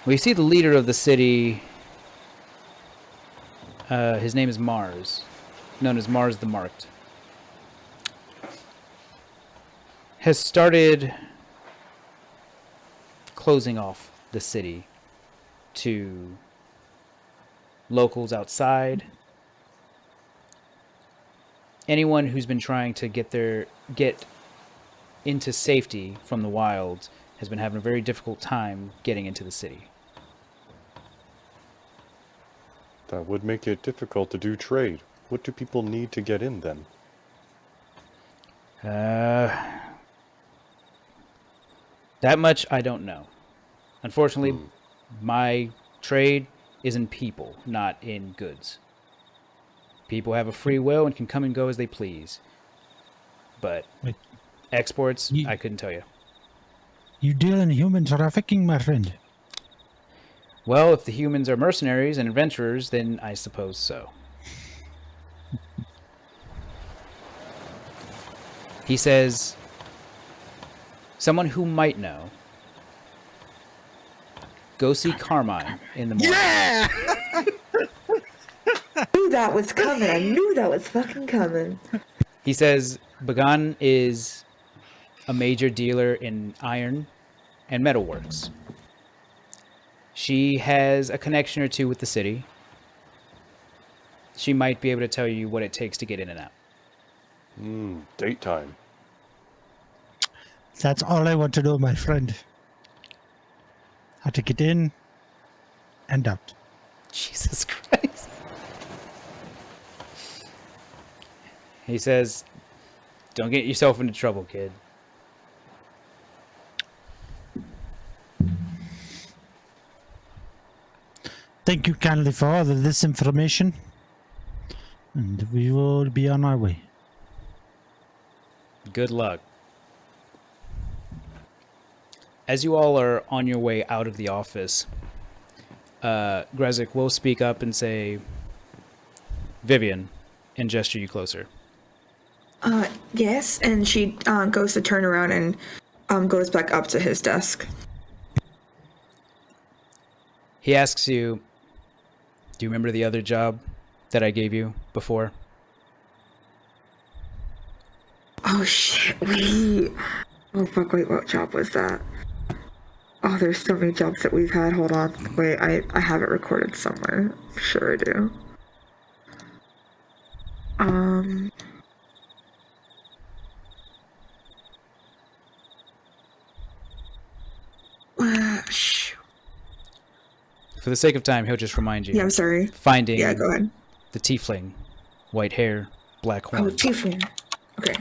We see the leader of the city. His name is Mars, known as Mars the Marked. Has started closing off the city to locals outside. Anyone who's been trying to get into safety from the wilds has been having a very difficult time getting into the city.
That would make it difficult to do trade. What do people need to get in then?
That much I don't know. Unfortunately, my trade is in people, not in goods. People have a free will and can come and go as they please. But
Wait.
exports, I couldn't tell you.
You deal in human trafficking, my friend.
Well, if the humans are mercenaries and adventurers, then I suppose so. He says, someone who might know, go see Carmine in the morning.
Yeah!
I knew that was coming. I knew that was fucking coming.
He says Bagan is a major dealer in iron and metalworks. She has a connection or two with the city. She might be able to tell you what it takes to get in and out.
Date time.
That's all I want to know, my friend. How to get in and out.
Jesus Christ. He says, don't get yourself into trouble, kid.
Thank you kindly for all of this information. And we will be on our way.
Good luck. As you all are on your way out of the office, Grezik will speak up and say, Vivian, and gesture you closer.
Yes, and she goes to turn around and goes back up to his desk.
He asks you, do you remember the other job that I gave you before?
Oh shit, wait. Oh fuck, wait, what job was that? Oh, there's so many jobs that we've had. Hold on. Wait, I have it recorded somewhere. I'm sure I do. Shoot.
For the sake of time, he'll just remind you.
Yeah, I'm sorry.
Finding
Yeah, go ahead.
the tiefling, white hair, black
Oh,
horn.
tiefling. Okay.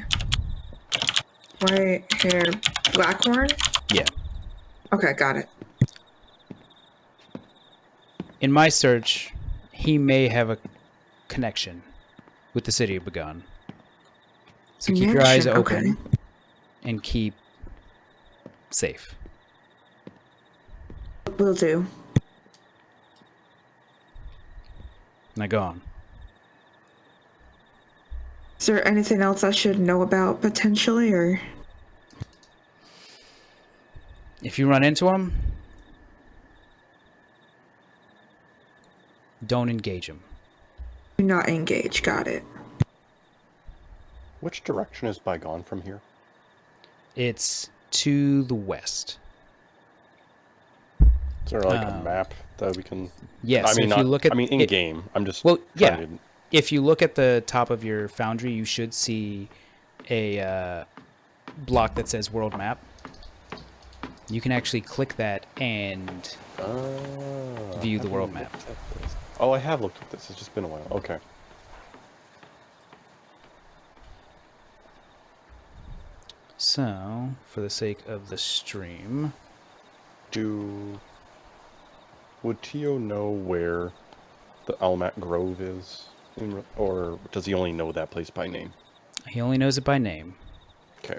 White hair, black horn?
Yeah.
Okay, got it.
In my search, he may have a connection with the city of Bagan. So keep your eyes
Connection,
open
okay.
and keep safe.
Will do.
Now go on.
Is there anything else I should know about potentially, or?
If you run into him, don't engage him.
Do not engage, got it.
Which direction is Bygone from here?
It's to the west.
Is there like a map that we can...
Yes,
I mean,
if you look at
in
it,
game. I'm just
well, yeah.
trying to...
If you look at the top of your foundry, you should see a block that says world map. You can actually click that and view the world map.
Oh, I have looked at this. It's just been a while. Okay.
So, for the sake of the stream...
Would Tio know where the Almat Grove is? Or does he only know that place by name?
He only knows it by name.
Okay.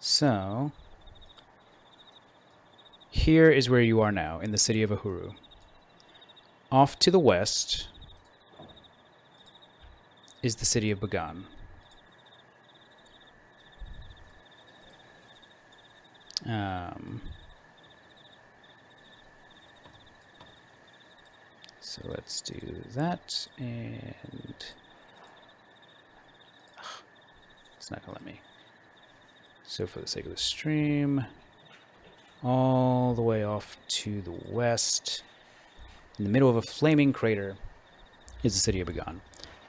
So, here is where you are now, in the city of Uhuru. Off to the west is the city of Bagan. So let's do that, and it's not gonna let me. So for the sake of the stream, all the way off to the west, in the middle of a flaming crater, is the city of Bagan.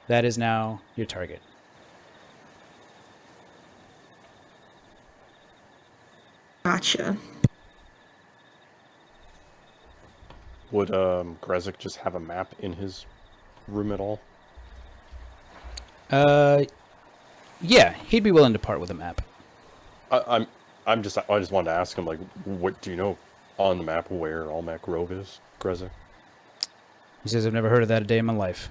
That is now your target.
Gotcha.
Would Grezek just have a map in his room at all?
Yeah, he'd be willing to part with a map.
I just wanted to ask him, like, what do you know on the map where Almac Grove is, Grezek?
He says, I've never heard of that a day in my life.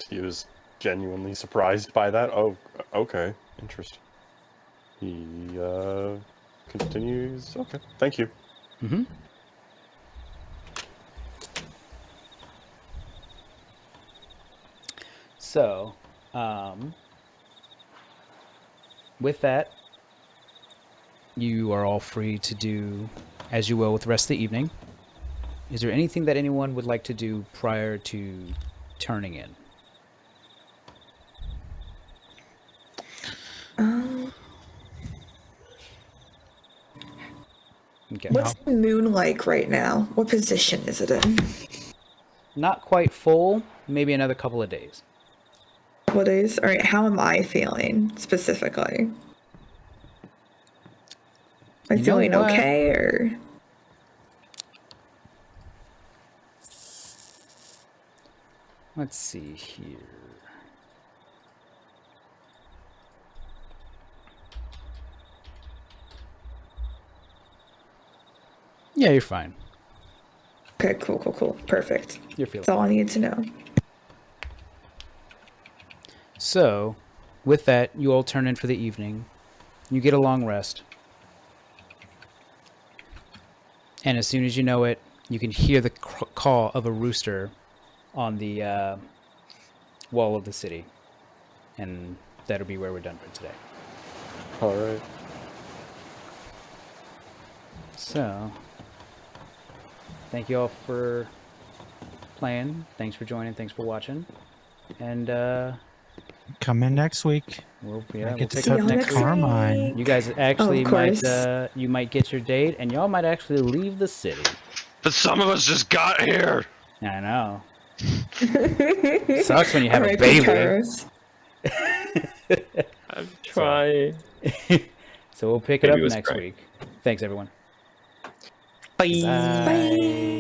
He was genuinely surprised by that. Oh, okay, interesting. He continues. Okay, thank you.
Mm-hmm. So, with that, you are all free to do as you will with the rest of the evening. Is there anything that anyone would like to do prior to turning in? Okay.
What's the moon like right now? What position is it in?
Not quite full, maybe another couple of days.
Couple days? All right, how am I feeling specifically? Am I
You know
feeling
what?
okay or?
Let's see here. Yeah, you're fine.
Okay, cool. Perfect.
You're feeling
That's all I need to know.
So, with that, you all turn in for the evening. You get a long rest. And as soon as you know it, you can hear the caw of a rooster on the wall of the city. And that'll be where we're done for today.
All right.
So, thank you all for playing. Thanks for joining. Thanks for watching. And
Come in next week.
we'll
I
pick
get to
up
See y'all
next
next
week.
Carmine.
You guys actually
of
might
course.
you might get your date, and y'all might actually leave the city.
But some of us just got here.
I know. Sucks when you have a
R.I.P.
baby.
Kairos.
I'm trying.
So we'll pick it
Baby
up
was
next
crying.
week. Thanks, everyone.
Bye.
Bye.
Bye.